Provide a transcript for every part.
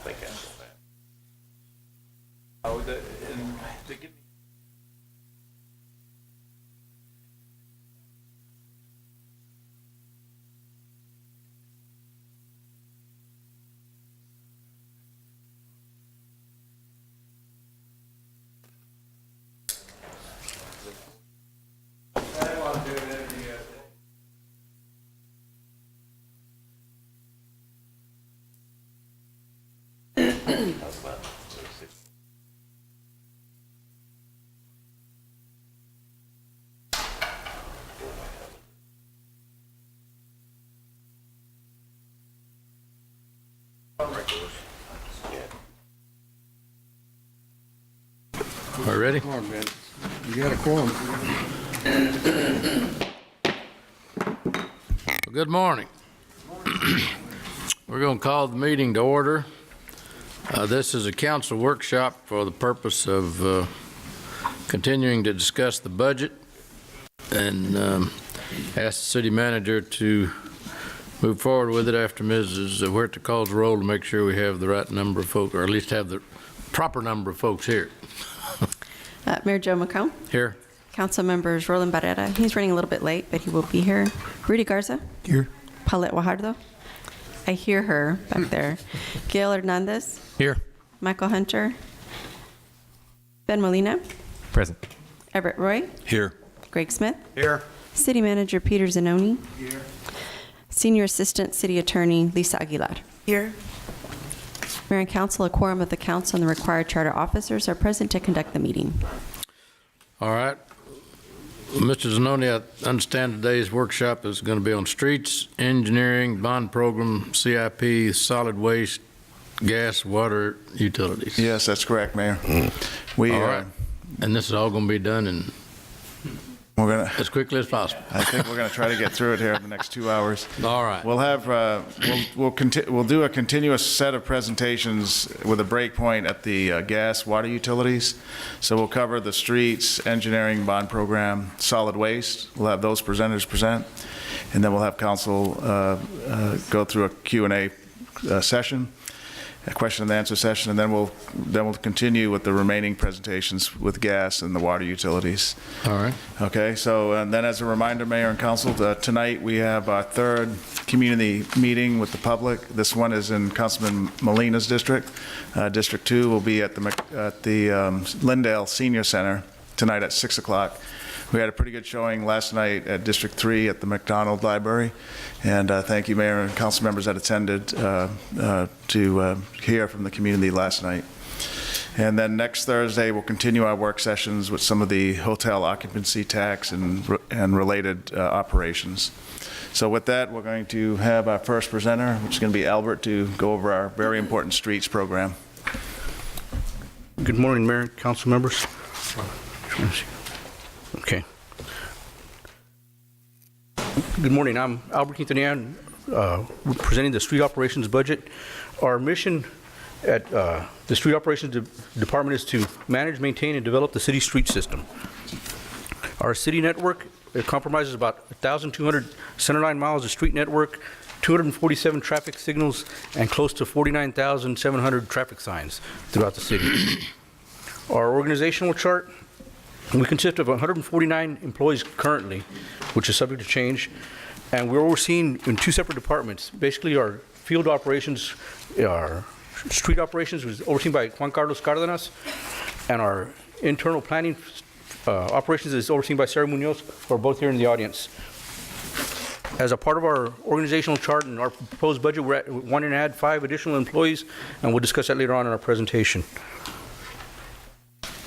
think that's the thing. Oh, and to give me. All right, ready? Come on, man. You got a quorum. Well, good morning. We're going to call the meeting to order. This is a council workshop for the purpose of continuing to discuss the budget and ask the city manager to move forward with it after Mrs. Huerta calls the roll to make sure we have the right number of folks, or at least have the proper number of folks here. Mayor Joe McComb. Here. Council members Roland Barrera. He's running a little bit late, but he will be here. Rudy Garza. Here. Paulette Guajardo. I hear her back there. Gail Hernandez. Here. Michael Hunter. Ben Molina. Present. Everett Roy. Here. Greg Smith. Here. City Manager Peter Zanoni. Here. Senior Assistant City Attorney Lisa Aguilar. Here. Mayor and Council, a quorum of the council and the required charter officers are present to conduct the meeting. All right. Mr. Zanoni, I understand today's workshop is going to be on streets, engineering, bond program, CIP, solid waste, gas, water, utilities. Yes, that's correct, Mayor. We, All right. And this is all going to be done in we're gonna, as quickly as possible. I think we're going to try to get through it here in the next 2 hours. All right. We'll have, we'll do a continuous set of presentations with a break point at the gas, water utilities. So we'll cover the streets, engineering, bond program, solid waste. We'll have those presenters present. And then we'll have council go through a Q&A session, a question and answer session, and then we'll continue with the remaining presentations with gas and the water utilities. All right. Okay, so and then as a reminder, Mayor and Council, tonight we have our third community meeting with the public. This one is in Councilman Molina's district. District 2 will be at the Lindale Senior Center tonight at 6 o'clock. We had a pretty good showing last night at District 3 at the McDonald Library. And thank you, Mayor and council members that attended to hear from the community last night. And then next Thursday, we'll continue our work sessions with some of the hotel occupancy tax and related operations. So with that, we're going to have our first presenter, which is going to be Albert, to go over our very important streets program. Good morning, Mayor and council members. Okay. Good morning. I'm Albert Quintanilla, presenting the street operations budget. Our mission at the street operations department is to manage, maintain, and develop the city street system. Our city network, it comprises about 1,200 centerline miles of street network, 247 traffic signals, and close to 49,700 traffic signs throughout the city. Our organizational chart, we consist of 149 employees currently, which is subject to change, and we're overseen in two separate departments. Basically, our field operations, our street operations was overseen by Juan Carlos Cardenas, and our internal planning operations is overseen by Sarah Munoz, who are both here in the audience. As a part of our organizational chart and our proposed budget, we're wanting to add 5 additional employees, and we'll discuss that later on in our presentation.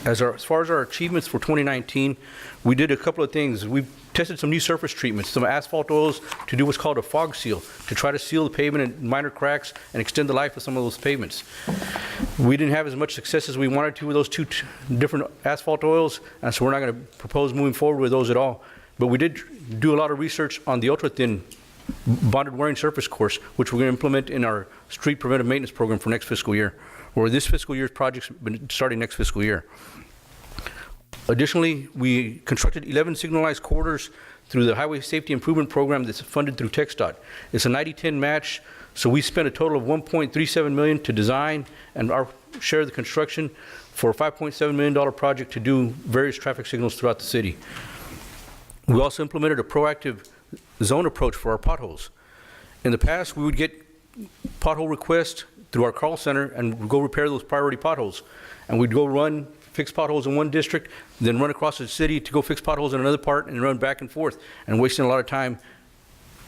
As far as our achievements for 2019, we did a couple of things. We tested some new surface treatments, some asphalt oils to do what's called a fog seal, to try to seal the pavement in minor cracks and extend the life of some of those pavements. We didn't have as much success as we wanted to with those two different asphalt oils, and so we're not going to propose moving forward with those at all. But we did do a lot of research on the ultra-thin bonded wearing surface course, which we're going to implement in our street preventive maintenance program for next fiscal year, or this fiscal year's project's been starting next fiscal year. Additionally, we constructed 11 signalized corridors through the Highway Safety Improvement Program that's funded through TxDOT. It's a 90-10 match, so we spent a total of $1.37 million to design and our share of the construction for a $5.7 million project to do various traffic signals throughout the city. We also implemented a proactive zone approach for our potholes. In the past, we would get pothole requests through our call center and go repair those priority potholes. And we'd go fix potholes in one district, then run across the city to go fix potholes in another part and run back and forth and wasting a lot of time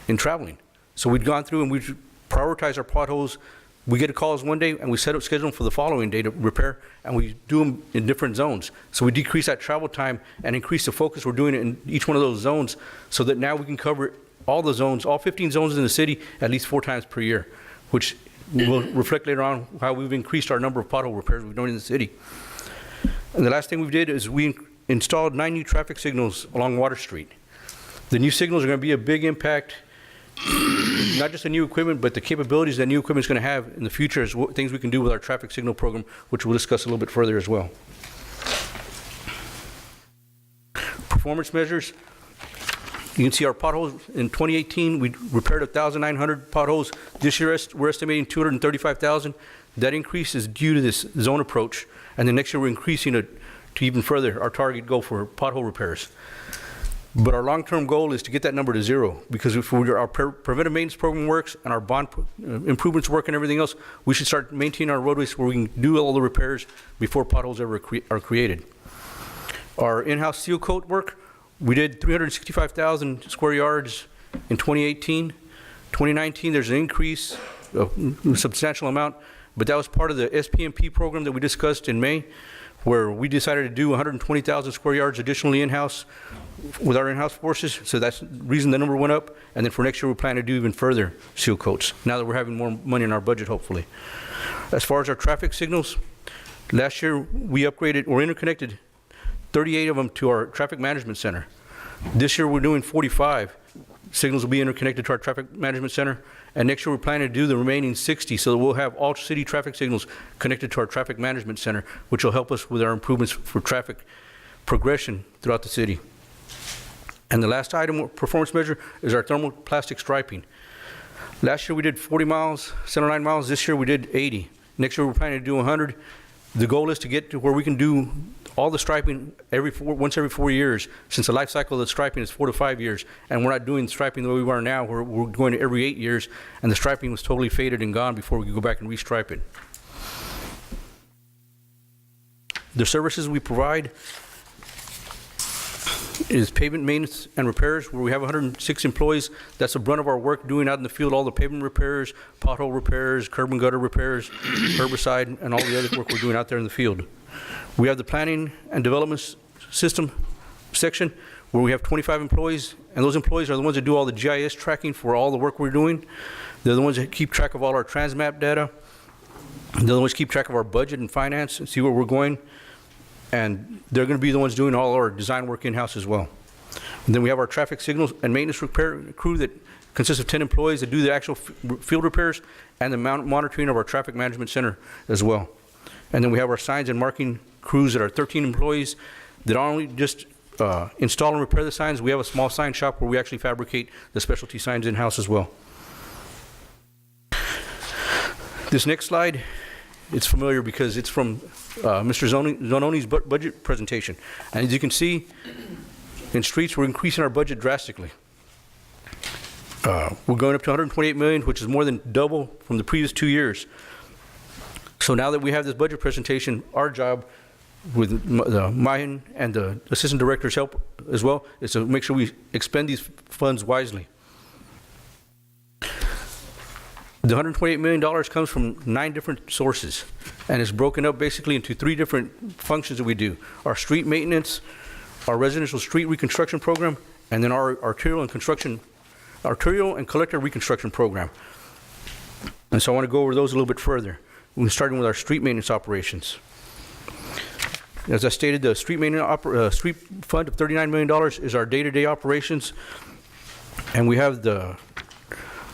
in traveling. So we'd gone through and we'd prioritize our potholes. We get calls one day and we set up schedule for the following day to repair, and we do them in different zones. So we decrease that travel time and increase the focus we're doing it in each one of those zones, so that now we can cover all the zones, all 15 zones in the city at least 4 times per year, which will reflect later on how we've increased our number of pothole repairs we've done in the city. And the last thing we did is we installed 9 new traffic signals along Water Street. The new signals are going to be a big impact, not just the new equipment, but the capabilities that new equipment is going to have in the future is things we can do with our traffic signal program, which we'll discuss a little bit further as well. Performance measures. You can see our potholes in 2018, we repaired 1,900 potholes. This year, we're estimating 235,000. That increase is due to this zone approach. And then next year, we're increasing it to even further our target goal for pothole repairs. But our long-term goal is to get that number to 0, because if our preventive maintenance program works and our bond improvements work and everything else, we should start maintaining our roadways where we can do all the repairs before potholes ever are created. Our in-house seal coat work, we did 365,000 square yards in 2018. 2019, there's an increase, a substantial amount, but that was part of the SPMP program that we discussed in May, where we decided to do 120,000 square yards additionally in-house with our in-house forces. So that's the reason the number went up. And then for next year, we plan to do even further seal coats, now that we're having more money in our budget, hopefully. As far as our traffic signals, last year we upgraded or interconnected 38 of them to our traffic management center. This year we're doing 45. Signals will be interconnected to our traffic management center. And next year we're planning to do the remaining 60, so that we'll have all city traffic signals connected to our traffic management center, which will help us with our improvements for traffic progression throughout the city. And the last item, performance measure, is our thermoplastic striping. Last year we did 40 miles, 79 miles. This year we did 80. Next year we're planning to do 100. The goal is to get to where we can do all the striping once every 4 years, since the life cycle of the striping is 4 to 5 years, and we're not doing striping the way we are now. We're going to every 8 years, and the striping was totally faded and gone before we could go back and restripe it. The services we provide is pavement maintenance and repairs, where we have 106 employees. That's the brunt of our work, doing out in the field all the pavement repairs, pothole repairs, curb and gutter repairs, herbicide, and all the other work we're doing out there in the field. We have the planning and development system section, where we have 25 employees, and those employees are the ones that do all the GIS tracking for all the work we're doing. They're the ones that keep track of all our Transmap data. They're the ones that keep track of our budget and finance and see where we're going. And they're going to be the ones doing all our design work in-house as well. And then we have our traffic signals and maintenance repair crew that consists of 10 employees that do the actual field repairs and the monitoring of our traffic management center as well. And then we have our signs and marking crews that are 13 employees that not only just install and repair the signs. We have a small sign shop where we actually fabricate the specialty signs in-house as well. This next slide, it's familiar because it's from Mr. Zanoni's budget presentation. And as you can see, in streets, we're increasing our budget drastically. We're going up to $128 million, which is more than double from the previous 2 years. So now that we have this budget presentation, our job with mine and the assistant director's help as well is to make sure we expend these funds wisely. The $128 million comes from 9 different sources, and it's broken up basically into 3 different functions that we do. Our street maintenance, our residential street reconstruction program, and then our arterial and collector reconstruction program. And so I want to go over those a little bit further. We're starting with our street maintenance operations. As I stated, the street maintenance street fund of $39 million is our day-to-day operations, and we have the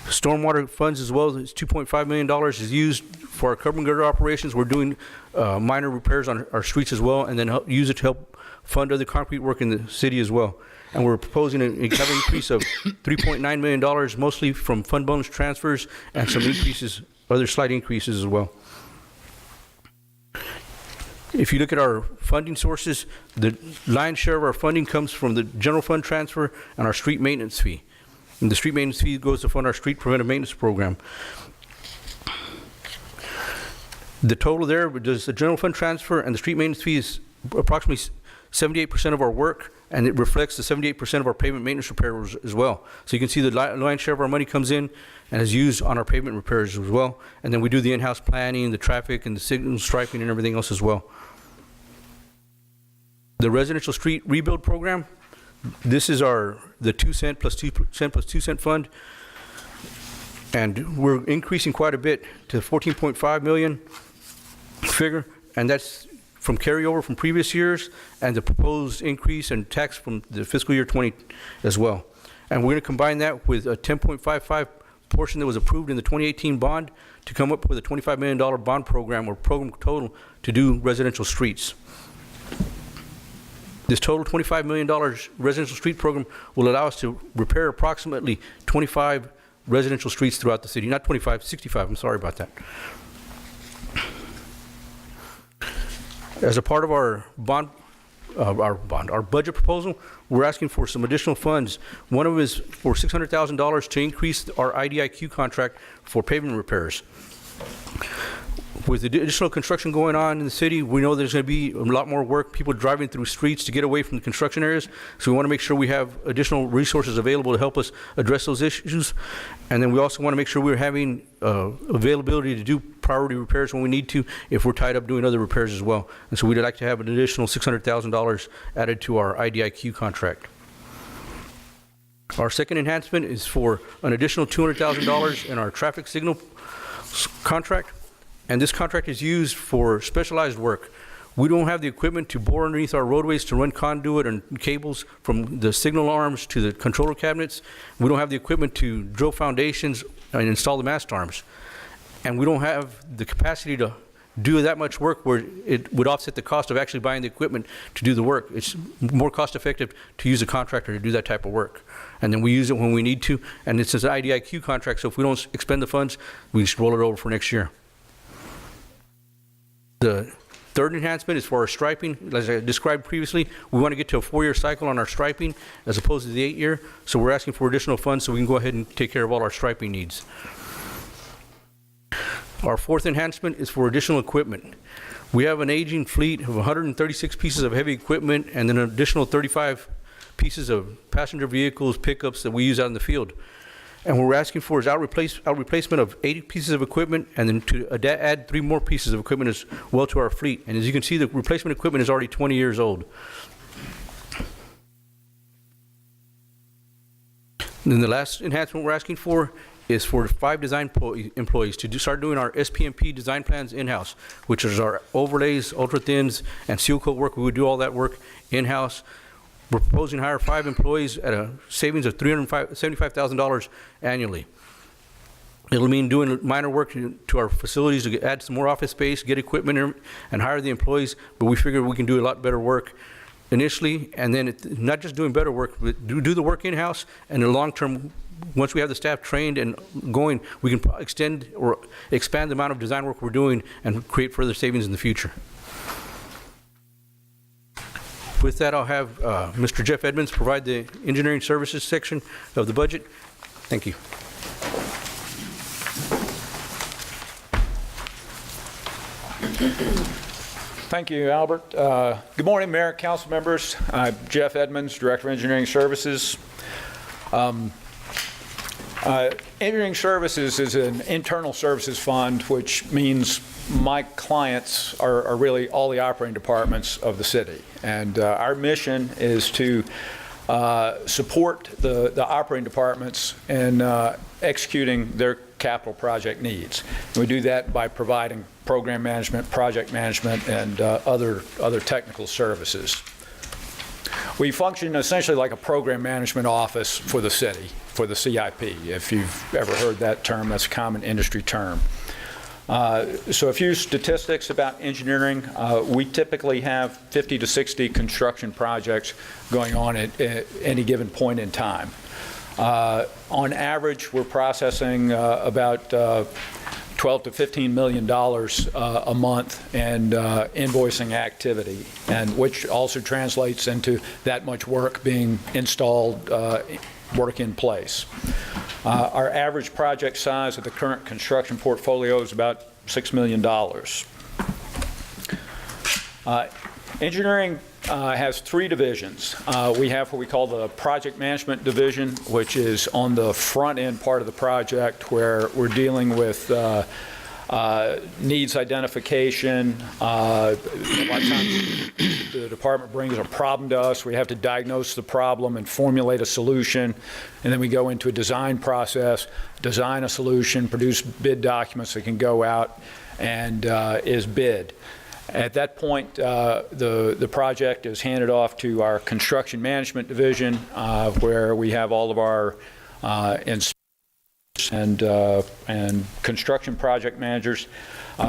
stormwater funds as well. It's $2.5 million is used for our curb and gutter operations. We're doing minor repairs on our streets as well, and then use it to help fund other concrete work in the city as well. And we're proposing an increase of $3.9 million, mostly from fund bonus transfers and some increases, other slight increases as well. If you look at our funding sources, the lion's share of our funding comes from the general fund transfer and our street maintenance fee. And the street maintenance fee goes to fund our street preventive maintenance program. The total there, does the general fund transfer and the street maintenance fee is approximately 78% of our work, and it reflects the 78% of our pavement maintenance repairs as well. So you can see the lion's share of our money comes in and is used on our pavement repairs as well. And then we do the in-house planning, the traffic, and the signal striping and everything else as well. The residential street rebuild program, this is the 2 cent plus 2 cent plus 2 cent fund. And we're increasing quite a bit to 14.5 million figure, and that's from carryover from previous years and the proposed increase in tax from the fiscal year 20 as well. And we're going to combine that with a 10.55 portion that was approved in the 2018 bond to come up with a $25 million bond program or program total to do residential streets. This total $25 million residential street program will allow us to repair approximately 25 residential streets throughout the city. Not 25, 65, I'm sorry about that. As a part of our budget proposal, we're asking for some additional funds. One of them is for $600,000 to increase our IDIQ contract for pavement repairs. With the additional construction going on in the city, we know there's going to be a lot more work, people driving through streets to get away from the construction areas. So we want to make sure we have additional resources available to help us address those issues. And then we also want to make sure we're having availability to do priority repairs when we need to, if we're tied up doing other repairs as well. And so we'd like to have an additional $600,000 added to our IDIQ contract. Our second enhancement is for an additional $200,000 in our traffic signal contract. And this contract is used for specialized work. We don't have the equipment to bore underneath our roadways to run conduit and cables from the signal arms to the controller cabinets. We don't have the equipment to drill foundations and install the mast arms. And we don't have the capacity to do that much work where it would offset the cost of actually buying the equipment to do the work. It's more cost effective to use a contractor to do that type of work. And then we use it when we need to. And it's an IDIQ contract, so if we don't expend the funds, we just roll it over for next year. The third enhancement is for our striping. As I described previously, we want to get to a 4-year cycle on our striping as opposed to the 8-year. So we're asking for additional funds so we can go ahead and take care of all our striping needs. Our fourth enhancement is for additional equipment. We have an aging fleet of 136 pieces of heavy equipment and then an additional 35 pieces of passenger vehicles, pickups that we use out in the field. And what we're asking for is out replacement of 80 pieces of equipment and then to add 3 more pieces of equipment as well to our fleet. And as you can see, the replacement equipment is already 20 years old. And then the last enhancement we're asking for is for 5 design employees to start doing our SPMP design plans in-house, which is our overlays, ultra-thins, and seal coat work. We would do all that work in-house. We're proposing to hire 5 employees at a savings of $375,000 annually. It'll mean doing minor work to our facilities to add some more office space, get equipment, and hire the employees, but we figure we can do a lot better work initially, and then not just doing better work, but do the work in-house, and in the long term, once we have the staff trained and going, we can extend or expand the amount of design work we're doing and create further savings in the future. With that, I'll have Mr. Jeff Edmonds provide the engineering services section of the budget. Thank you. Thank you, Albert. Good morning, Mayor, council members. I'm Jeff Edmonds, Director of Engineering Services. Engineering Services is an internal services fund, which means my clients are really all the operating departments of the city. And our mission is to support the operating departments in executing their capital project needs. And we do that by providing program management, project management, and other technical services. We function essentially like a program management office for the city, for the CIP. If you've ever heard that term, that's a common industry term. So a few statistics about engineering. We typically have 50 to 60 construction projects going on at any given point in time. On average, we're processing about $12 to $15 million a month in invoicing activity, and which also translates into that much work being installed, work in place. Our average project size of the current construction portfolio is about $6 million. Engineering has three divisions. We have what we call the project management division, which is on the front end part of the project where we're dealing with needs identification. A lot of times the department brings a problem to us. We have to diagnose the problem and formulate a solution. And then we go into a design process, design a solution, produce bid documents that can go out and is bid. At that point, the project is handed off to our construction management division, where we have all of our and construction project managers.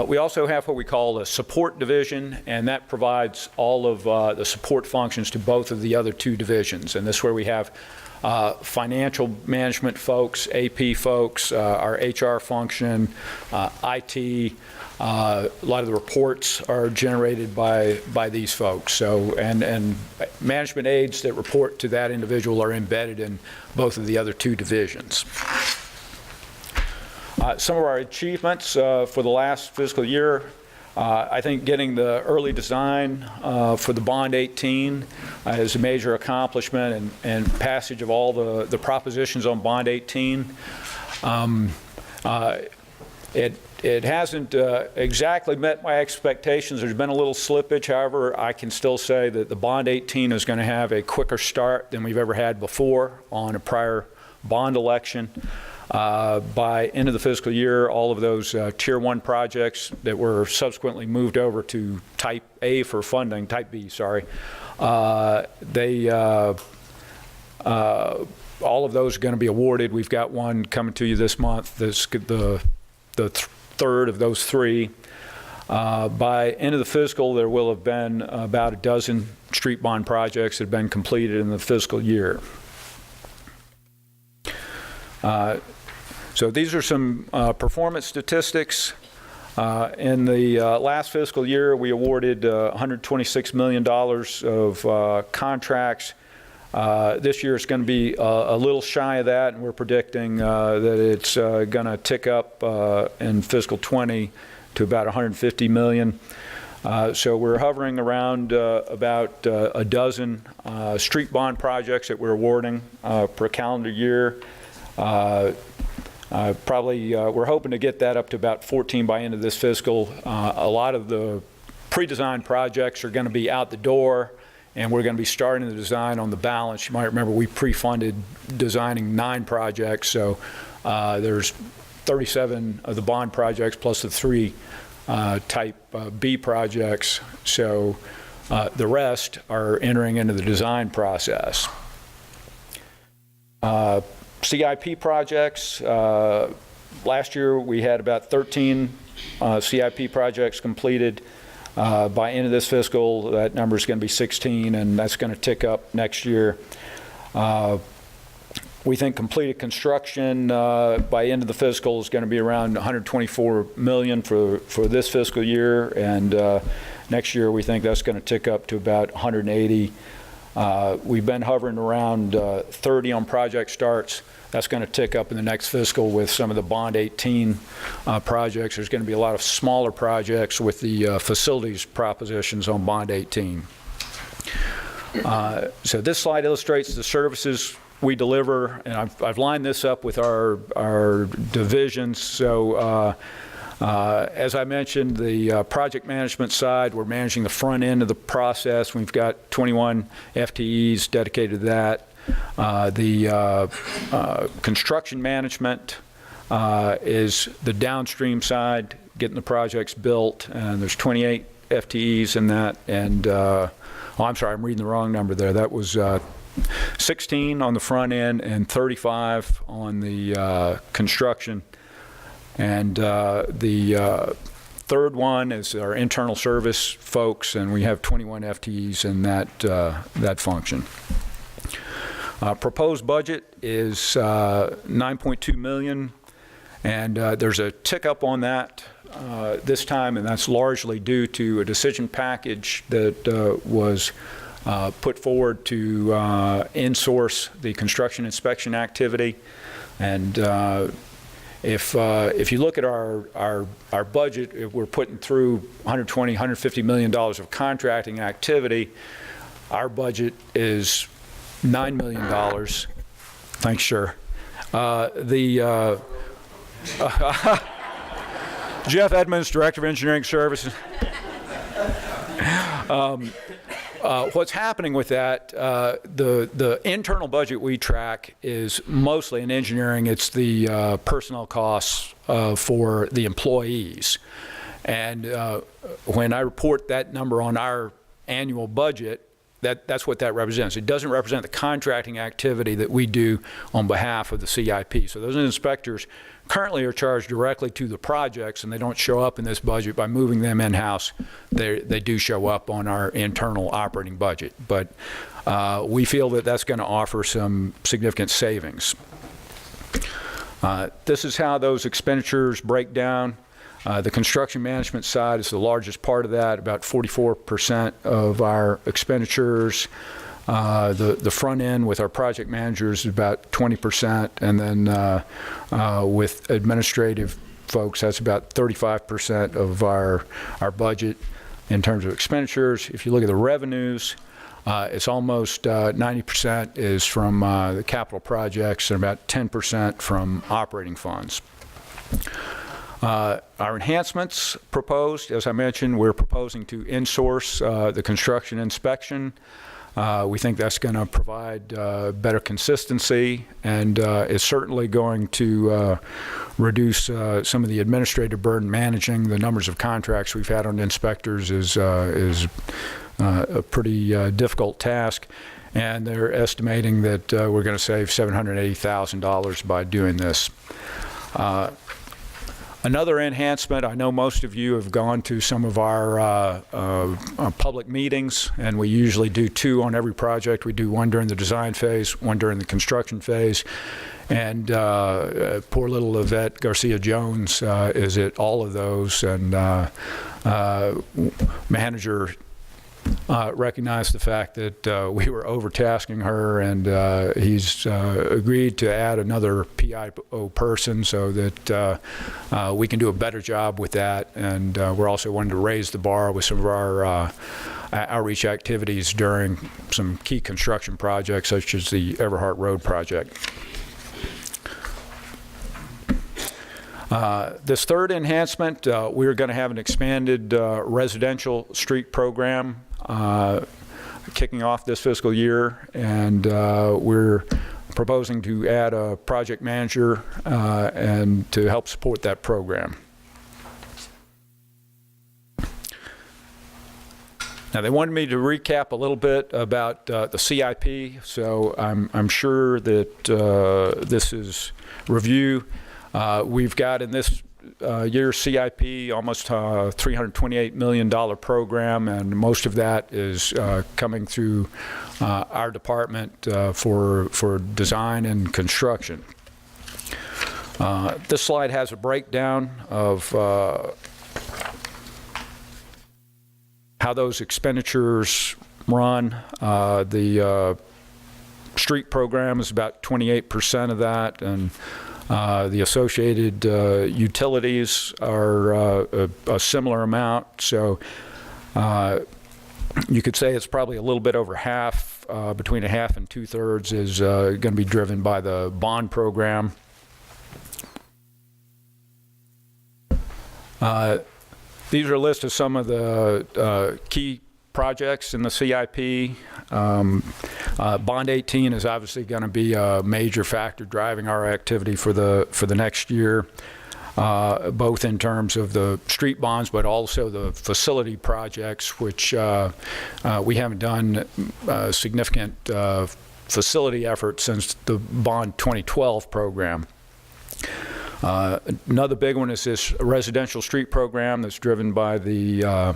We also have what we call a support division, and that provides all of the support functions to both of the other two divisions. And this is where we have financial management folks, AP folks, our HR function, IT. A lot of the reports are generated by these folks. So, and management aides that report to that individual are embedded in both of the other two divisions. Some of our achievements for the last fiscal year, I think getting the early design for the Bond 18 is a major accomplishment, and passage of all the propositions on Bond 18. It hasn't exactly met my expectations. There's been a little slippage. However, I can still say that the Bond 18 is going to have a quicker start than we've ever had before on a prior bond election. By end of the fiscal year, all of those Tier 1 projects that were subsequently moved over to Type A for funding, Type B, sorry, all of those are going to be awarded. We've got one coming to you this month. The third of those three. By end of the fiscal, there will have been about a dozen street bond projects that have been completed in the fiscal year. So these are some performance statistics. In the last fiscal year, we awarded $126 million of contracts. This year it's going to be a little shy of that, and we're predicting that it's going to tick up in fiscal 20 to about $150 million. So we're hovering around about a dozen street bond projects that we're awarding per calendar year. We're hoping to get that up to about 14 by end of this fiscal. A lot of the pre-designed projects are going to be out the door, and we're going to be starting the design on the balance. You might remember we pre-funded designing 9 projects, so there's 37 of the bond projects plus the 3 Type B projects. So the rest are entering into the design process. CIP projects, last year we had about 13 CIP projects completed. By end of this fiscal, that number is going to be 16, and that's going to tick up next year. We think completed construction by end of the fiscal is going to be around $124 million for this fiscal year, and next year we think that's going to tick up to about $180. We've been hovering around 30 on project starts. That's going to tick up in the next fiscal with some of the Bond 18 projects. There's going to be a lot of smaller projects with the facilities propositions on Bond 18. So this slide illustrates the services we deliver, and I've lined this up with our divisions. So as I mentioned, the project management side, we're managing the front end of the process. We've got 21 FTEs dedicated to that. The construction management is the downstream side, getting the projects built, and there's 28 FTEs in that. And I'm sorry, I'm reading the wrong number there. That was 16 on the front end and 35 on the construction. And the third one is our internal service folks, and we have 21 FTEs in that function. Proposed budget is $9.2 million, and there's a tick up on that this time, and that's largely due to a decision package that was put forward to insource the construction inspection activity. And if you look at our budget, we're putting through $120, $150 million of contracting activity. Our budget is $9 million. Thanks, sure. Jeff Edmonds, Director of Engineering Services. What's happening with that, the internal budget we track is mostly in engineering. It's the personnel costs for the employees. And when I report that number on our annual budget, that's what that represents. It doesn't represent the contracting activity that we do on behalf of the CIP. So those inspectors currently are charged directly to the projects, and they don't show up in this budget by moving them in-house. They do show up on our internal operating budget. But we feel that that's going to offer some significant savings. This is how those expenditures break down. The construction management side is the largest part of that, about 44% of our expenditures. The front end with our project managers is about 20%, and then with administrative folks, that's about 35% of our budget in terms of expenditures. If you look at the revenues, it's almost 90% is from the capital projects and about 10% from operating funds. Our enhancements proposed, as I mentioned, we're proposing to insource the construction inspection. We think that's going to provide better consistency, and is certainly going to reduce some of the administrative burden. Managing the numbers of contracts we've had on inspectors is a pretty difficult task, and they're estimating that we're going to save $780,000 by doing this. Another enhancement, I know most of you have gone to some of our public meetings, and we usually do 2 on every project. We do 1 during the design phase, 1 during the construction phase. And poor little Yvette Garcia-Jones is at all of those, and manager recognized the fact that we were overtasking her, and he's agreed to add another PIO person so that we can do a better job with that. And we're also wanting to raise the bar with some of our outreach activities during some key construction projects, such as the Everhart Road project. This third enhancement, we're going to have an expanded residential street program kicking off this fiscal year, and we're proposing to add a project manager and to help support that program. Now, they wanted me to recap a little bit about the CIP, so I'm sure that this is review. We've got in this year's CIP almost a $328 million program, and most of that is coming through our department for design and construction. This slide has a breakdown of how those expenditures run. The street program is about 28% of that, and the associated utilities are a similar amount. So you could say it's probably a little bit over half, between a half and 2/3 is going to be driven by the bond program. These are a list of some of the key projects in the CIP. Bond 18 is obviously going to be a major factor driving our activity for the next year, both in terms of the street bonds, but also the facility projects, which we haven't done significant facility efforts since the Bond 2012 program. Another big one is this residential street program that's driven by the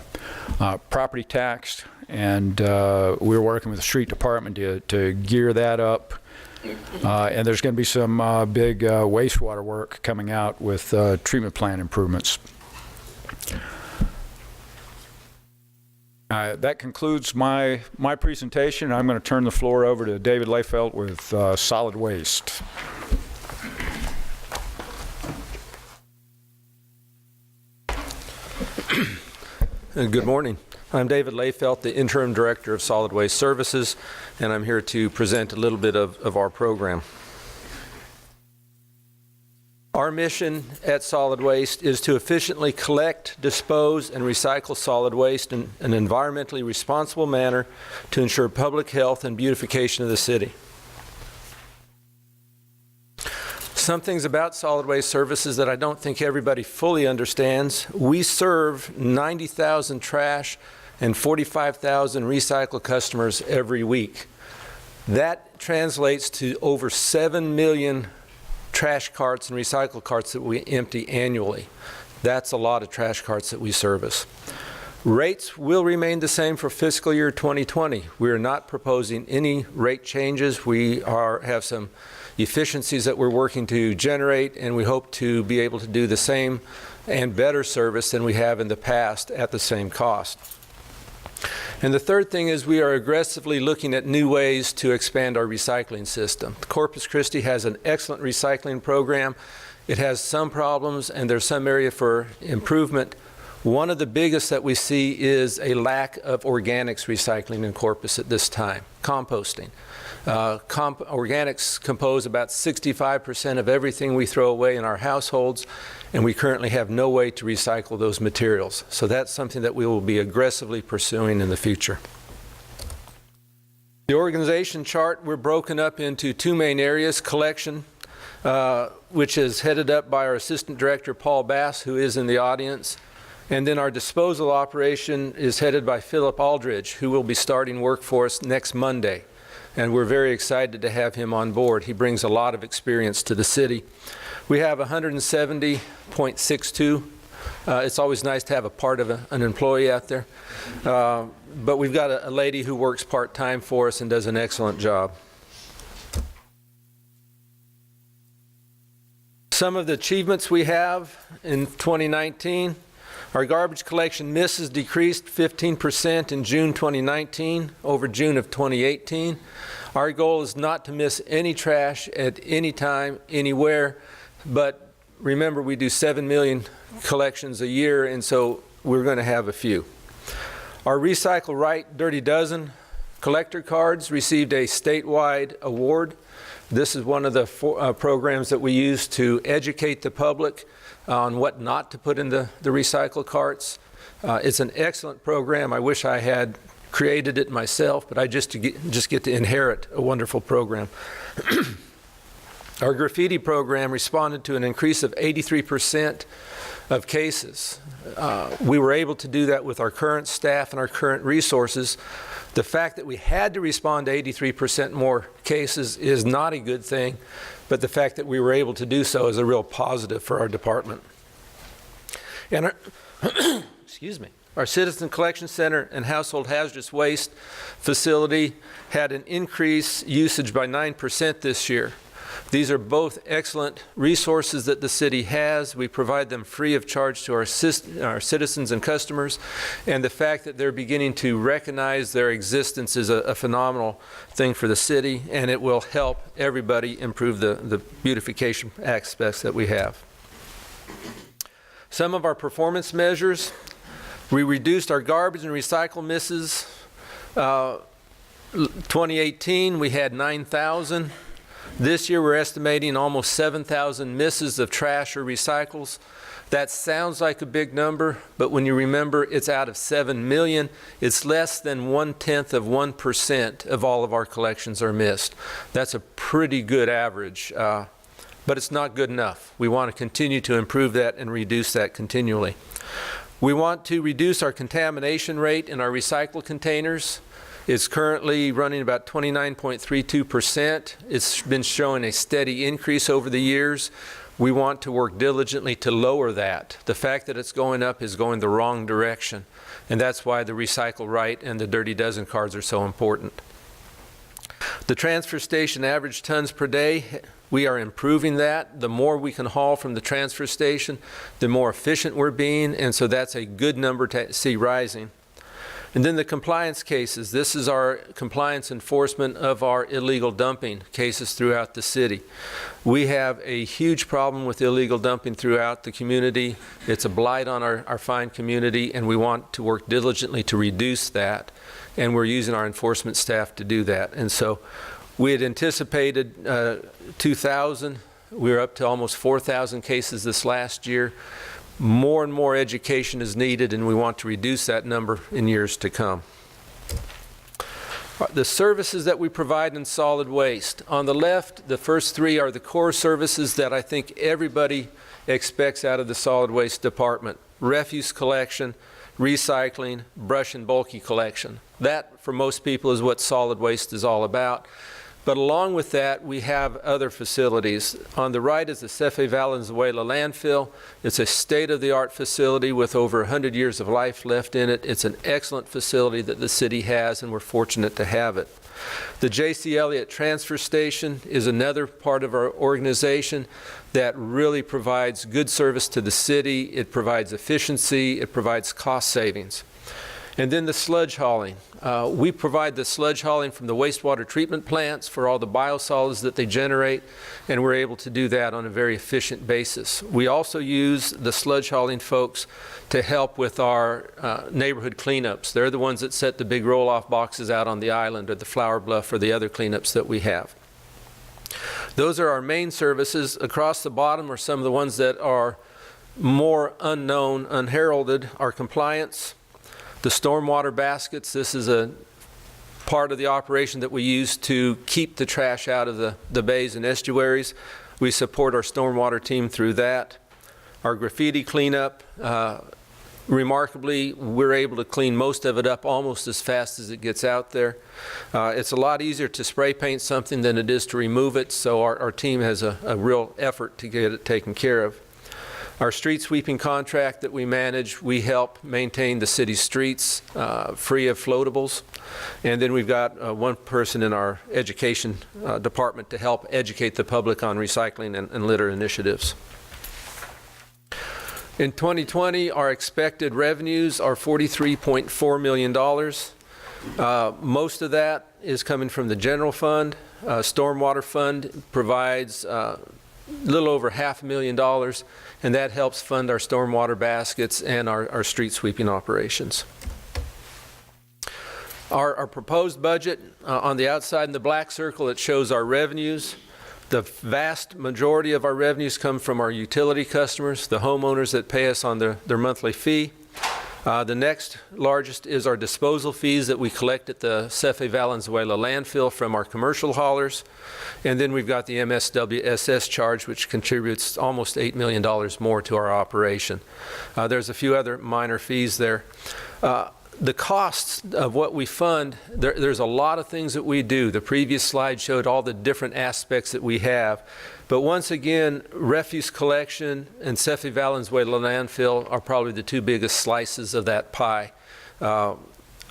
property tax, and we're working with the street department to gear that up. And there's going to be some big wastewater work coming out with treatment plant improvements. That concludes my presentation. I'm going to turn the floor over to David Layfelt with solid waste. Good morning. I'm David Layfelt, the Interim Director of Solid Waste Services, and I'm here to present a little bit of our program. Our mission at Solid Waste is to efficiently collect, dispose, and recycle solid waste in an environmentally responsible manner to ensure public health and beautification of the city. Some things about solid waste services that I don't think everybody fully understands. We serve 90,000 trash and 45,000 recycle customers every week. That translates to over 7 million trash carts and recycle carts that we empty annually. That's a lot of trash carts that we service. Rates will remain the same for fiscal year 2020. We are not proposing any rate changes. We have some efficiencies that we're working to generate, and we hope to be able to do the same and better service than we have in the past at the same cost. And the third thing is we are aggressively looking at new ways to expand our recycling system. Corpus Christi has an excellent recycling program. It has some problems, and there's some area for improvement. One of the biggest that we see is a lack of organics recycling in Corpus at this time, composting. Organics compose about 65% of everything we throw away in our households, and we currently have no way to recycle those materials. So that's something that we will be aggressively pursuing in the future. The organization chart, we're broken up into two main areas: collection, which is headed up by our Assistant Director, Paul Bass, who is in the audience. And then our disposal operation is headed by Philip Aldridge, who will be starting work for us next Monday. And we're very excited to have him on board. He brings a lot of experience to the city. We have 170.62. It's always nice to have a part of an employee out there. But we've got a lady who works part-time for us and does an excellent job. Some of the achievements we have in 2019. Our garbage collection misses decreased 15% in June 2019 over June of 2018. Our goal is not to miss any trash at any time, anywhere, but remember we do 7 million collections a year, and so we're going to have a few. Our Recycle Right Dirty Dozen collector cards received a statewide award. This is one of the programs that we use to educate the public on what not to put in the recycle carts. It's an excellent program. I wish I had created it myself, but I just get to inherit a wonderful program. Our graffiti program responded to an increase of 83% of cases. We were able to do that with our current staff and our current resources. The fact that we had to respond to 83% more cases is not a good thing, but the fact that we were able to do so is a real positive for our department. And our, excuse me, our Citizen Collection Center and Household Hazardous Waste facility had an increased usage by 9% this year. These are both excellent resources that the city has. We provide them free of charge to our citizens and customers, and the fact that they're beginning to recognize their existence is a phenomenal thing for the city, and it will help everybody improve the beautification aspects that we have. Some of our performance measures: we reduced our garbage and recycle misses. 2018 we had 9,000. This year we're estimating almost 7,000 misses of trash or recycles. That sounds like a big number, but when you remember it's out of 7 million, it's less than 0.1% of all of our collections are missed. That's a pretty good average, but it's not good enough. We want to continue to improve that and reduce that continually. We want to reduce our contamination rate in our recycle containers. It's currently running about 29.32%. It's been showing a steady increase over the years. We want to work diligently to lower that. The fact that it's going up is going the wrong direction, and that's why the Recycle Right and the Dirty Dozen cards are so important. The transfer station average tons per day, we are improving that. The more we can haul from the transfer station, the more efficient we're being, and so that's a good number to see rising. And then the compliance cases. This is our compliance enforcement of our illegal dumping cases throughout the city. We have a huge problem with illegal dumping throughout the community. It's a blight on our fine community, and we want to work diligently to reduce that. And we're using our enforcement staff to do that. And so we had anticipated 2,000. We were up to almost 4,000 cases this last year. More and more education is needed, and we want to reduce that number in years to come. The services that we provide in solid waste. On the left, the first three are the core services that I think everybody expects out of the solid waste department. Refuse collection, recycling, brush and bulky collection. That, for most people, is what solid waste is all about. But along with that, we have other facilities. On the right is the Cefe Valenzuela landfill. It's a state-of-the-art facility with over 100 years of life left in it. It's an excellent facility that the city has, and we're fortunate to have it. The J.C. Elliott Transfer Station is another part of our organization that really provides good service to the city. It provides efficiency. It provides cost savings. And then the sludge hauling. We provide the sludge hauling from the wastewater treatment plants for all the biosolids that they generate, and we're able to do that on a very efficient basis. We also use the sludge hauling folks to help with our neighborhood cleanups. They're the ones that set the big roll-off boxes out on the island or the Flower Bluff or the other cleanups that we have. Those are our main services. Across the bottom are some of the ones that are more unknown, unheralded. Our compliance, the stormwater baskets. This is a part of the operation that we use to keep the trash out of the bays and estuaries. We support our stormwater team through that. Our graffiti cleanup, remarkably, we're able to clean most of it up almost as fast as it gets out there. It's a lot easier to spray paint something than it is to remove it, so our team has a real effort to get it taken care of. Our street sweeping contract that we manage, we help maintain the city's streets free of floatables. And then we've got one person in our education department to help educate the public on recycling and litter initiatives. In 2020, our expected revenues are $43.4 million. Most of that is coming from the general fund. Stormwater fund provides a little over $500,000, and that helps fund our stormwater baskets and our street sweeping operations. Our proposed budget, on the outside in the black circle, it shows our revenues. The vast majority of our revenues come from our utility customers, the homeowners that pay us on their monthly fee. The next largest is our disposal fees that we collect at the Cefe Valenzuela landfill from our commercial haulers. And then we've got the MSWSS charge, which contributes almost $8 million more to our operation. There's a few other minor fees there. The costs of what we fund, there's a lot of things that we do. The previous slide showed all the different aspects that we have. But once again, refuse collection and Cefe Valenzuela landfill are probably the two biggest slices of that pie.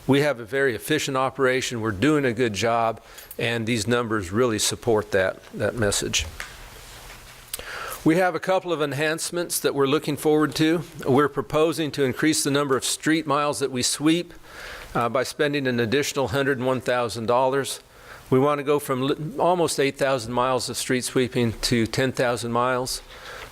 We have a very efficient operation. We're doing a good job, and these numbers really support that message. We have a couple of enhancements that we're looking forward to. We're proposing to increase the number of street miles that we sweep by spending an additional $101,000. We want to go from almost 8,000 miles of street sweeping to 10,000 miles.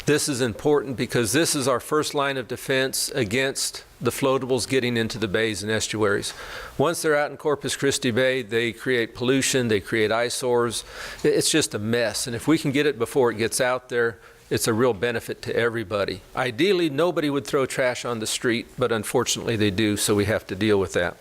This is important because this is our first line of defense against the floatables getting into the bays and estuaries. Once they're out in Corpus Christi Bay, they create pollution, they create eyesores. It's just a mess, and if we can get it before it gets out there, it's a real benefit to everybody. Ideally, nobody would throw trash on the street, but unfortunately they do, so we have to deal with that.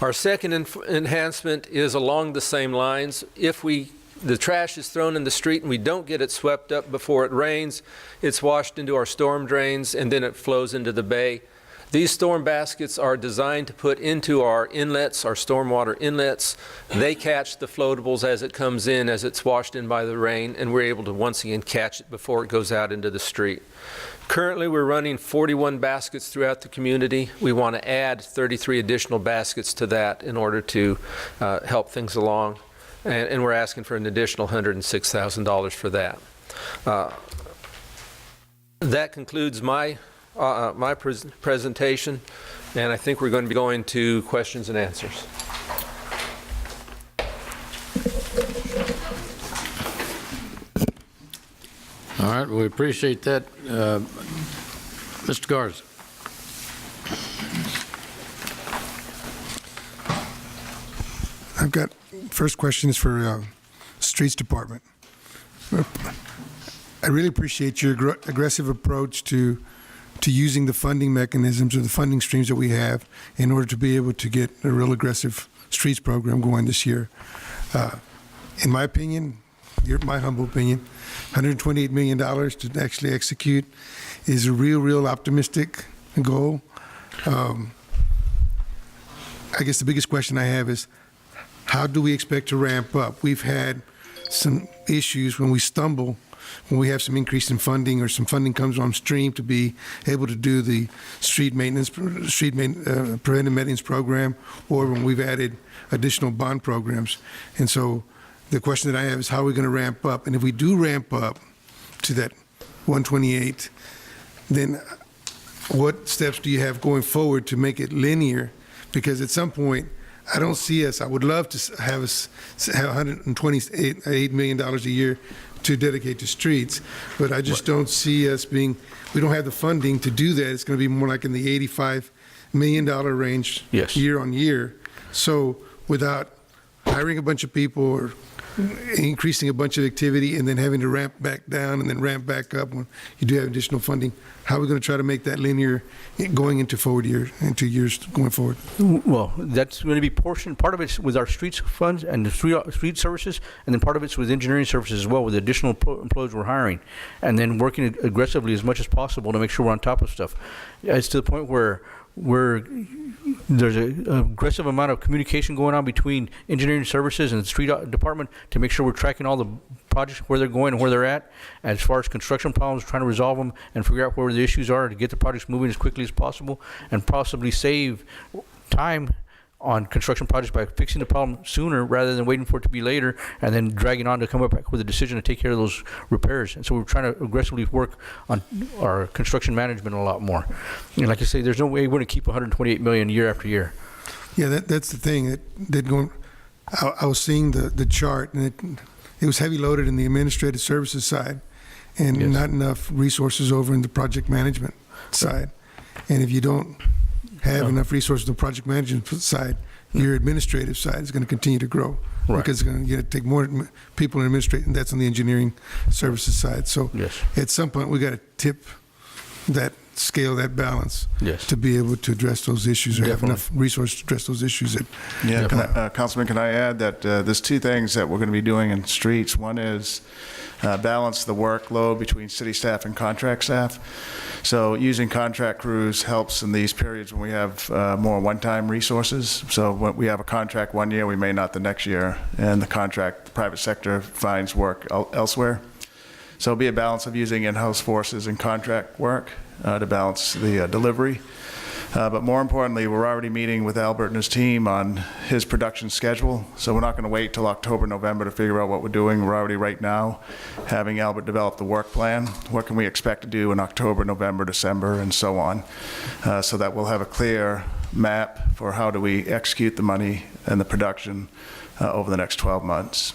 Our second enhancement is along the same lines. If the trash is thrown in the street and we don't get it swept up before it rains, it's washed into our storm drains and then it flows into the bay. These storm baskets are designed to put into our inlets, our stormwater inlets. They catch the floatables as it comes in, as it's washed in by the rain, and we're able to once again catch it before it goes out into the street. Currently, we're running 41 baskets throughout the community. We want to add 33 additional baskets to that in order to help things along, and we're asking for an additional $106,000 for that. That concludes my presentation, and I think we're going to be going to questions and answers. All right, we appreciate that. Mr. Garza. I've got, first question is for Streets Department. I really appreciate your aggressive approach to using the funding mechanisms or the funding streams that we have in order to be able to get a real aggressive streets program going this year. In my opinion, my humble opinion, $128 million to actually execute is a real optimistic goal. I guess the biggest question I have is, how do we expect to ramp up? We've had some issues when we stumble, when we have some increase in funding or some funding comes on stream to be able to do the preventive maintenance program, or when we've added additional bond programs. And so the question that I have is, how are we going to ramp up? And if we do ramp up to that 128, then what steps do you have going forward to make it linear? Because at some point, I don't see us, I would love to have us have $128 million a year to dedicate to streets, but I just don't see us being, we don't have the funding to do that. It's going to be more like in the $85 million range year on year. So without hiring a bunch of people or increasing a bunch of activity and then having to ramp back down and then ramp back up when you do have additional funding, how are we going to try to make that linear going into years going forward? Well, that's going to be part of it's with our streets funds and the street services, and then part of it's with engineering services as well, with the additional employees we're hiring, and then working aggressively as much as possible to make sure we're on top of stuff. It's to the point where there's an aggressive amount of communication going on between engineering services and the street department to make sure we're tracking all the projects, where they're going and where they're at. As far as construction problems, trying to resolve them and figure out where the issues are to get the projects moving as quickly as possible and possibly save time on construction projects by fixing the problem sooner rather than waiting for it to be later and then dragging on to come up with a decision to take care of those repairs. And so we're trying to aggressively work on our construction management a lot more. And like I say, there's no way we're going to keep $128 million year after year. Yeah, that's the thing. I was seeing the chart, and it was heavy loaded in the administrative services side and not enough resources over in the project management side. And if you don't have enough resources on the project management side, your administrative side is going to continue to grow because it's going to take more people in administrating, and that's on the engineering services side. So at some point, we got to tip that scale, that balance to be able to address those issues or have enough resources to address those issues. Councilman, can I add that there's two things that we're going to be doing in streets. One is balance the workload between city staff and contract staff. So using contract crews helps in these periods when we have more one-time resources. So when we have a contract one year, we may not the next year, and the private sector finds work elsewhere. So it'll be a balance of using in-house forces and contract work to balance the delivery. But more importantly, we're already meeting with Albert and his team on his production schedule. So we're not going to wait till October, November to figure out what we're doing. We're already right now having Albert develop the work plan. What can we expect to do in October, November, December, and so on, so that we'll have a clear map for how do we execute the money and the production over the next 12 months.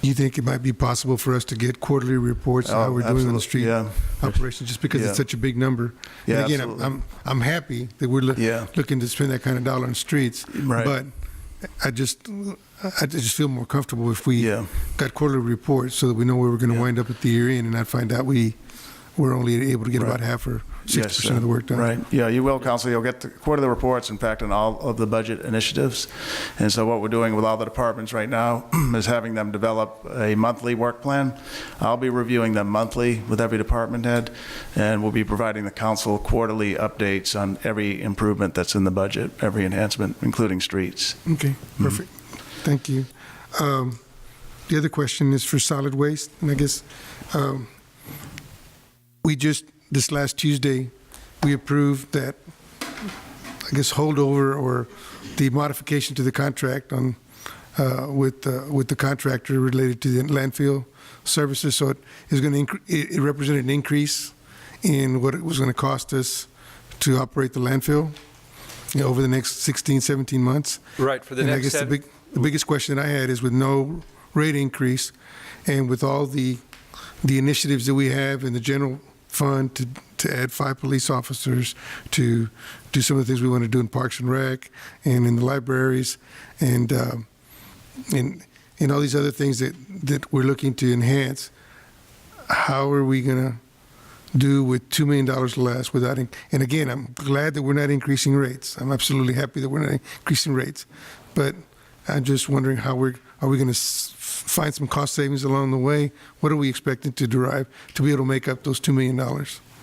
Do you think it might be possible for us to get quarterly reports on how we're doing on the street operations, just because it's such a big number? Yeah, and again, I'm happy that we're looking to spend that kind of dollar on streets, but I just feel more comfortable if we got quarterly reports so that we know where we're going to wind up at the year end and not find out we we're only able to get about Right. half or Yes, 60% of the work done. Right. Yeah, you will, Council. You'll get the quarterly reports, in fact, on all of the budget initiatives. And so what we're doing with all the departments right now is having them develop a monthly work plan. I'll be reviewing them monthly with every department head, and we'll be providing the council quarterly updates on every improvement that's in the budget, every enhancement, including streets. Okay, perfect. Thank you. The other question is for solid waste, and I guess we just, this last Tuesday, we approved that, I guess, holdover or the modification to the contract on, with the contractor related to the landfill services. So it is going to, it represented an increase in what it was going to cost us to operate the landfill, you know, over the next 16, 17 months. Right, for the And I next guess seven. the biggest question that I had is with no rate increase and with all the initiatives that we have in the general fund to add 5 police officers, to do some of the things we want to do in Parks and Rec and in the libraries and all these other things that we're looking to enhance, how are we going to do with $2 million less without, and again, I'm glad that we're not increasing rates. I'm absolutely happy that we're not increasing rates. But I'm just wondering how are we going to find some cost savings along the way? What are we expecting to derive to be able to make up those $2 million?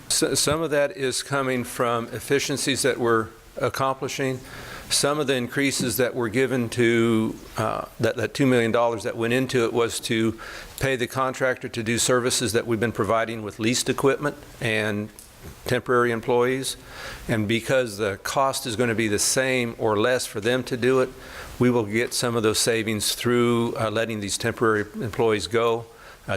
So, some of that is coming from efficiencies that we're accomplishing. Some of the increases that were given to, that $2 million that went into it was to pay the contractor to do services that we've been providing with leased equipment and temporary employees. And because the cost is going to be the same or less for them to do it, we will get some of those savings through letting these temporary employees go,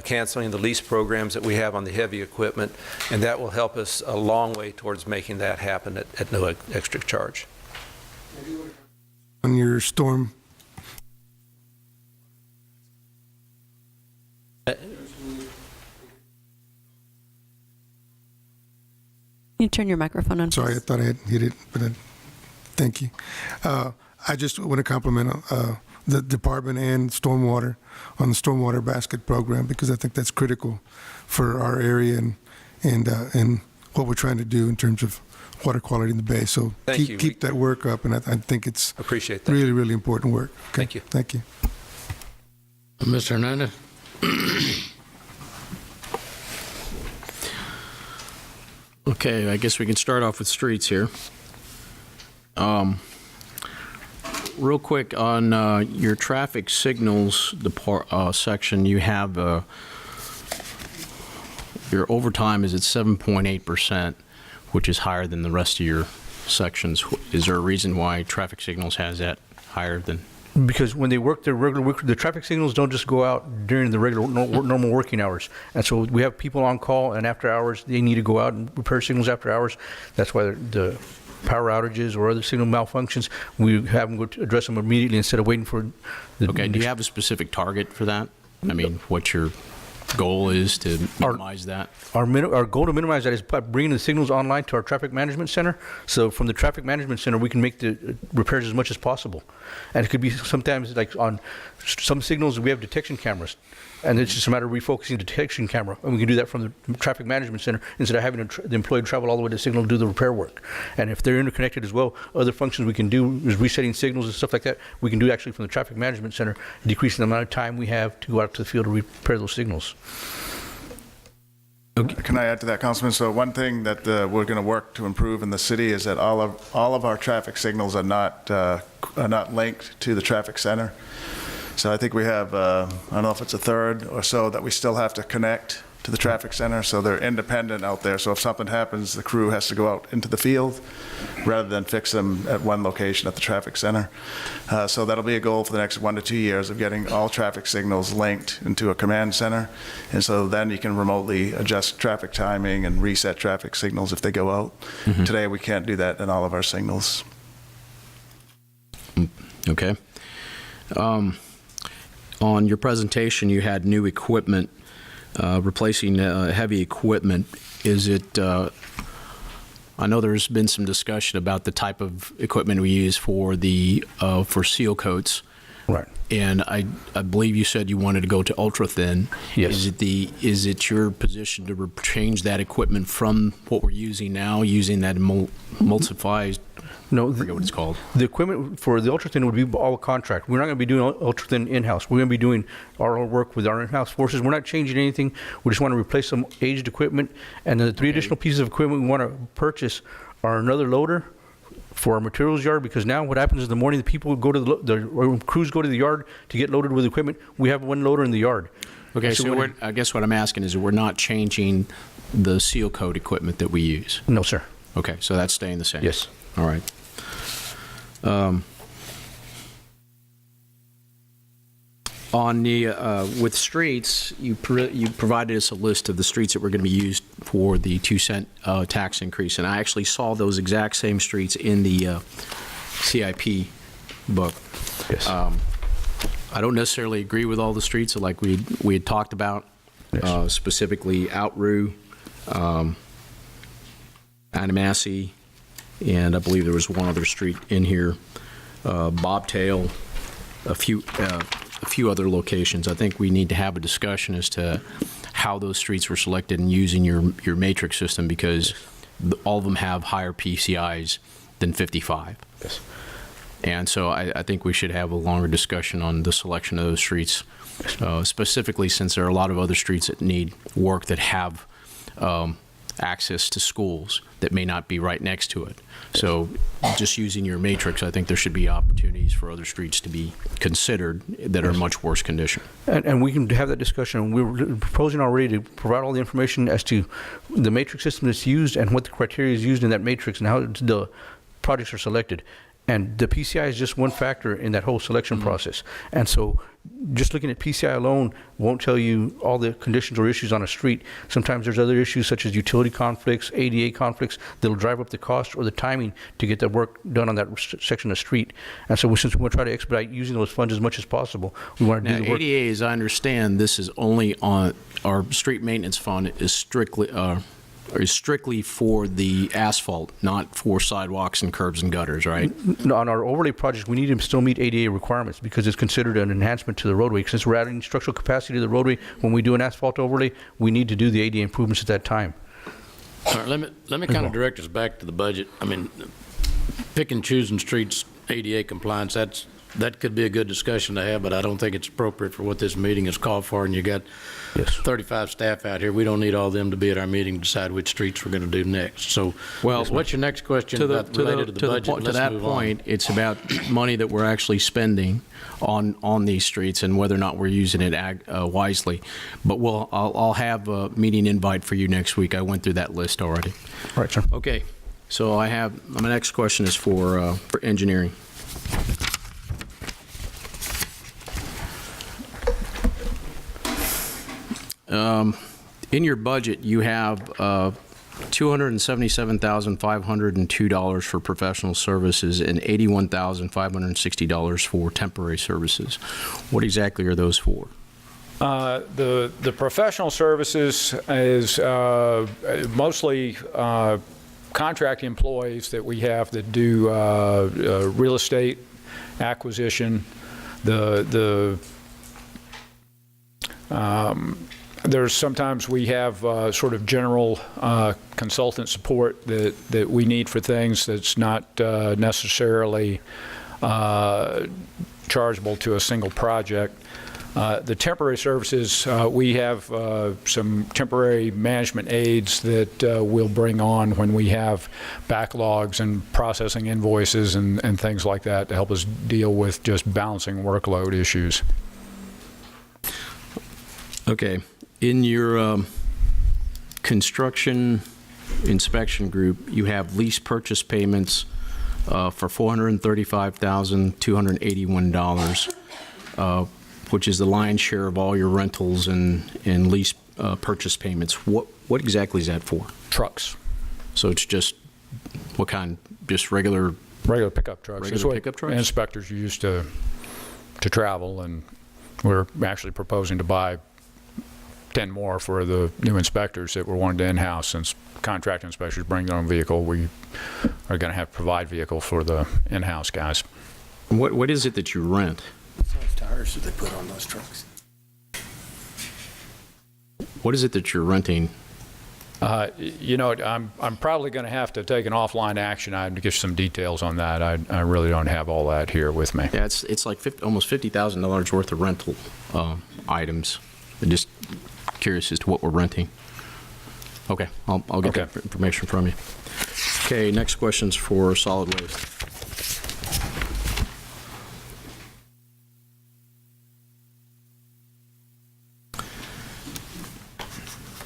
canceling the lease programs that we have on the heavy equipment, and that will help us a long way towards making that happen at no extra charge. On your storm, You turn your microphone on. sorry, I please. thought I had hit it, but thank you. I just want to compliment the department and stormwater on the stormwater basket program, because I think that's critical for our area and what we're trying to do in terms of water quality in the bay. So Thank you. keep that work up, and I think it's Appreciate that. really, really important work. Okay? Thank you. Thank you. Mr. Hernandez? Okay, I guess we can start off with streets here. Real quick, on your traffic signals section, you have your overtime is at 7.8%, which is higher than the rest of your sections. Is there a reason why traffic signals has that higher than? Because when they work their regular work, the traffic signals don't just go out during the regular normal working hours. And so we have people on call, and after hours, they need to go out and repair signals after hours. That's why the power outages or other signal malfunctions, we have them go to address them immediately instead of waiting for the... Okay, do you have a specific target for that? I mean, what your goal is to minimize that? Our goal to minimize that is by bringing the signals online to our traffic management center. So from the traffic management center, we can make the repairs as much as possible. And it could be sometimes like on some signals, we have detection cameras. And it's just a matter of refocusing the detection camera. And we can do that from the traffic management center instead of having the employee travel all the way to the signal to do the repair work. And if they're interconnected as well, other functions we can do is resetting signals and stuff like that. We can do actually from the traffic management center, decreasing the amount of time we have to go out to the field to repair those signals. Can I add to that, Councilman? So one thing that we're going to work to improve in the city is that all of our traffic signals are not linked to the traffic center. So I think we have, I don't know if it's a third or so that we still have to connect to the traffic center. So they're independent out there. So if something happens, the crew has to go out into the field rather than fix them at one location at the traffic center. So that'll be a goal for the next 1 to 2 years of getting all traffic signals linked into a command center. And so then you can remotely adjust traffic timing and reset traffic signals if they go out. Mm-hmm. Today, we can't do that in all of our signals. Okay. On your presentation, you had new equipment, replacing heavy equipment. Is it, I know there's been some discussion about the type of equipment we use for the, for seal coats. Right. And I believe you said you wanted to go to ultra-thin. Yes. Is it your position to change that equipment from what we're using now, using that emulsified, No, I forget what it's called? the equipment for the ultra-thin would be all contract. We're not going to be doing ultra-thin in-house. We're going to be doing our own work with our in-house forces. We're not changing anything. We just want to replace some aged equipment. And the three additional pieces of equipment we want to purchase are another loader for our materials yard, because now what happens is in the morning, the people go to the crews go to the yard to get loaded with equipment. We have one loader in the yard. Okay, so I guess what I'm asking is we're not changing the seal coat equipment that we use. No, sir. Okay, so that's staying the same? Yes. All right. On the, with streets, you provided us a list of the streets that were going to be used for the 2-cent tax increase, and I actually saw those exact same streets in the CIP book. Yes. I don't necessarily agree with all the streets like we had talked about, Yes. specifically Outrue, Animassi, and I believe there was one other street in here, Bobtail, a few other locations. I think we need to have a discussion as to how those streets were selected and using your matrix system, because all of them have higher PCIs than 55. Yes. And so I think we should have a longer discussion on the selection of those streets, specifically since there are a lot of other streets that need work that have access to schools that may not be right next to it. So just using your matrix, I think there should be opportunities for other streets to be considered that are in much worse condition. And we can have that discussion. We're proposing already to provide all the information as to the matrix system that's used and what the criteria is used in that matrix and how the projects are selected. And the PCI is just one factor in that whole selection process. And so just looking at PCI alone won't tell you all the conditions or issues on a street. Sometimes there's other issues such as utility conflicts, ADA conflicts that'll drive up the cost or the timing to get the work done on that section of street. And so since we want to try to expedite using those funds as much as possible, we want to Now, do the work. ADA, as I understand, this is only on, our street maintenance fund is strictly for the asphalt, not for sidewalks and curbs and gutters, right? No, on our overlay projects, we need to still meet ADA requirements because it's considered an enhancement to the roadway. Since we're adding structural capacity to the roadway, when we do an asphalt overlay, we need to do the ADA improvements at that time. All right, let me kind of direct us back to the budget. I mean, pick and choosing streets, ADA compliance, that could be a good discussion to have, but I don't think it's appropriate for what this meeting is called for, and you got 35 staff out here. We don't need all of them to be at our meeting to decide which streets we're going to do next. So, Well, what's your next question related to the budget? To Let's that move on. point, it's about money that we're actually spending on these streets and whether or not we're using it wisely. But I'll have a meeting invite for you next week. I went through that list already. All right, sir. Okay, so my next question is for engineering. In your budget, you have $277,502 for professional services and $81,560 for temporary services. What exactly are those for? The professional services is mostly contract employees that we have that do real estate acquisition. There's sometimes we have sort of general consultant support that we need for things that's not necessarily chargeable to a single project. The temporary services, we have some temporary management aides that we'll bring on when we have backlogs and processing invoices and things like that to help us deal with just balancing workload issues. Okay. In your construction inspection group, you have lease purchase payments for $435,281, which is the lion's share of all your rentals and lease purchase payments. What exactly is that for? Trucks. So it's just, what kind? Just regular Pickup trucks. Regular It's what pickup trucks? inspectors use to travel, and we're actually proposing to buy 10 more for the new inspectors that we're wanting to in-house. Since contract inspectors bring their own vehicle, we are going to have to provide vehicle for the in-house guys. What is it that you rent? Size tires do they put on those trucks? What is it that you're renting? You know, I'm probably going to have to take an offline action item to get some details on that. I really don't have all that here with me. Yeah, it's like almost $50,000 worth of rental items. I'm just curious as to what we're renting. Okay, I'll get that information from you. Okay, next question's for solid waste.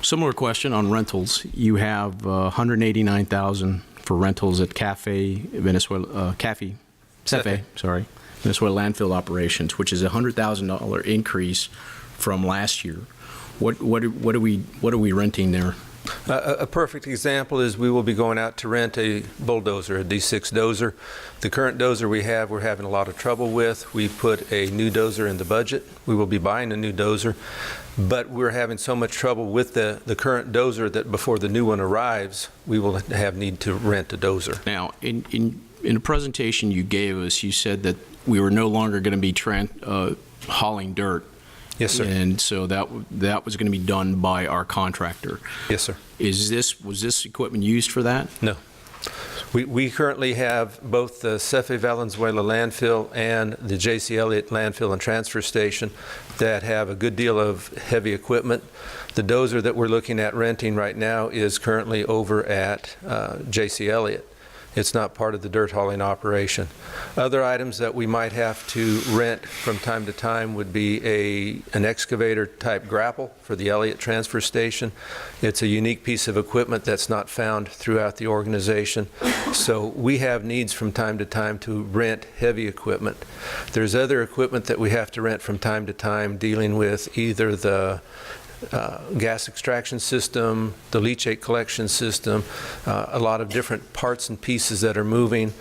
Similar question on rentals. You have $189,000 for rentals at Venezuela landfill operations, which is a $100,000 increase from last year. What are we renting there? A perfect example is we will be going out to rent a bulldozer, a D6 dozer. The current dozer we have, we're having a lot of trouble with. We put a new dozer in the budget. We will be buying a new dozer, but we're having so much trouble with the current dozer that before the new one arrives, we will have need to rent a dozer. Now, in the presentation you gave us, you said that we were no longer going to be hauling dirt. Yes, sir. And so that was going to be done by our contractor. Yes, sir. Was this equipment used for that? No. We currently have both the Cefe Valenzuela landfill and the J.C. Elliott landfill and transfer station that have a good deal of heavy equipment. The dozer that we're looking at renting right now is currently over at J.C. Elliott. It's not part of the dirt hauling operation. Other items that we might have to rent from time to time would be an excavator type grapple for the Elliott transfer station. It's a unique piece of equipment that's not found throughout the organization. So we have needs from time to time to rent heavy equipment. There's other equipment that we have to rent from time to time dealing with either the gas extraction system, the leachate collection system, a lot of different parts and pieces that are moving.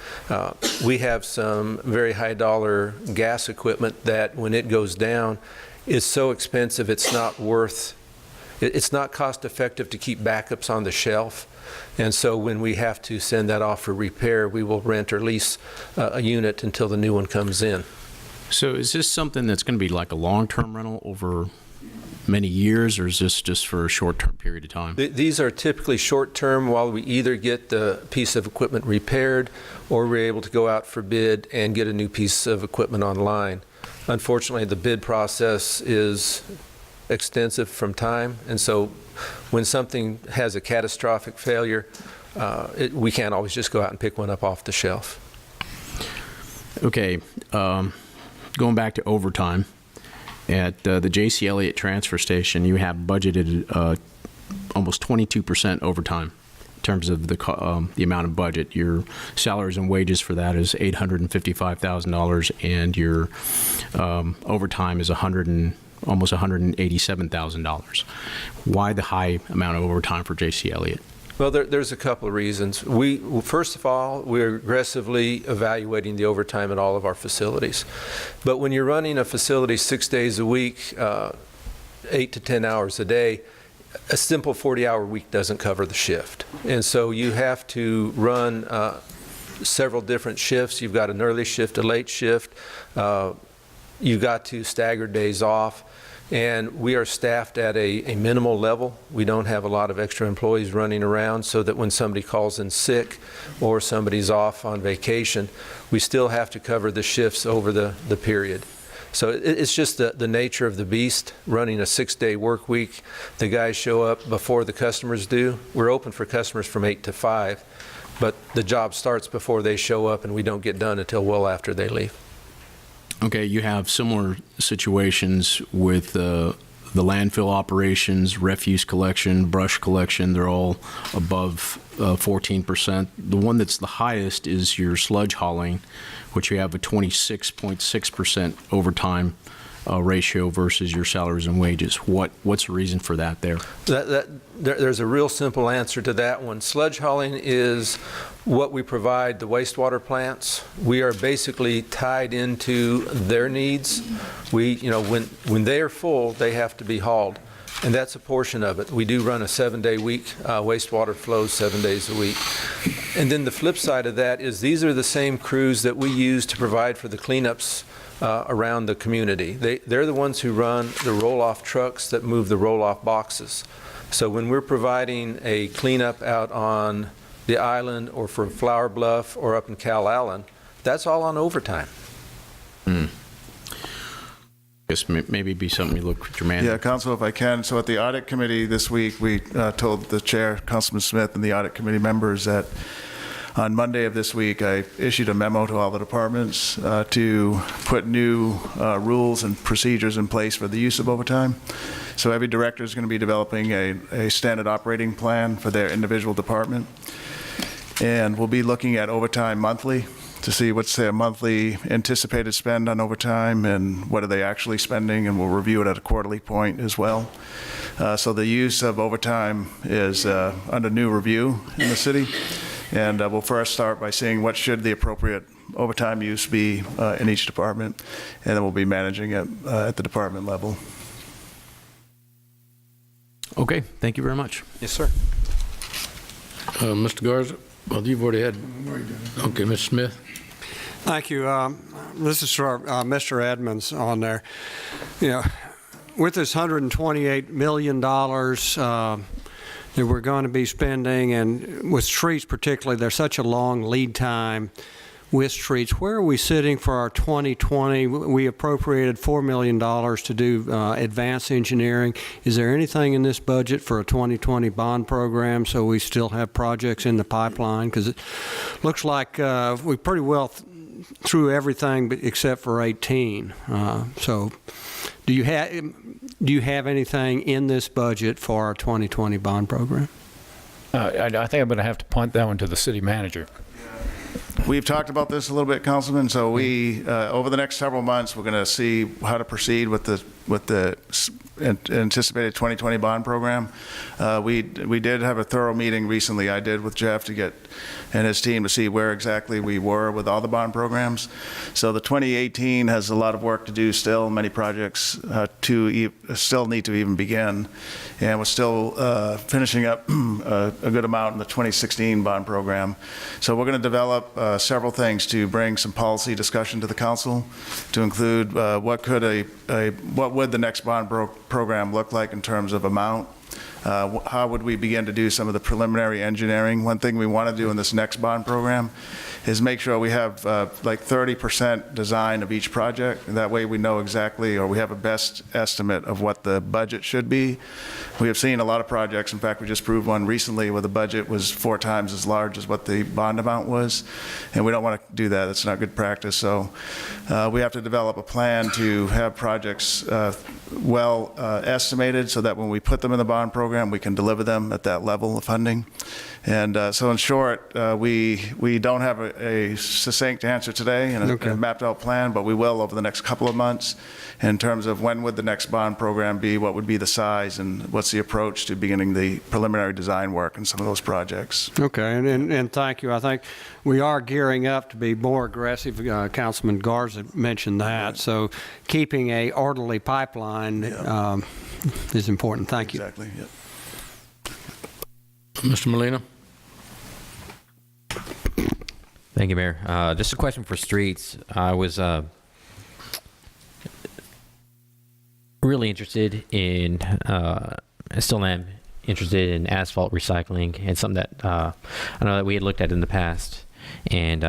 We have some very high dollar gas equipment that when it goes down is so expensive it's not cost effective to keep backups on the shelf. And so when we have to send that off for repair, we will rent or lease a unit until the new one comes in. So is this something that's going to be like a long-term rental over many years, or is this just for a short-term period of time? These are typically short-term while we either get the piece of equipment repaired or we're able to go out for bid and get a new piece of equipment online. Unfortunately, the bid process is extensive from time, and so when something has a catastrophic failure, we can't always just go out and pick one up off the shelf. Okay, going back to overtime. At the J.C. Elliott transfer station, you have budgeted almost 22% overtime in terms of the amount of budget. Your salaries and wages for that is $855,000, and your overtime is almost $187,000. Why the high amount of overtime for J.C. Elliott? Well, there's a couple of reasons. First of all, we're aggressively evaluating the overtime at all of our facilities. But when you're running a facility 6 days a week, 8 to 10 hours a day, a simple 40-hour week doesn't cover the shift. And so you have to run several different shifts. You've got an early shift, a late shift. You've got to stagger days off. And we are staffed at a minimal level. We don't have a lot of extra employees running around, so that when somebody calls in sick or somebody's off on vacation, we still have to cover the shifts over the period. So it's just the nature of the beast, running a 6-day work week. The guys show up before the customers do. We're open for customers from 8 to 5, but the job starts before they show up, and we don't get done until well after they leave. Okay, you have similar situations with the landfill operations, refuse collection, brush collection. They're all above 14%. The one that's the highest is your sludge hauling, which you have a 26.6% overtime ratio versus your salaries and wages. What's the reason for that there? There's a real simple answer to that one. Sludge hauling is what we provide the wastewater plants. We are basically tied into their needs. When they are full, they have to be hauled, and that's a portion of it. We do run a 7-day week. Wastewater flows 7 days a week. And then the flip side of that is these are the same crews that we use to provide for the cleanups around the community. They're the ones who run the roll-off trucks that move the roll-off boxes. So when we're providing a cleanup out on the island or for Flower Bluff or up in Cal Allen, that's all on overtime. Guess maybe be something you look at your manager. Yeah, Council, if I can. So at the audit committee this week, we told the chair, Councilman Smith, and the audit committee members that on Monday of this week, I issued a memo to all the departments to put new rules and procedures in place for the use of overtime. So every director is going to be developing a standard operating plan for their individual department. And we'll be looking at overtime monthly to see what's their monthly anticipated spend on overtime and what are they actually spending, and we'll review it at a quarterly point as well. So the use of overtime is under new review in the city, and we'll first start by seeing what should the appropriate overtime use be in each department, and then we'll be managing it at the department level. Okay, thank you very much. Yes, sir. Mr. Garza, well, you've already had, okay, Mr. Smith? Thank you. This is for Mr. Edmonds on there. You know, with this $128 million that we're going to be spending, and with streets particularly, there's such a long lead time with streets. Where are we sitting for our 2020? We appropriated $4 million to do advanced engineering. Is there anything in this budget for a 2020 bond program so we still have projects in the pipeline? Because it looks like we pretty well through everything except for 18. So do you have anything in this budget for our 2020 bond program? I think I'm going to have to punt that one to the city manager. We've talked about this a little bit, Councilman. So we, over the next several months, we're going to see how to proceed with the anticipated 2020 bond program. We did have a thorough meeting recently. I did with Jeff to get and his team to see where exactly we were with all the bond programs. So the 2018 has a lot of work to do still. Many projects still need to even begin, and we're still finishing up a good amount in the 2016 bond program. So we're going to develop several things to bring some policy discussion to the council, to include what would the next bond program look like in terms of amount. How would we begin to do some of the preliminary engineering? One thing we want to do in this next bond program is make sure we have like 30% design of each project. And that way we know exactly, or we have a best estimate of what the budget should be. We have seen a lot of projects. In fact, we just proved one recently where the budget was 4 times as large as what the bond amount was. And we don't want to do that. That's not good practice. So we have to develop a plan to have projects well estimated so that when we put them in the bond program, we can deliver them at that level of funding. And so in short, we don't have a succinct answer today and a mapped out plan, but we will over the next couple of months in terms of when would the next bond program be, what would be the size, and what's the approach to beginning the preliminary design work in some of those projects. Okay, and thank you. I think we are gearing up to be more aggressive. Councilman Garza mentioned that. So keeping a orderly pipeline is important. Thank you. Exactly. Yep. Mr. Molina? Thank you, Mayor. Just a question for streets. I was really interested in, I still am interested in asphalt recycling, and something that I know that we had looked at in the past. And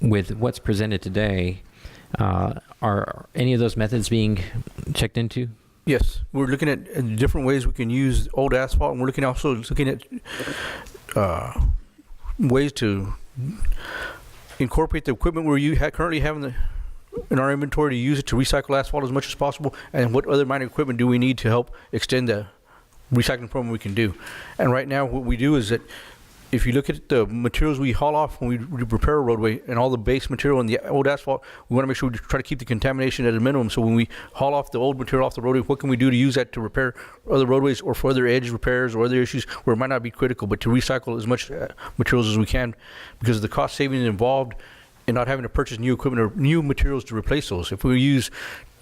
with what's presented today, are any of those methods being checked into? Yes, we're looking at different ways we can use old asphalt, and we're looking at ways to incorporate the equipment we currently have in our inventory to use it to recycle asphalt as much as possible, and what other minor equipment do we need to help extend the recycling program we can do. And right now what we do is that if you look at the materials we haul off when we repair a roadway and all the base material and the old asphalt, we want to make sure we try to keep the contamination at a minimum. So when we haul off the old material off the roadway, what can we do to use that to repair other roadways or for other edge repairs or other issues where it might not be critical, but to recycle as much materials as we can, because of the cost savings involved in not having to purchase new equipment or new materials to replace those. If we use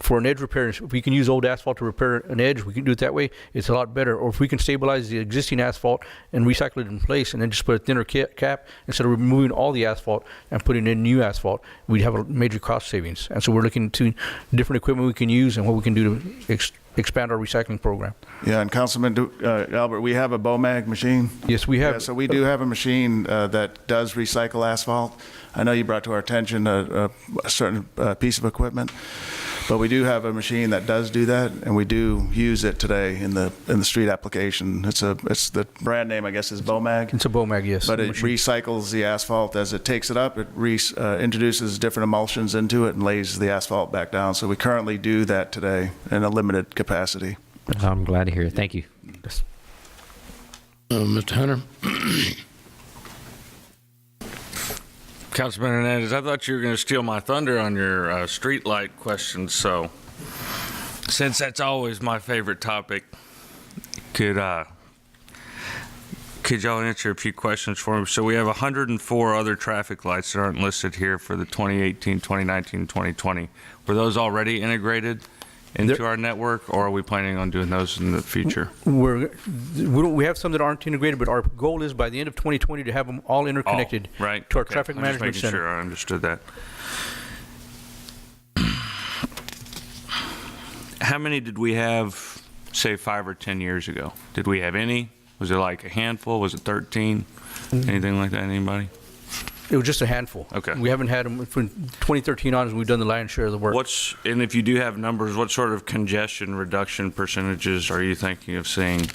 for an edge repair, if we can use old asphalt to repair an edge, we can do it that way, it's a lot better. Or if we can stabilize the existing asphalt and recycle it in place and then just put a thinner cap instead of removing all the asphalt and putting in new asphalt, we'd have a major cost savings. And so we're looking to different equipment we can use and what we can do to expand our recycling program. Yeah, and Councilman Albert, we have a BOMAG machine. Yes, we have. Yeah, so we do have a machine that does recycle asphalt. I know you brought to our attention a certain piece of equipment, but we do have a machine that does do that, and we do use it today in the street application. It's the brand name, I guess, is BOMAG. It's a BOMAG, yes. But it recycles the asphalt as it takes it up. It introduces different emulsions into it and lays the asphalt back down. So we currently do that today in a limited capacity. I'm glad to hear it. Thank you. Mr. Hunter? Councilman Hernandez, I thought you were going to steal my thunder on your street light question, so since that's always my favorite topic, could y'all answer a few questions for me? So we have 104 other traffic lights that aren't listed here for the 2018, 2019, 2020. Were those already integrated into our network, or are we planning on doing those in the future? We have some that aren't integrated, but our goal is by the end of 2020 to have them all interconnected right. to our Okay. traffic management Just making center. sure I understood that. How many did we have, say, 5 or 10 years ago? Did we have any? Was it like a handful? Was it 13? Anything like that? Anybody? It was just a handful. Okay. We haven't had them from 2013 on as we've done the lion's share of the work. And if you do have numbers, what sort of congestion reduction percentages are you thinking of seeing?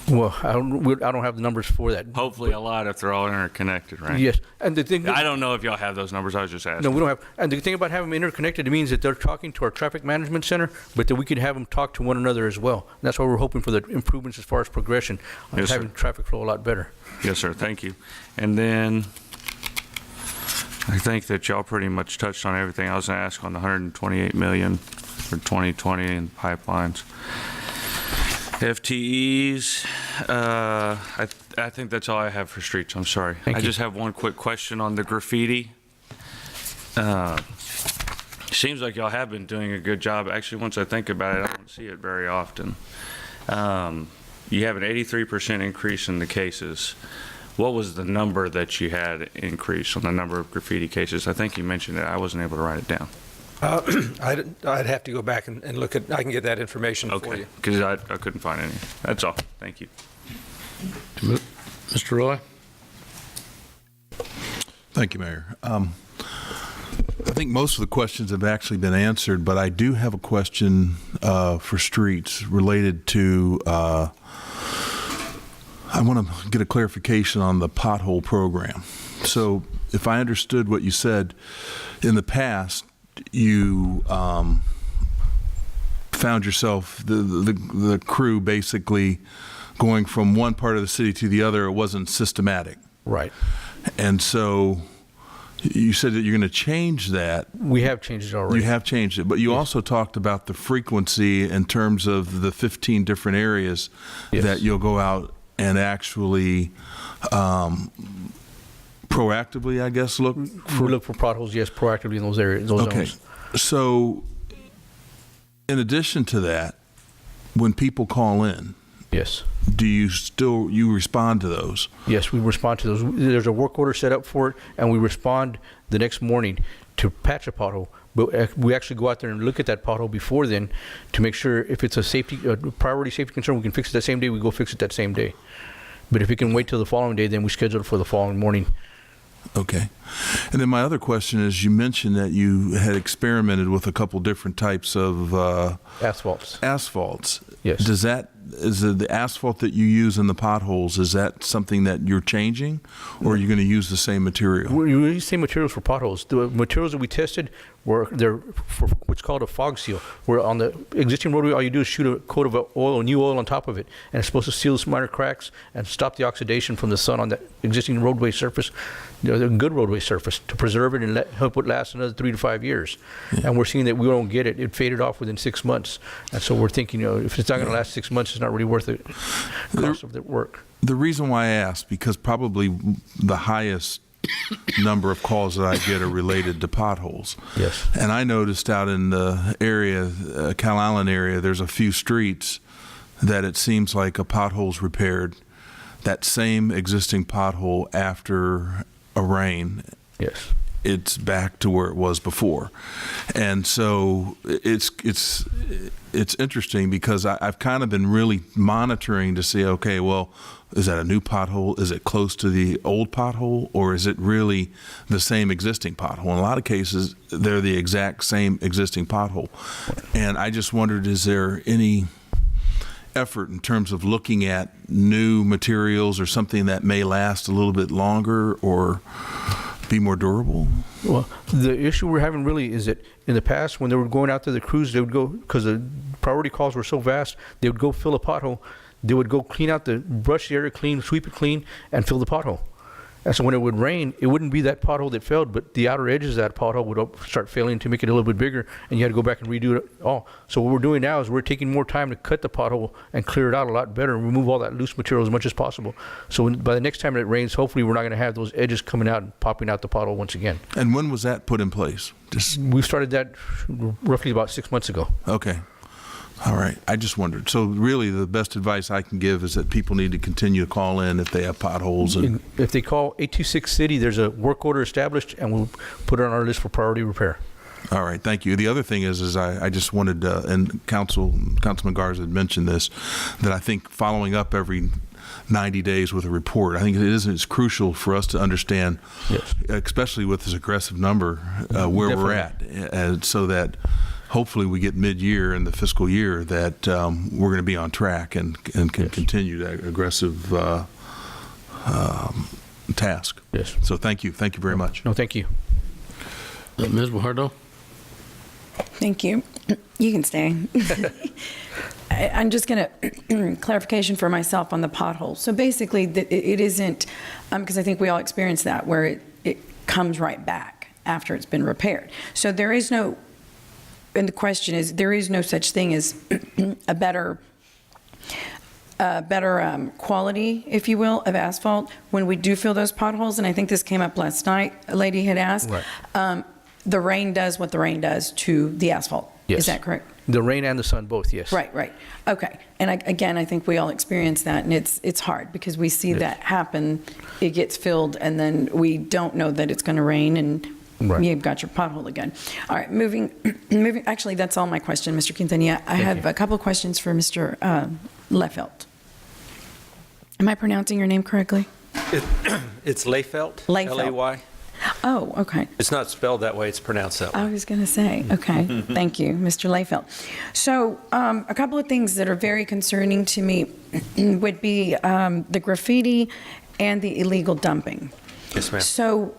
Well, I don't have the numbers for that. Hopefully a lot if they're all interconnected, right? Yes, and the thing. I don't know if y'all have those numbers. I was just asking. No, we don't have. And the thing about having them interconnected, it means that they're talking to our traffic management center, but that we could have them talk to one another as well. And that's why we're hoping for the improvements as far as progression on Yes, having sir. traffic flow a lot better. Yes, sir. Thank you. And then I think that y'all pretty much touched on everything I was going to ask on the $128 million for 2020 in pipelines. FTEs, I think that's all I have for streets. I'm sorry. Thank I you. just have one quick question on the graffiti. Seems like y'all have been doing a good job. Actually, once I think about it, I don't see it very often. You have an 83% increase in the cases. What was the number that you had increased on the number of graffiti cases? I think you mentioned it. I wasn't able to write it down. I'd have to go back and look at, I can get that information for Okay, you. because I couldn't find any. That's all. Thank you. Mr. Roy? Thank you, Mayor. I think most of the questions have actually been answered, but I do have a question for streets related to, I want to get a clarification on the pothole program. So if I understood what you said, in the past, you found yourself, the crew basically going from one part of the city to the other. It wasn't systematic. Right. And so you said that you're going to change that. We have changed it already. You have changed it, but you also talked about the frequency in terms of the 15 different areas that you'll go out and actually proactively, I guess, look for potholes, yes, proactively in those areas, those zones. So in addition to that, when people call in, yes, do you respond to those? Yes, we respond to those. There's a work order set up for it, and we respond the next morning to patch a pothole. But we actually go out there and look at that pothole before then to make sure if it's a priority safety concern, we can fix it that same day. We go fix it that same day. But if it can wait till the following day, then we schedule it for the following morning. Okay. And then my other question is, you mentioned that you had experimented with a couple different types of asphalts. Yes. Is the asphalt that you use in the potholes, is that something that you're changing, or are you going to use the same material? We use the same materials for potholes. The materials that we tested they're for what's called a fog seal, where on the existing roadway, all you do is shoot a coat of new oil on top of it, and it's supposed to seal some minor cracks and stop the oxidation from the sun on that existing roadway surface, the good roadway surface, to preserve it and help it last another 3 to 5 years. Yeah. And we're seeing that we don't get it. It faded off within 6 months. And so we're thinking, if it's not going to last 6 months, it's not really worth the cost of the work. The reason why I asked, because probably the highest number of calls that I get are related to potholes. Yes. And I noticed out in the area, Cal Island area, there's a few streets that it seems like a pothole's repaired. That same existing pothole after a rain, Yes. it's back to where it was before. And so it's interesting because I've kind of been really monitoring to see, okay, well, is that a new pothole? Is it close to the old pothole? Or is it really the same existing pothole? In a lot of cases, they're the exact same existing pothole. And I just wondered, is there any effort in terms of looking at new materials or something that may last a little bit longer or be more durable? Well, the issue we're having really is that in the past, when they were going out to the crews, they would go, because the priority calls were so vast, they would go fill a pothole. They would go clean out brush the area clean, sweep it clean, and fill the pothole. And so when it would rain, it wouldn't be that pothole that failed, but the outer edges of that pothole would start failing to make it a little bit bigger, and you had to go back and redo it all. So what we're doing now is we're taking more time to cut the pothole and clear it out a lot better and remove all that loose material as much as possible. So by the next time it rains, hopefully we're not going to have those edges coming out and popping out the pothole once again. And when was that put in place? We started that roughly about 6 months ago. Okay. All right. I just wondered. So really the best advice I can give is that people need to continue to call in if they have potholes. And if they call 826 City, there's a work order established, and we'll put it on our list for priority repair. All right. Thank you. The other thing is I just wanted, and Councilman Garza had mentioned this, that I think following up every 90 days with a report, I think it's crucial for us to understand, yes, especially with this aggressive number, where Definitely. we're at, and so that hopefully we get mid-year in the fiscal year that we're going to be on track and can continue that aggressive task. Yes. So thank you. Thank you very much. No, thank you. Ms. Guajardo? Thank you. You can stay. I'm just going to clarification for myself on the pothole. So basically, it isn't, because I think we all experience that, where it comes right back after it's been repaired. So there is no, and the question is, there is no such thing as a better quality, if you will, of asphalt when we do fill those potholes. And I think this came up last night. A lady had asked. Right. The rain does what the rain does to the asphalt. Yes. Is that correct? The rain and the sun both, yes. Right. Okay. And again, I think we all experience that, and it's hard because we see that happen. It gets filled, and then we don't know that it's going to rain, and Right. you've got your pothole again. All right, moving. Actually, that's all my question, Mr. Quintanilla. I have a couple questions for Mr. Lefelt. Am I pronouncing your name correctly? It's Layfelt. Layfelt. L-A-Y. Oh, okay. It's not spelled that way, it's pronounced that way. I was going to say, okay, thank you, Mr. Layfelt. So a couple of things that are very concerning to me would be the graffiti and the illegal dumping. Yes, ma'am. So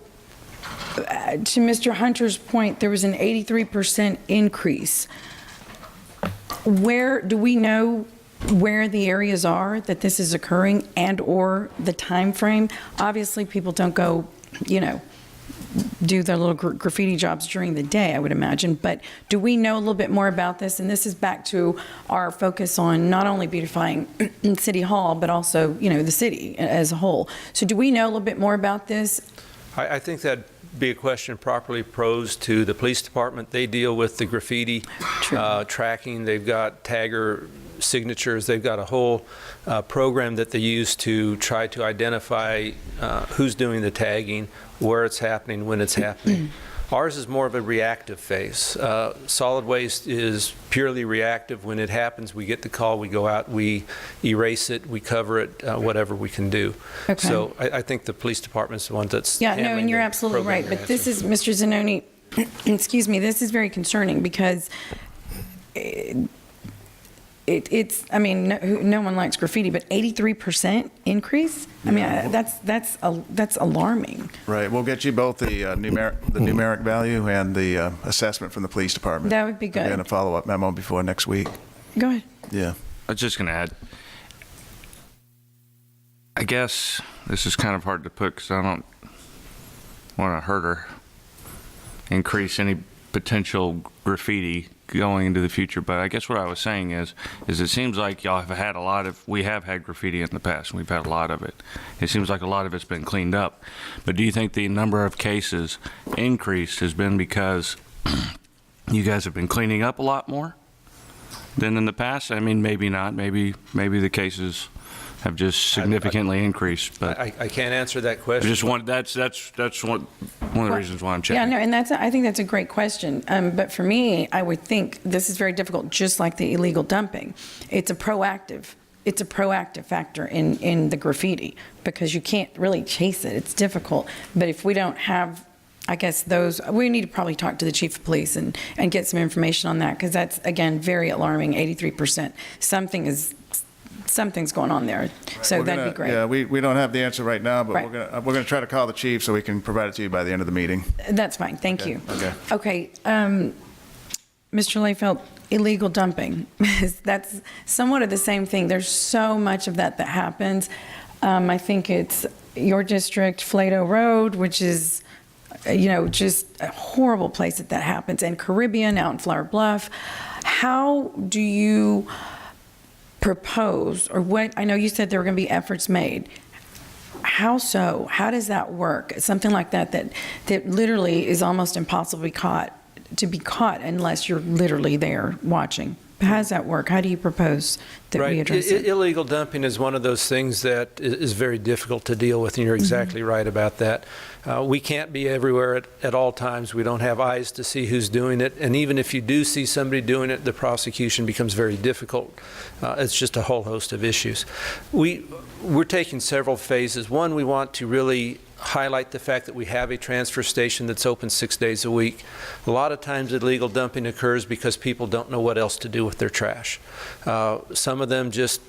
to Mr. Hunter's point, there was an 83% increase. Where do we know where the areas are that this is occurring and or the time frame? Obviously, people don't go, do their little graffiti jobs during the day, I would imagine. But do we know a little bit more about this? And this is back to our focus on not only beautifying City Hall, but also, the city as a whole. So do we know a little bit more about this? I think that'd be a question properly posed to the police department. They deal with the graffiti tracking. They've got tagger signatures. They've got a whole program that they use to try to identify who's doing the tagging, where it's happening, when it's happening. Ours is more of a reactive phase. Solid waste is purely reactive. When it happens, we get the call, we go out, we erase it, we cover it, whatever we can do. Okay. So I think the police department's the one that's Yeah, no, handling and you're the absolutely program. right. But this is, Mr. Zanoni, excuse me, this is very concerning because no one likes graffiti, but 83% increase? I mean, that's alarming. Right. We'll get you both the numeric value and the assessment from the police department. That would be good. And a follow-up memo before next week. Go ahead. Yeah. I was just going to add, I guess this is kind of hard to put because I don't want to hurt or increase any potential graffiti going into the future, but I guess what I was saying is it seems like y'all have had we have had graffiti in the past, and we've had a lot of it. It seems like a lot of it's been cleaned up. But do you think the number of cases increased has been because you guys have been cleaning up a lot more than in the past? I mean, maybe not. Maybe the cases have just significantly increased. But I can't answer that question. I just want that's one of the reasons why I'm checking. Yeah, no, and I think that's a great question. But for me, I would think this is very difficult, just like the illegal dumping. It's a proactive factor in the graffiti, because you can't really chase it. It's difficult. But if we don't have, I guess, we need to probably talk to the chief of police and get some information on that, because that's, again, very alarming, 83%. Something's going on there, so that'd be great. Yeah, we don't have the answer right now, but Right. we're gonna try to call the chief so we can provide it to you by the end of the meeting. That's fine, thank you. Okay. Okay, Mr. Layfeld, illegal dumping, that's somewhat of the same thing. There's so much of that happens. I think it's your district, Flato Road, which is, just a horrible place that happens, and Caribbean out in Flower Bluff. How do you propose, or what, I know you said there were going to be efforts made. How so? How does that work? Something like that literally is almost impossible to be caught unless you're literally there watching. How does that work? How do you propose that we address it? Illegal dumping is one of those things that is very difficult to deal with, and you're exactly right about that. We can't be everywhere at all times. We don't have eyes to see who's doing it, and even if you do see somebody doing it, the prosecution becomes very difficult. It's just a whole host of issues. We're taking several phases. One, we want to really highlight the fact that we have a transfer station that's open 6 days a week. A lot of times illegal dumping occurs because people don't know what else to do with their trash. Some of them just,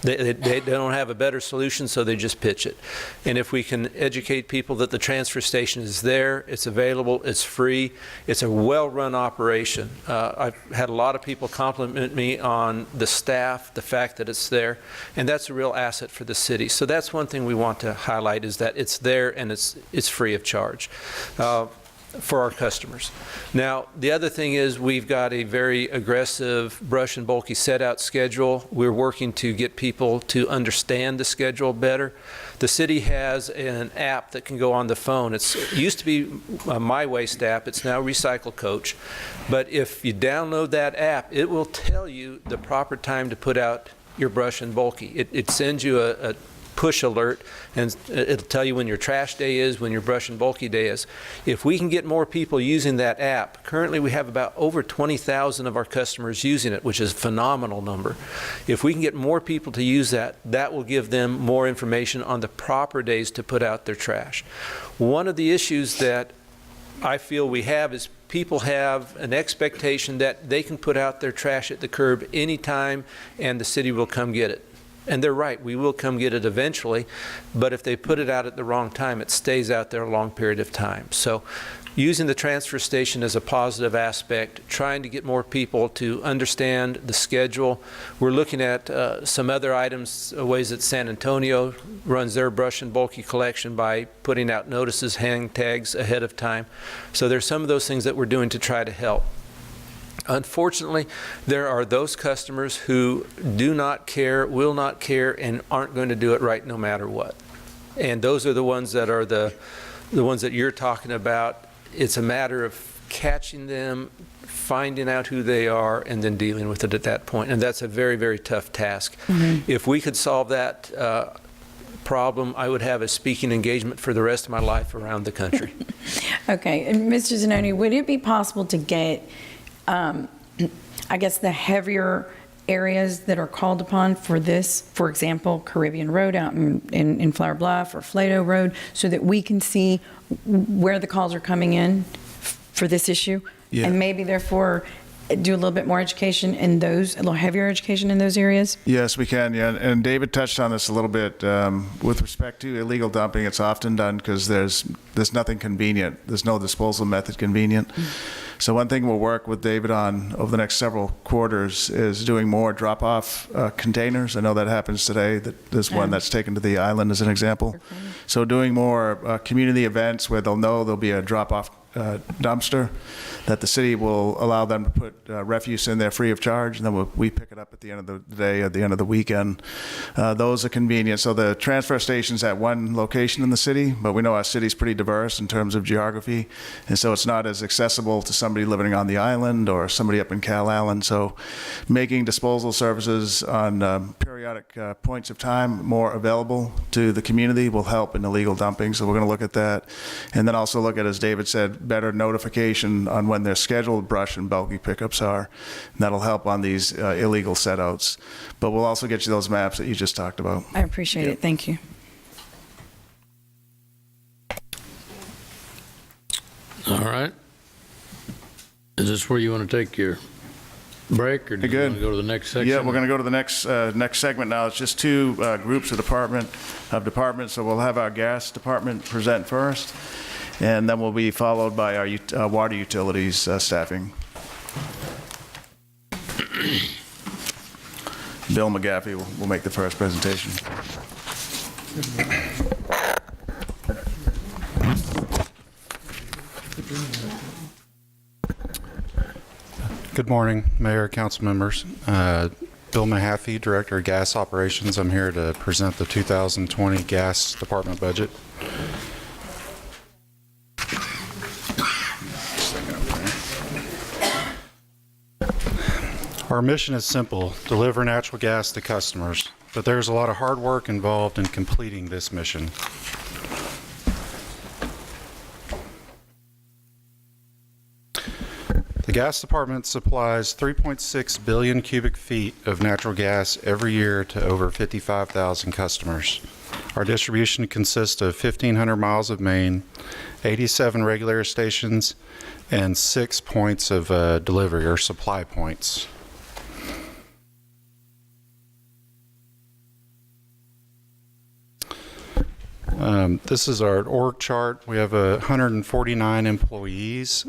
they don't have a better solution, so they just pitch it. And if we can educate people that the transfer station is there, it's available, it's free, it's a well-run operation. I've had a lot of people compliment me on the staff, the fact that it's there, and that's a real asset for the city. So that's one thing we want to highlight, is that it's there and it's free of charge for our customers. Now, the other thing is we've got a very aggressive brush and bulky set-out schedule. We're working to get people to understand the schedule better. The city has an app that can go on the phone. It used to be a My Waste app. It's now Recycle Coach. But if you download that app, it will tell you the proper time to put out your brush and bulky. It sends you a push alert, and it'll tell you when your trash day is, when your brush and bulky day is. If we can get more people using that app, currently we have about over 20,000 of our customers using it, which is a phenomenal number. If we can get more people to use that, that will give them more information on the proper days to put out their trash. One of the issues that I feel we have is people have an expectation that they can put out their trash at the curb anytime and the city will come get it. And they're right, we will come get it eventually, but if they put it out at the wrong time, it stays out there a long period of time. So using the transfer station as a positive aspect, trying to get more people to understand the schedule. We're looking at some other items, ways that San Antonio runs their brush and bulky collection by putting out notices, hang tags ahead of time. So there's some of those things that we're doing to try to help. Unfortunately, there are those customers who do not care, will not care, and aren't going to do it right no matter what. And those are the ones that are the ones that you're talking about. It's a matter of catching them, finding out who they are, and then dealing with it at that point. And that's a very, very tough task. Mm-hmm. If we could solve that problem, I would have a speaking engagement for the rest of my life around the country. Okay, and Mr. Zanoni, would it be possible to get I guess the heavier areas that are called upon for this, for example, Caribbean Road out in Flower Bluff or Flato Road, so that we can see where the calls are coming in for this issue? Yeah. And maybe therefore do a little bit more education in those, a little heavier education in those areas? Yes, we can, yeah. And David touched on this a little bit. With respect to illegal dumping, it's often done because there's nothing convenient. There's no disposal method convenient. Mm-hmm. So one thing we'll work with David on over the next several quarters is doing more drop-off containers. I know that happens today. There's one that's taken to the island as an example. So doing more community events where they'll know there'll be a drop-off dumpster, that the city will allow them to put refuse in there free of charge, and then we pick it up at the end of the day, at the end of the weekend. Those are convenient. So the transfer station's at one location in the city, but we know our city's pretty diverse in terms of geography, and so it's not as accessible to somebody living on the island or somebody up in Cal Island. So making disposal services on periodic points of time more available to the community will help in illegal dumping. So we're going to look at that. And then also look at, as David said, better notification on when their scheduled brush and bulky pickups are. And that'll help on these illegal setouts. But we'll also get you those maps that you just talked about. I appreciate it. Thank you. All right. Is this where you want to take your break, or do you want to go to the next section? Yeah, we're going to go to the next segment now. It's just two groups of departments. So we'll have our gas department present first, and then we'll be followed by our water utilities staffing. Bill McGaffey will make the first presentation. Good morning, Mayor, council members. Bill Mahaffey, Director of Gas Operations. I'm here to present the 2020 gas department budget. Our mission is simple: deliver natural gas to customers, but there's a lot of hard work involved in completing this mission. The gas department supplies 3.6 billion cubic feet of natural gas every year to over 55,000 customers. Our distribution consists of 1,500 miles of main, 87 regulator stations, and 6 points of delivery or supply points. This is our org chart. We have 149 employees.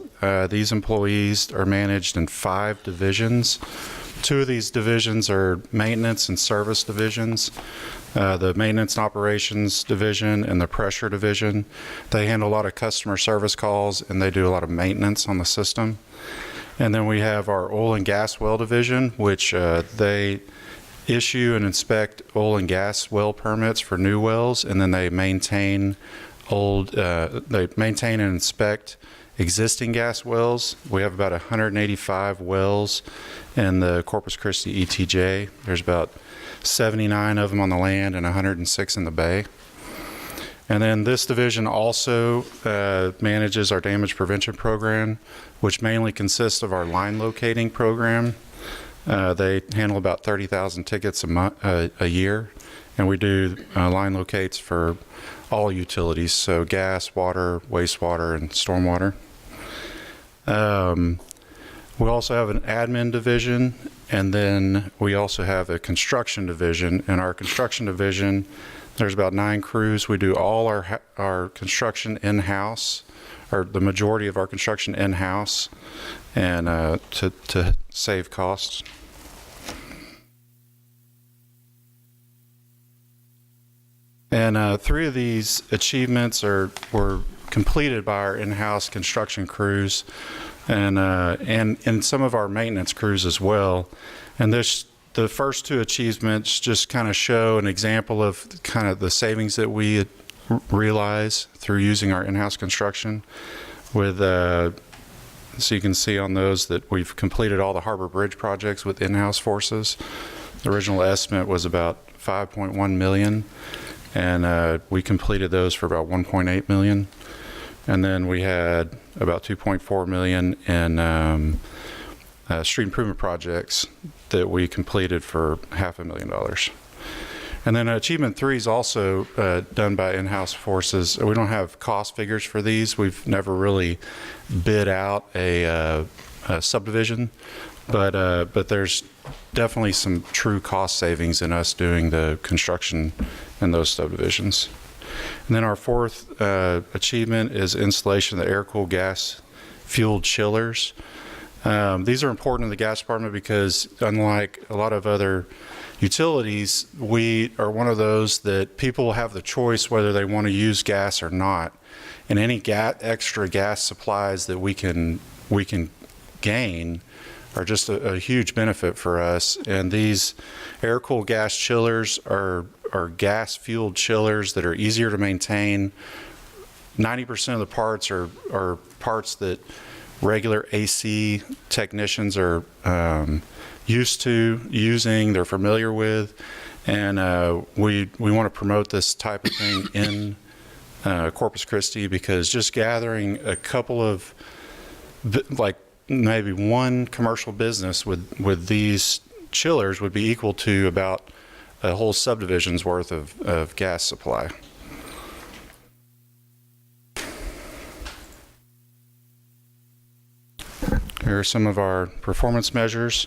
These employees are managed in 5 divisions. 2 of these divisions are maintenance and service divisions. The maintenance and operations division and the pressure division. They handle a lot of customer service calls, and they do a lot of maintenance on the system. And then we have our oil and gas well division, which they issue and inspect oil and gas well permits for new wells, and then they maintain and inspect existing gas wells. We have about 185 wells in the Corpus Christi ETJ. There's about 79 of them on the land and 106 in the bay. And then this division also manages our damage prevention program, which mainly consists of our line locating program. They handle about 30,000 tickets a year, and we do line locates for all utilities, so gas, water, wastewater, and stormwater. We also have an admin division, and then we also have a construction division. In our construction division, there's about 9 crews. We do all our construction in-house, or the majority of our construction in-house, and to save costs. And 3 of these achievements were completed by our in-house construction crews, and some of our maintenance crews as well. And the first 2 achievements just kind of show an example of kind of the savings that we realize through using our in-house construction. With so you can see on those that we've completed all the Harbor Bridge projects with in-house forces. The original estimate was about $5.1 million, and we completed those for about $1.8 million. And then we had about $2.4 million in street improvement projects that we completed for $500,000. And then Achievement 3 is also done by in-house forces. We don't have cost figures for these. We've never really bid out a subdivision, but there's definitely some true cost savings in us doing the construction in those subdivisions. And then our 4th achievement is installation of the air-cooled gas-fueled chillers. These are important in the gas department because unlike a lot of other Utilities, we are one of those that people have the choice whether they want to use gas or not. And any extra gas supplies that we can gain are just a huge benefit for us. And these air-cooled gas chillers are gas-fueled chillers that are easier to maintain. 90% of the parts are parts that regular AC technicians are used to using, they're familiar with, and we want to promote this type of thing in Corpus Christi, because just gathering a couple of, like maybe one commercial business with these chillers would be equal to about a whole subdivision's worth of gas supply. Here are some of our performance measures.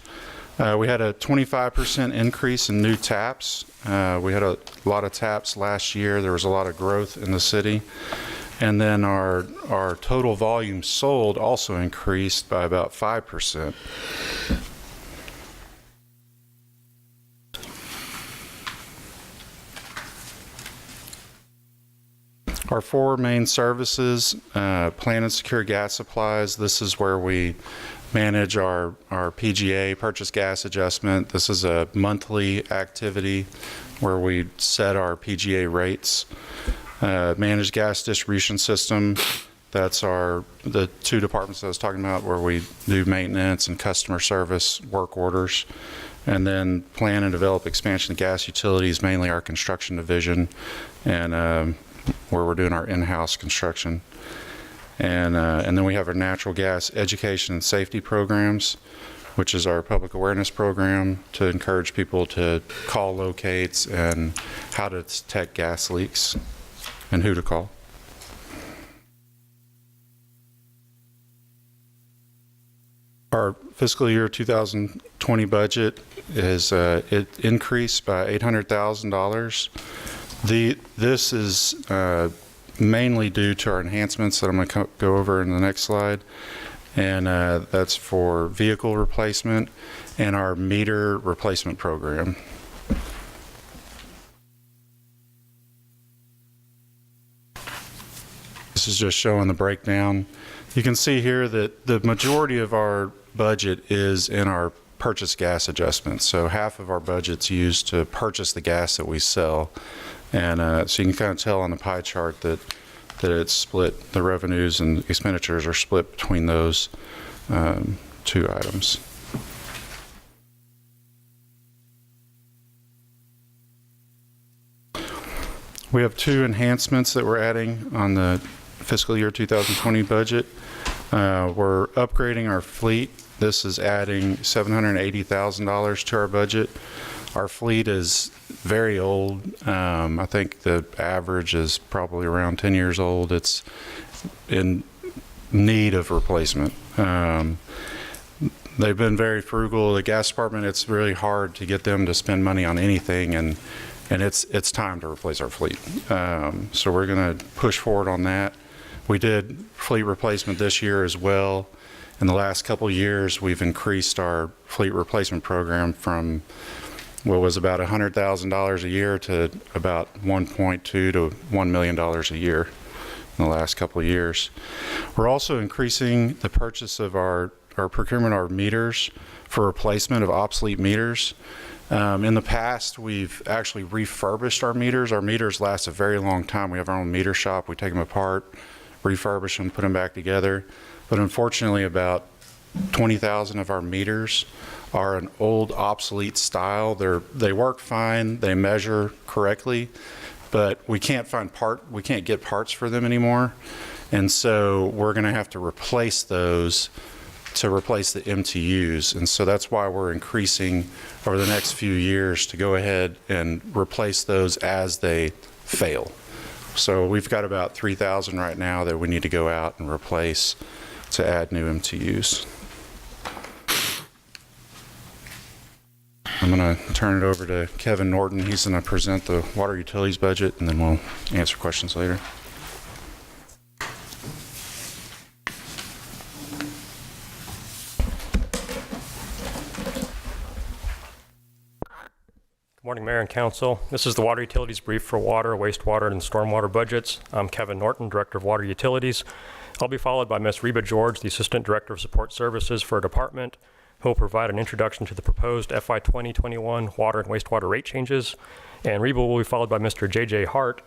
We had a 25% increase in new taps. We had a lot of taps last year. There was a lot of growth in the city. And then our total volume sold also increased by about 5%. Our four main services, plan and secure gas supplies. This is where we manage our PGA, purchase gas adjustment. This is a monthly activity where we set our PGA rates. Managed gas distribution system, that's the two departments I was talking about where we do maintenance and customer service work orders. And then plan and develop expansion of gas utilities, mainly our construction division, and where we're doing our in-house construction. And then we have our natural gas education and safety programs, which is our public awareness program to encourage people to call locates and how to detect gas leaks and who to call. Our fiscal year 2020 budget is it increased by $800,000. This is mainly due to our enhancements that I'm going to go over in the next slide, and that's for vehicle replacement and our meter replacement program. This is just showing the breakdown. You can see here that the majority of our budget is in our purchase gas adjustments. So half of our budget's used to purchase the gas that we sell. And so you can kind of tell on the pie chart that it's split, the revenues and expenditures are split between those two items. We have two enhancements that we're adding on the fiscal year 2020 budget. We're upgrading our fleet. This is adding $780,000 to our budget. Our fleet is very old. I think the average is probably around 10 years old. It's in need of replacement. They've been very frugal. The gas department, it's really hard to get them to spend money on anything, and it's time to replace our fleet. So we're going to push forward on that. We did fleet replacement this year as well. In the last couple of years, we've increased our fleet replacement program from what was about $100,000 a year to about $1.2 to $1 million a year in the last couple of years. We're also increasing the purchase of our procurement of our meters for replacement of obsolete meters. In the past, we've actually refurbished our meters. Our meters last a very long time. We have our own meter shop. We take them apart, refurbish them, put them back together. But unfortunately, about 20,000 of our meters are an old, obsolete style. They work fine, they measure correctly, but we can't get parts for them anymore. And so we're going to have to replace those to replace the MTUs. And so that's why we're increasing over the next few years to go ahead and replace those as they fail. So we've got about 3,000 right now that we need to go out and replace to add new MTUs. I'm going to turn it over to Kevin Norton. He's going to present the water utilities budget, and then we'll answer questions later. Mayor and Council. This is the Water Utilities Brief for water, wastewater, and stormwater budgets. I'm Kevin Norton, Director of Water Utilities. I'll be followed by Ms. Reba George, the Assistant Director of Support Services for a department, who will provide an introduction to the proposed FY 2021 water and wastewater rate changes. And Reba will be followed by Mr. J.J. Hart,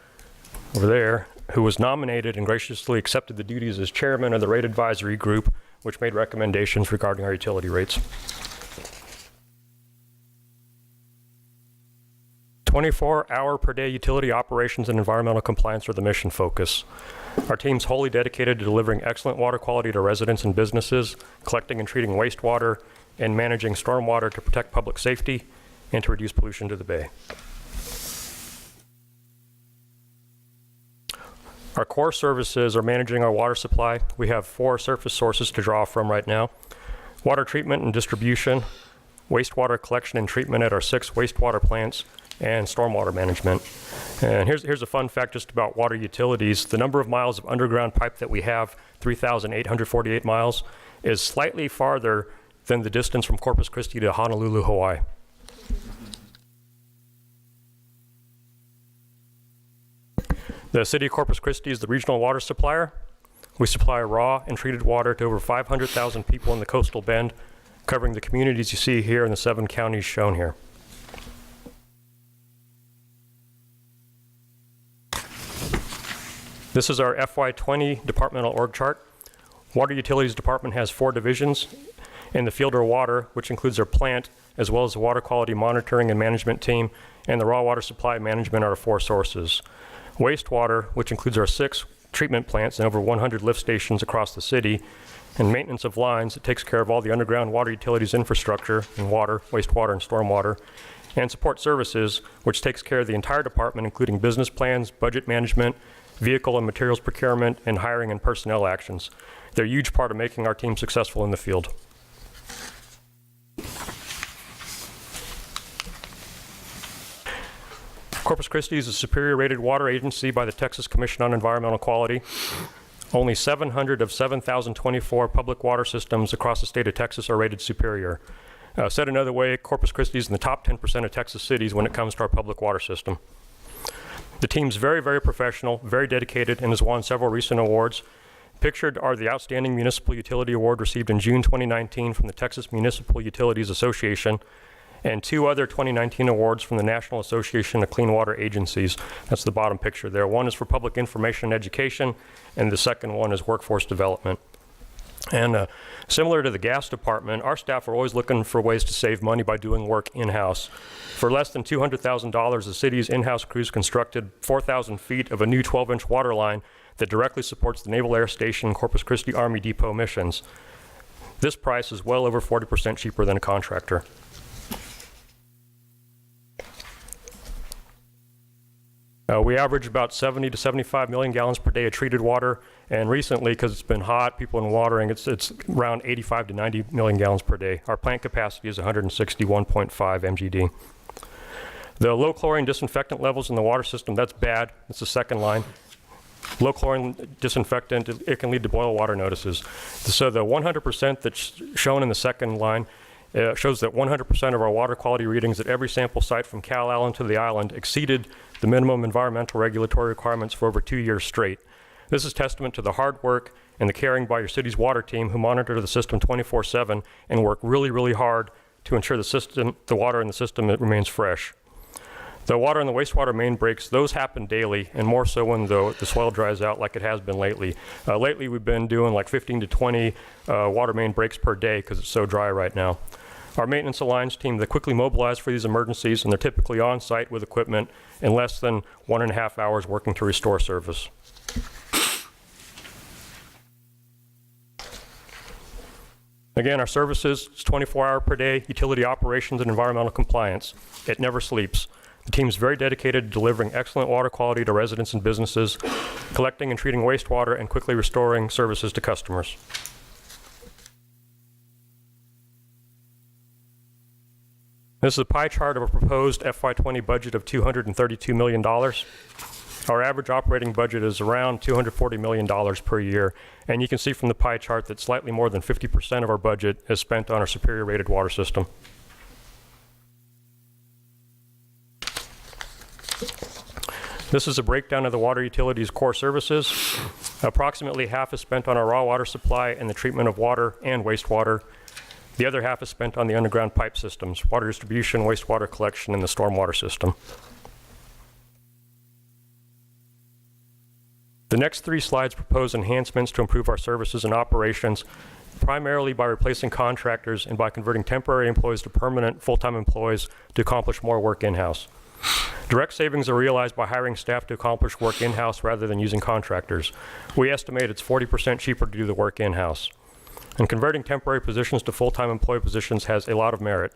over there, who was nominated and graciously accepted the duties as chairman of the Rate Advisory Group, which made recommendations regarding our utility rates. 24-hour per day utility operations and environmental compliance are the mission focus. Our team's wholly dedicated to delivering excellent water quality to residents and businesses, collecting and treating wastewater, and managing stormwater to protect public safety and to reduce pollution to the bay. Our core services are managing our water supply. We have 4 surface sources to draw from right now: water treatment and distribution, wastewater collection and treatment at our 6 wastewater plants, and stormwater management. And here's a fun fact just about water utilities. The number of miles of underground pipe that we have, 3,848 miles, is slightly farther than the distance from Corpus Christi to Honolulu, Hawaii. The City of Corpus Christi is the regional water supplier. We supply raw and treated water to over 500,000 people in the coastal bend, covering the communities you see here in the 7 counties shown here. This is our FY20 departmental org chart. Water Utilities Department has 4 divisions. In the field are water, which includes our plant, as well as the water quality monitoring and management team, and the raw water supply management are our 4 sources. Wastewater, which includes our 6 treatment plants and over 100 lift stations across the city, and maintenance of lines that takes care of all the underground water utilities infrastructure in water, wastewater, and stormwater, and support services, which takes care of the entire department, including business plans, budget management, vehicle and materials procurement, and hiring and personnel actions. They're a huge part of making our team successful in the field. Corpus Christi is a superior rated water agency by the Texas Commission on Environmental Quality. Only 700 of 7,024 public water systems across the state of Texas are rated superior. Said another way, Corpus Christi is in the top 10% of Texas cities when it comes to our public water system. The team's very, very professional, very dedicated, and has won several recent awards. Pictured are the Outstanding Municipal Utility Award received in June 2019 from the Texas Municipal Utilities Association, and 2 other 2019 awards from the National Association of Clean Water Agencies. That's the bottom picture there. One is for public information and education, and the second one is workforce development. And similar to the gas department, our staff are always looking for ways to save money by doing work in-house. For less than $200,000, the city's in-house crews constructed 4,000 feet of a new 12-inch water line that directly supports the Naval Air Station Corpus Christi Army Depot missions. This price is well over 40% cheaper than a contractor. We average about 70 to 75 million gallons per day of treated water, and recently, because it's been hot, people in watering, it's around 85 to 90 million gallons per day. Our plant capacity is 161.5 MGD. The low chlorine disinfectant levels in the water system, that's bad. It's the second line. Low chlorine disinfectant, it can lead to boil water notices. So the 100% that's shown in the second line shows that 100% of our water quality readings at every sample site from Cal Allen to the island exceeded the minimum environmental regulatory requirements for over 2 years straight. This is testament to the hard work and the caring by your city's water team, who monitor the system 24/7 and work really, really hard to ensure the water in the system remains fresh. The water and the wastewater main breaks, those happen daily, and more so when the soil dries out like it has been lately. Lately, we've been doing like 15 to 20 water main breaks per day because it's so dry right now. Our maintenance alliance team, they quickly mobilize for these emergencies, and they're typically on site with equipment in less than 1.5 hours working to restore service. Again, our services, it's 24-hour per day utility operations and environmental compliance. It never sleeps. The team is very dedicated to delivering excellent water quality to residents and businesses, collecting and treating wastewater, and quickly restoring services to customers. This is a pie chart of a proposed FY20 budget of $232 million. Our average operating budget is around $240 million per year, and you can see from the pie chart that slightly more than 50% of our budget is spent on our superior rated water system. This is a breakdown of the water utilities core services. Approximately half is spent on our raw water supply and the treatment of water and wastewater. The other half is spent on the underground pipe systems, water distribution, wastewater collection, and the stormwater system. The next 3 slides propose enhancements to improve our services and operations, primarily by replacing contractors and by converting temporary employees to permanent full-time employees to accomplish more work in-house. Direct savings are realized by hiring staff to accomplish work in-house rather than using contractors. We estimate it's 40% cheaper to do the work in-house. And converting temporary positions to full-time employee positions has a lot of merit.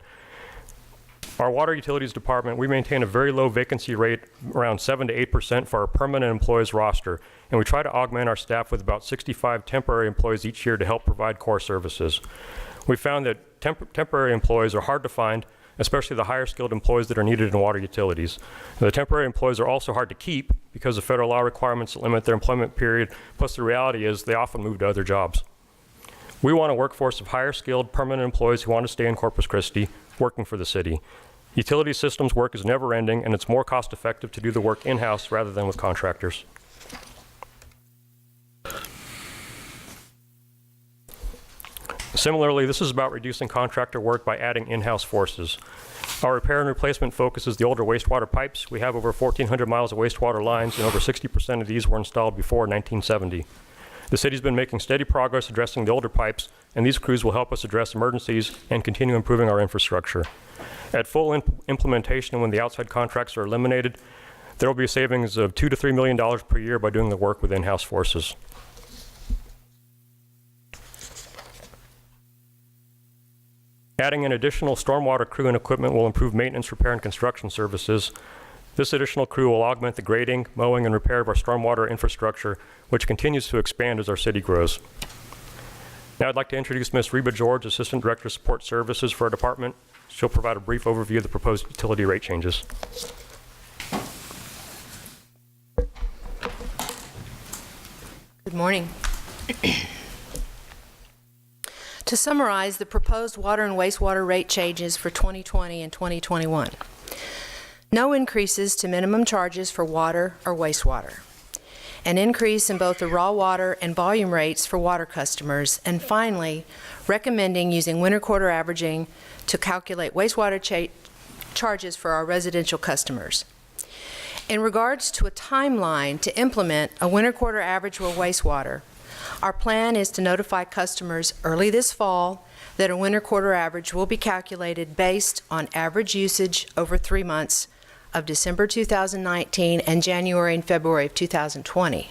Our water utilities department, we maintain a very low vacancy rate, around 7 to 8% for our permanent employees roster, and we try to augment our staff with about 65 temporary employees each year to help provide core services. We found that temporary employees are hard to find, especially the higher skilled employees that are needed in water utilities. The temporary employees are also hard to keep because of federal law requirements that limit their employment period, plus the reality is they often move to other jobs. We want a workforce of higher skilled permanent employees who want to stay in Corpus Christi working for the city. Utility systems work is never ending, and it's more cost effective to do the work in-house rather than with contractors. Similarly, this is about reducing contractor work by adding in-house forces. Our repair and replacement focuses the older wastewater pipes. We have over 1,400 miles of wastewater lines, and over 60% of these were installed before 1970. The city's been making steady progress addressing the older pipes, and these crews will help us address emergencies and continue improving our infrastructure. At full implementation, when the outside contracts are eliminated, there will be a savings of $2 to $3 million per year by doing the work with in-house forces. Adding an additional stormwater crew and equipment will improve maintenance, repair, and construction services. This additional crew will augment the grading, mowing, and repair of our stormwater infrastructure, which continues to expand as our city grows. Now I'd like to introduce Ms. Reba George, Assistant Director of Support Services for our department. She'll provide a brief overview of the proposed utility rate changes. Good morning. To summarize the proposed water and wastewater rate changes for 2020 and 2021. No increases to minimum charges for water or wastewater. An increase in both the raw water and volume rates for water customers. And finally, recommending using winter quarter averaging to calculate wastewater charges for our residential customers. In regards to a timeline to implement a winter quarter average for wastewater, our plan is to notify customers early this fall that a winter quarter average will be calculated based on average usage over 3 months of December 2019 and January and February of 2020.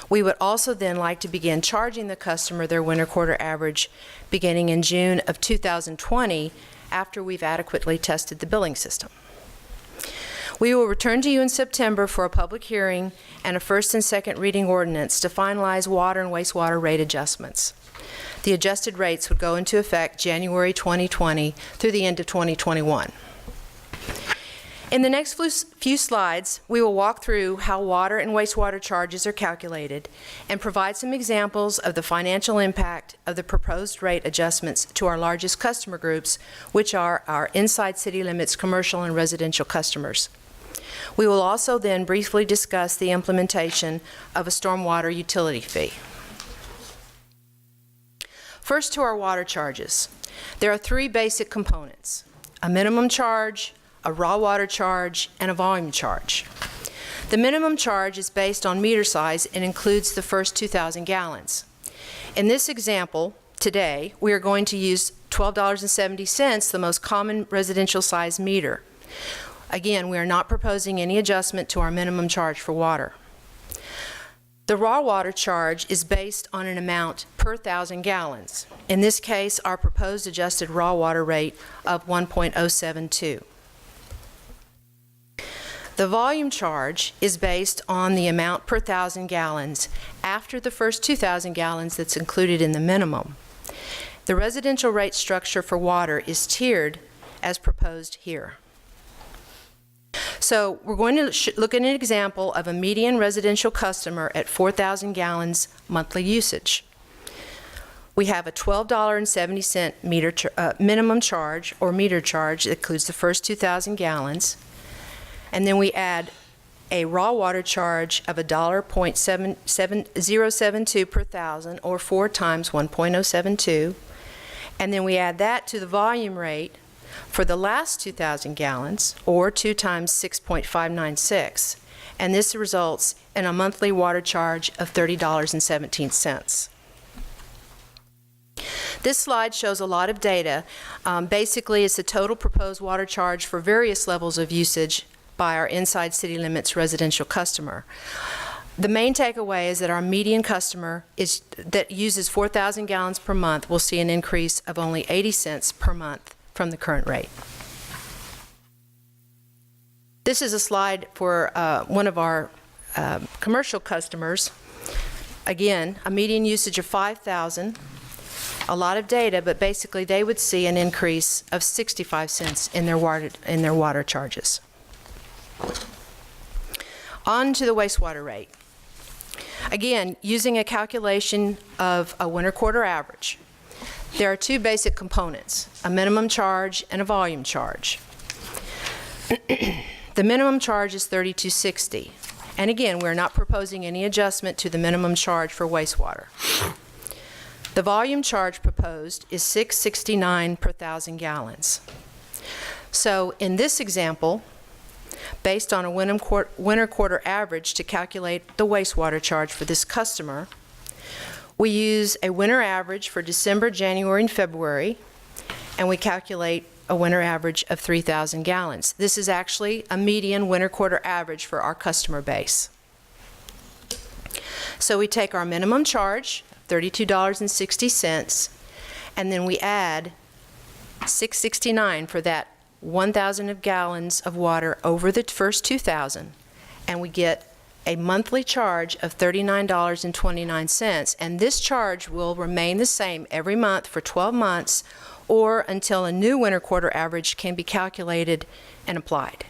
We would also then like to begin charging the customer their winter quarter average beginning in June of 2020 after we've adequately tested the billing system. We will return to you in September for a public hearing and a first and second reading ordinance to finalize water and wastewater rate adjustments. The adjusted rates would go into effect January 2020 through the end of 2021. In the next few slides, we will walk through how water and wastewater charges are calculated and provide some examples of the financial impact of the proposed rate adjustments to our largest customer groups, which are our inside city limits commercial and residential customers. We will also then briefly discuss the implementation of a stormwater utility fee. First, to our water charges. There are 3 basic components: a minimum charge, a raw water charge, and a volume charge. The minimum charge is based on meter size and includes the first 2,000 gallons. In this example, today, we are going to use $12.70, the most common residential size meter. Again, we are not proposing any adjustment to our minimum charge for water. The raw water charge is based on an amount per 1,000 gallons. In this case, our proposed adjusted raw water rate of 1.072. The volume charge is based on the amount per 1,000 gallons after the first 2,000 gallons that's included in the minimum. The residential rate structure for water is tiered as proposed here. So we're going to look at an example of a median residential customer at 4,000 gallons monthly usage. We have a $12.70 minimum charge or meter charge that includes the first 2,000 gallons. And then we add a raw water charge of $1.7072 per thousand, or 4 times 1.072, and then we add that to the volume rate for the last 2,000 gallons, or 2 times 6.596, and this results in a monthly water charge of $30.17. This slide shows a lot of data. Basically, it's the total proposed water charge for various levels of usage by our inside city limits residential customer. The main takeaway is that our median customer that uses 4,000 gallons per month will see an increase of only 80 cents per month from the current rate. This is a slide for one of our commercial customers. Again, a median usage of 5,000. A lot of data, but basically they would see an increase of 65 cents in their water charges. On to the wastewater rate. Again, using a calculation of a winter quarter average, there are 2 basic components, a minimum charge and a volume charge. The minimum charge is $32.60, and again, we're not proposing any adjustment to the minimum charge for wastewater. The volume charge proposed is $6.69 per thousand gallons. So in this example, based on a winter quarter average to calculate the wastewater charge for this customer, we use a winter average for December, January, and February, and we calculate a winter average of 3,000 gallons. This is actually a median winter quarter average for our customer base. So we take our minimum charge, $32.60, and then we add $6.69 for that 1,000 of gallons of water over the first 2,000, and we get a monthly charge of $39.29, and this charge will remain the same every month for 12 months or until a new winter quarter average can be calculated and applied.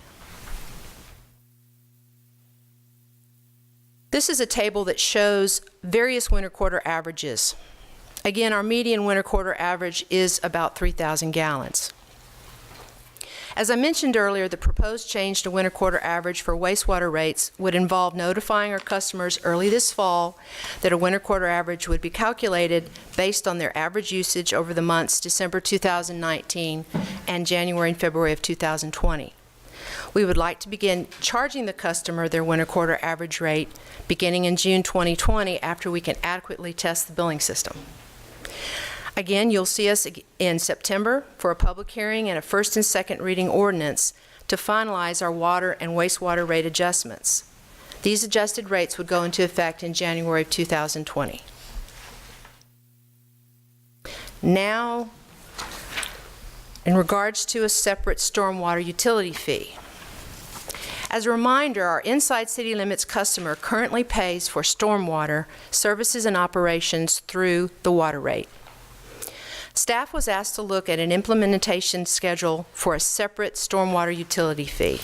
This is a table that shows various winter quarter averages. Again, our median winter quarter average is about 3,000 gallons. As I mentioned earlier, the proposed change to winter quarter average for wastewater rates would involve notifying our customers early this fall that a winter quarter average would be calculated based on their average usage over the months December 2019 and January and February of 2020. We would like to begin charging the customer their winter quarter average rate beginning in June 2020 after we can adequately test the billing system. Again, you'll see us in September for a public hearing and a first and second reading ordinance to finalize our water and wastewater rate adjustments. These adjusted rates would go into effect in January of 2020. Now, in regards to a separate stormwater utility fee. As a reminder, our inside city limits customer currently pays for stormwater services and operations through the water rate. Staff was asked to look at an implementation schedule for a separate stormwater utility fee.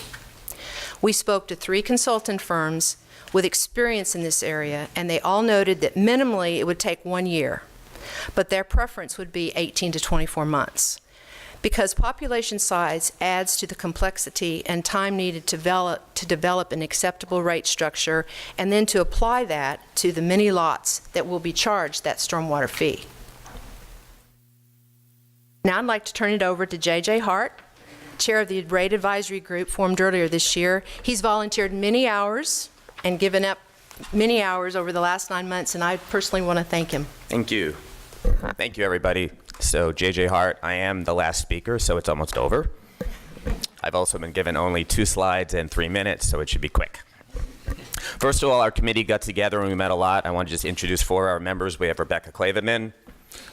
We spoke to 3 consultant firms with experience in this area, and they all noted that minimally it would take 1 year, but their preference would be 18 to 24 months. Because population size adds to the complexity and time needed to develop an acceptable rate structure, and then to apply that to the many lots that will be charged that stormwater fee. Now I'd like to turn it over to J.J. Hart, Chair of the Rate Advisory Group formed earlier this year. He's volunteered many hours and given up many hours over the last 9 months, and I personally want to thank him. Thank you. Thank you, everybody. So, J.J. Hart, I am the last speaker, so it's almost over. I've also been given only 2 slides and 3 minutes, so it should be quick. First of all, our committee got together and we met a lot. I want to just introduce 4 of our members. We have Rebecca Claveman,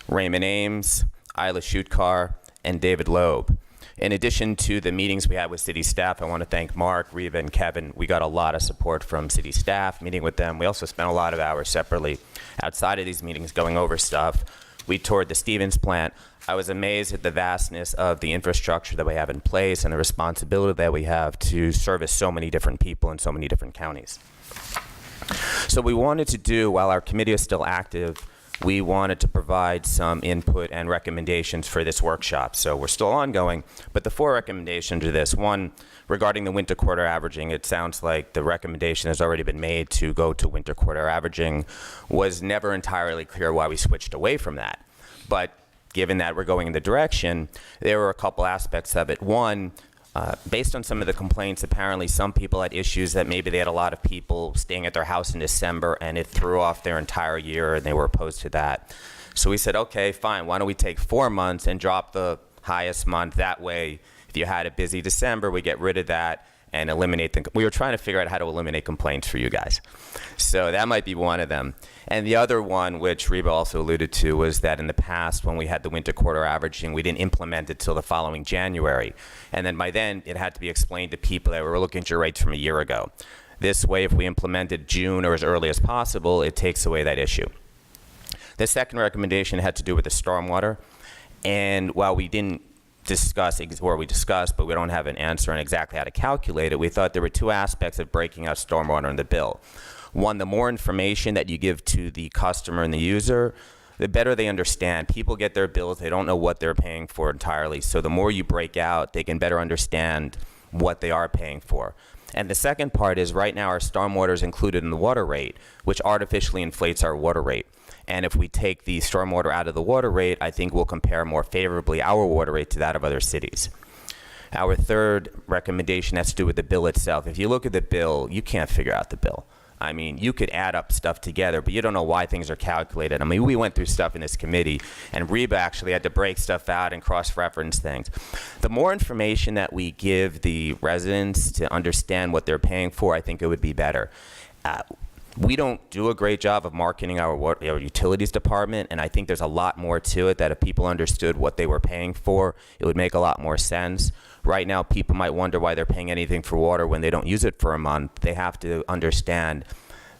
Raymond Ames, Isla Schutkar, and David Loeb. In addition to the meetings we had with city staff, I want to thank Mark, Reva, and Kevin. We got a lot of support from city staff, meeting with them. We also spent a lot of hours separately outside of these meetings going over stuff. We toured the Stevens plant. I was amazed at the vastness of the infrastructure that we have in place and the responsibility that we have to service so many different people in so many different counties. So what we wanted to do while our committee is still active we wanted to provide some input and recommendations for this workshop. So we're still ongoing, but the 4 recommendations are this. One, regarding the winter quarter averaging, it sounds like the recommendation has already been made to go to winter quarter averaging. Was never entirely clear why we switched away from that. But given that we're going in the direction, there were a couple aspects of it. One, based on some of the complaints, apparently some people had issues that maybe they had a lot of people staying at their house in December and it threw off their entire year and they were opposed to that. So we said, okay, fine, why don't we take 4 months and drop the highest month? That way, if you had a busy December, we get rid of that and eliminate the, we were trying to figure out how to eliminate complaints for you guys. So that might be one of them. And the other one, which Reba also alluded to, was that in the past, when we had the winter quarter averaging, we didn't implement it till the following January. And then by then, it had to be explained to people that were looking at your rates from a year ago. This way, if we implemented June or as early as possible, it takes away that issue. The second recommendation had to do with the stormwater. And while we didn't discuss, or we discussed, but we don't have an answer on exactly how to calculate it, we thought there were 2 aspects of breaking out stormwater in the bill. One, the more information that you give to the customer and the user, the better they understand. People get their bills, they don't know what they're paying for entirely. So the more you break out, they can better understand what they are paying for. And the second part is right now our stormwater is included in the water rate, which artificially inflates our water rate. And if we take the stormwater out of the water rate, I think we'll compare more favorably our water rate to that of other cities. Our third recommendation has to do with the bill itself. If you look at the bill, you can't figure out the bill. I mean, you could add up stuff together, but you don't know why things are calculated. I mean, we went through stuff in this committee, and Reba actually had to break stuff out and cross-reference things. The more information that we give the residents to understand what they're paying for, I think it would be better. We don't do a great job of marketing our utilities department, and I think there's a lot more to it that if people understood what they were paying for, it would make a lot more sense. Right now, people might wonder why they're paying anything for water when they don't use it for a month. They have to understand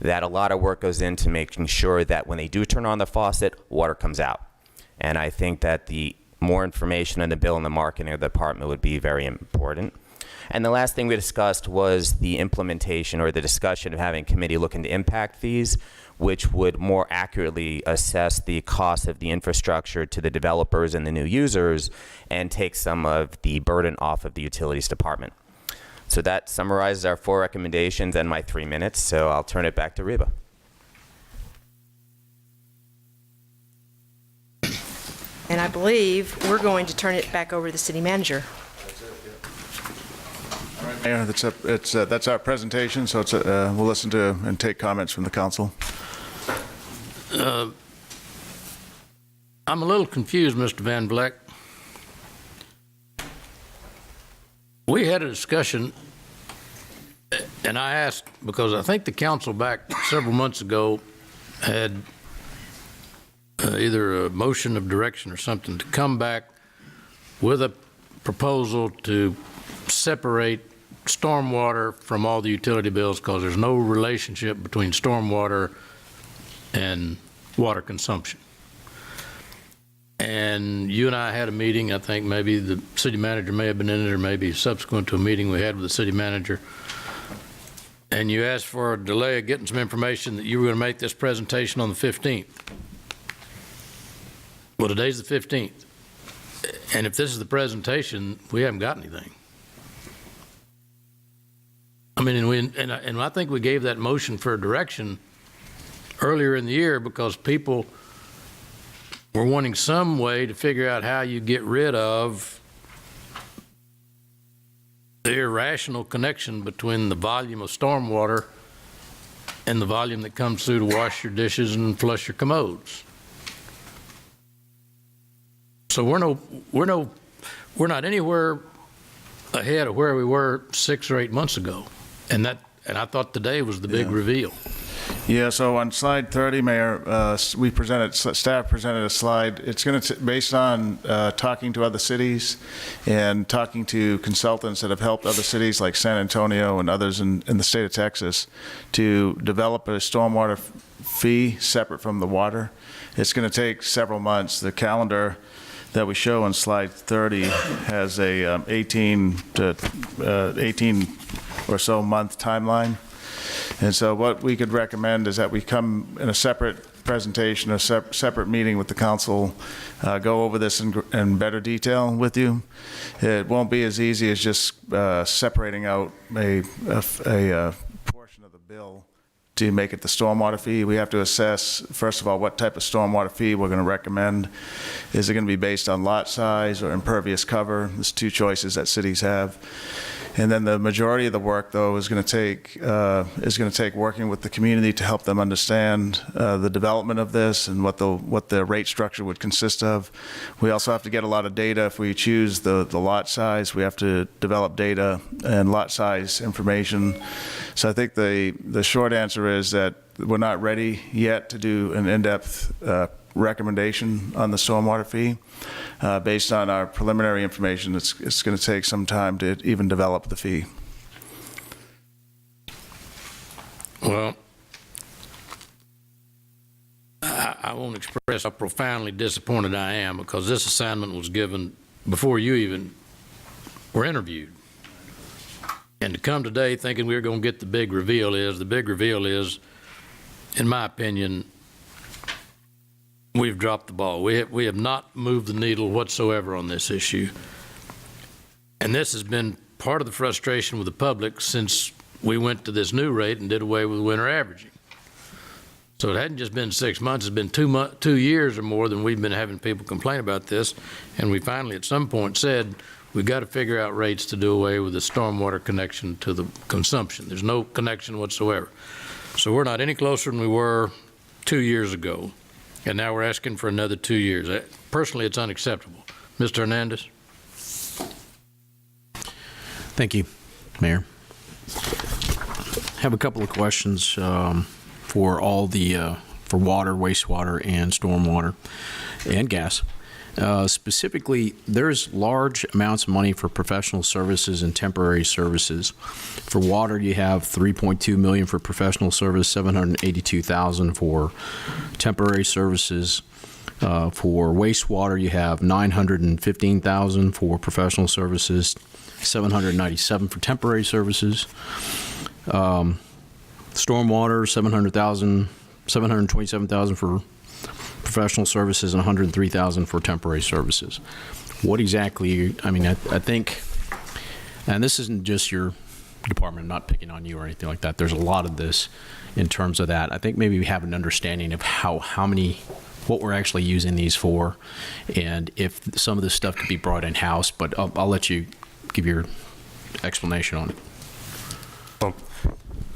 that a lot of work goes into making sure that when they do turn on the faucet, water comes out. And I think that the more information in the bill and the marketing of the department would be very important. And the last thing we discussed was the implementation or the discussion of having a committee look into impact fees, which would more accurately assess the cost of the infrastructure to the developers and the new users and take some of the burden off of the utilities department. So that summarizes our 4 recommendations and my 3 minutes, so I'll turn it back to Reba. And I believe we're going to turn it back over to the city manager. Mayor, that's our presentation, so we'll listen to and take comments from the council. I'm a little confused, Mr. Van Vleck. We had a discussion, and I asked, because I think the council back several months ago had either a motion of direction or something to come back with a proposal to separate stormwater from all the utility bills because there's no relationship between stormwater and water consumption. And you and I had a meeting, I think maybe the city manager may have been in it or maybe subsequent to a meeting we had with the city manager. And you asked for a delay of getting some information that you were going to make this presentation on the 15th. Well, today's the 15th. And if this is the presentation, we haven't got anything. I mean, and I think we gave that motion for direction earlier in the year because people were wanting some way to figure out how you get rid of the irrational connection between the volume of stormwater and the volume that comes through to wash your dishes and flush your commodes. So we're not anywhere ahead of where we were 6 or 8 months ago. And I thought today was the big reveal. Yeah, so on slide 30, Mayor, staff presented a slide. It's going to, based on talking to other cities and talking to consultants that have helped other cities like San Antonio and others in the state of Texas to develop a stormwater fee separate from the water. It's going to take several months. The calendar that we show on slide 30 has a 18 or so month timeline. And so what we could recommend is that we come in a separate presentation, a separate meeting with the council, go over this in better detail with you. It won't be as easy as just separating out a portion of the bill to make it the stormwater fee. We have to assess, first of all, what type of stormwater fee we're going to recommend. Is it going to be based on lot size or impervious cover? There's two choices that cities have. And then the majority of the work, though, is going to take working with the community to help them understand the development of this and what the rate structure would consist of. We also have to get a lot of data. If we choose the lot size, we have to develop data and lot size information. So I think the short answer is that we're not ready yet to do an in-depth recommendation on the stormwater fee. Based on our preliminary information, it's going to take some time to even develop the fee. Well, I won't express how profoundly disappointed I am, because this assignment was given before you even were interviewed. And to come today thinking we were going to get the big reveal is, in my opinion, we've dropped the ball. We have not moved the needle whatsoever on this issue. And this has been part of the frustration with the public since we went to this new rate and did away with winter averaging. So it hadn't just been 6 months, it's been 2 years or more than we've been having people complain about this. And we finally at some point said, we've got to figure out rates to do away with the stormwater connection to the consumption. There's no connection whatsoever. So we're not any closer than we were 2 years ago. And now we're asking for another 2 years. Personally, it's unacceptable. Mr. Hernandez? Thank you, Mayor. I have a couple of questions for all the, for water, wastewater, and stormwater, and gas. Specifically, there's large amounts of money for professional services and temporary services. For water, you have $3.2 million for professional service, $782,000 for temporary services. For wastewater, you have $915,000 for professional services, $797,000 for temporary services. Stormwater, $727,000 for professional services and $103,000 for temporary services. What exactly, I mean, I think, and this isn't just your department, I'm not picking on you or anything like that. There's a lot of this in terms of that. I think maybe we have an understanding of how many, what we're actually using these for, and if some of this stuff could be brought in-house, but I'll let you give your explanation on it.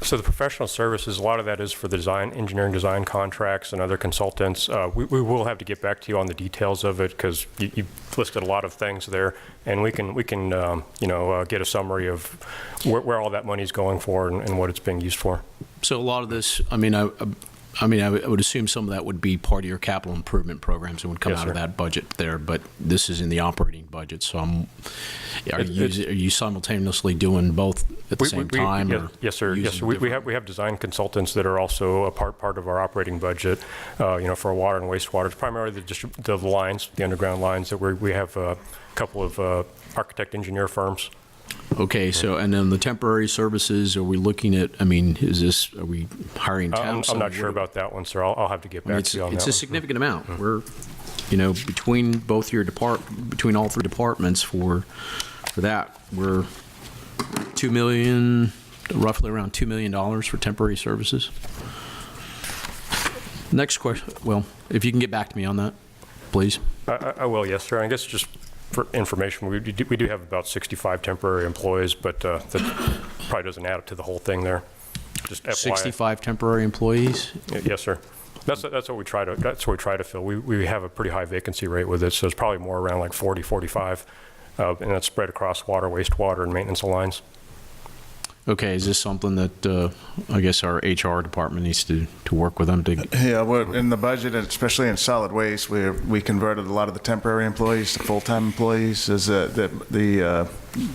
So the professional services, a lot of that is for the engineering design contracts and other consultants. We will have to get back to you on the details of it, because you listed a lot of things there, and we can get a summary of where all that money is going for and what it's being used for. So a lot of this, I would assume some of that would be part of your capital improvement programs and would come out of that budget there, but this is in the operating budget. So are you simultaneously doing both at the same time? Yes, sir. Yes, we have design consultants that are also a part of our operating budget. For water and wastewater, it's primarily the lines, the underground lines that we have a couple of architect engineer firms. Okay, so, and then the temporary services, are we looking at, are we hiring temps? I'm not sure about that one, sir. I'll have to get back to you on that. It's a significant amount. We're, between both your between all three departments for that, we're $2 million, roughly around $2 million for temporary services. Next question, well, if you can get back to me on that, please. I will, yes, sir. I guess just for information, we do have about 65 temporary employees, but that probably doesn't add up to the whole thing there. Just FYI. 65 temporary employees? Yes, sir. That's what we try to fill. We have a pretty high vacancy rate with it, so it's probably more around like 40, 45, and that's spread across water, wastewater, and maintenance of lines. Okay, is this something that I guess our HR department needs to work with them to? Yeah, well, in the budget, and especially in solid waste, we converted a lot of the temporary employees to full-time employees.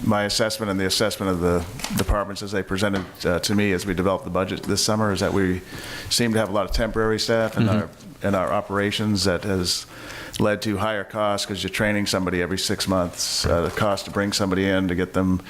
My assessment and the assessment of the departments as they presented to me as we developed the budget this summer is that we seem to have a lot of temporary staff in our operations. That has led to higher costs because you're training somebody every 6 months. The cost to bring somebody in, to get them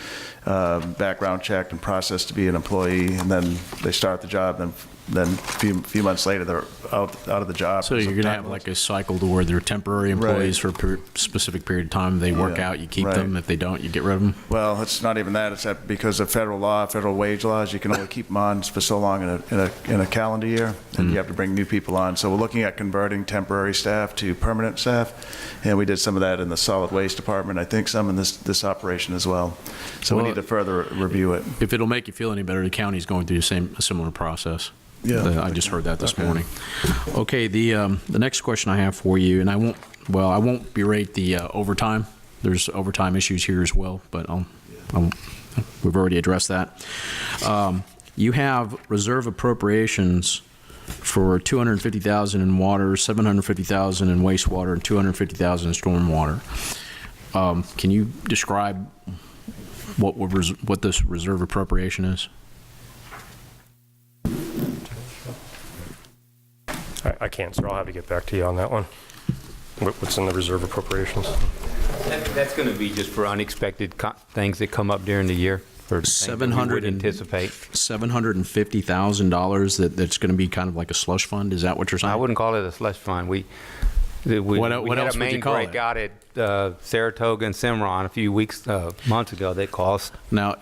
background checked and processed to be an employee, and then they start the job, and then a few months later, they're out of the job. So you're going to have like a cycle to where they're temporary employees for a specific period of time. They work out, you keep them. If they don't, you get rid of them. Well, it's not even that. It's that because of federal law, federal wage laws, you can only keep them on for so long in a calendar year, and you have to bring new people on. So we're looking at converting temporary staff to permanent staff, and we did some of that in the solid waste department. I think some in this operation as well. So we need to further review it. If it'll make you feel any better, the county's going through a similar process. Yeah. I just heard that this morning. Okay, the next question I have for you, and I won't berate the overtime. There's overtime issues here as well, but we've already addressed that. You have reserve appropriations for $250,000 in water, $750,000 in wastewater, and $250,000 in stormwater. Can you describe what this reserve appropriation is? I can't, sir. I'll have to get back to you on that one. What's in the reserve appropriations? That's going to be just for unexpected things that come up during the year. For anticipate. $750,000 that's going to be kind of like a slush fund. Is that what you're saying? I wouldn't call it a slush fund. We what had else a would you main call it? breakout at Saratoga and Cimarron a few months ago that cost. Now,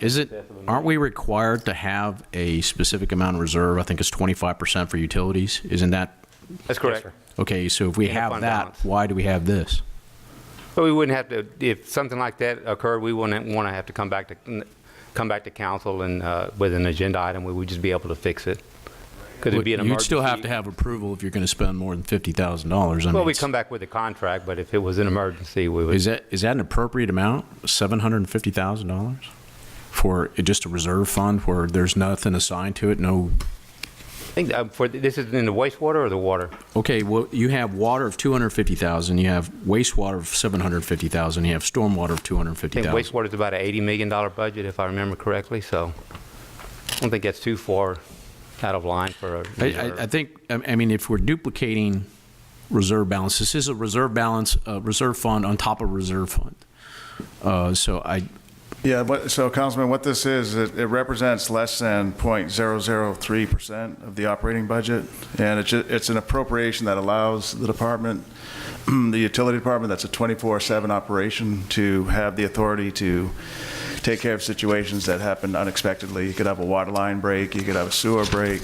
aren't we required to have a specific amount of reserve? I think it's 25% for utilities. Isn't that? That's correct. Yes, okay, so if we have that, why do we have this? But we wouldn't have to, if something like that occurred, we wouldn't want to have to come back to council and with an agenda item. We would just be able to fix it. Could it be an emergency? You'd still have to have approval if you're going to spend more than $50,000. Well, we come back with a contract, but if it was an emergency, we would. Is that an appropriate amount? $750,000 for just a reserve fund where there's nothing assigned to it? No. I think this is in the wastewater or the water? Okay, well, you have water of $250,000, you have wastewater of $750,000, you have stormwater of $250,000. I think wastewater is about an $80 million budget, if I remember correctly. So I don't think that's too far out of line for a reserve. I think, I mean, if we're duplicating reserve balance, this is a reserve balance, reserve fund on top of reserve fund. So Councilman, what this is, it represents less than 0.003% of the operating budget, and it's an appropriation that allows the department, the utility department, that's a 24/7 operation, to have the authority to take care of situations that happen unexpectedly. You could have a water line break, you could have a sewer break.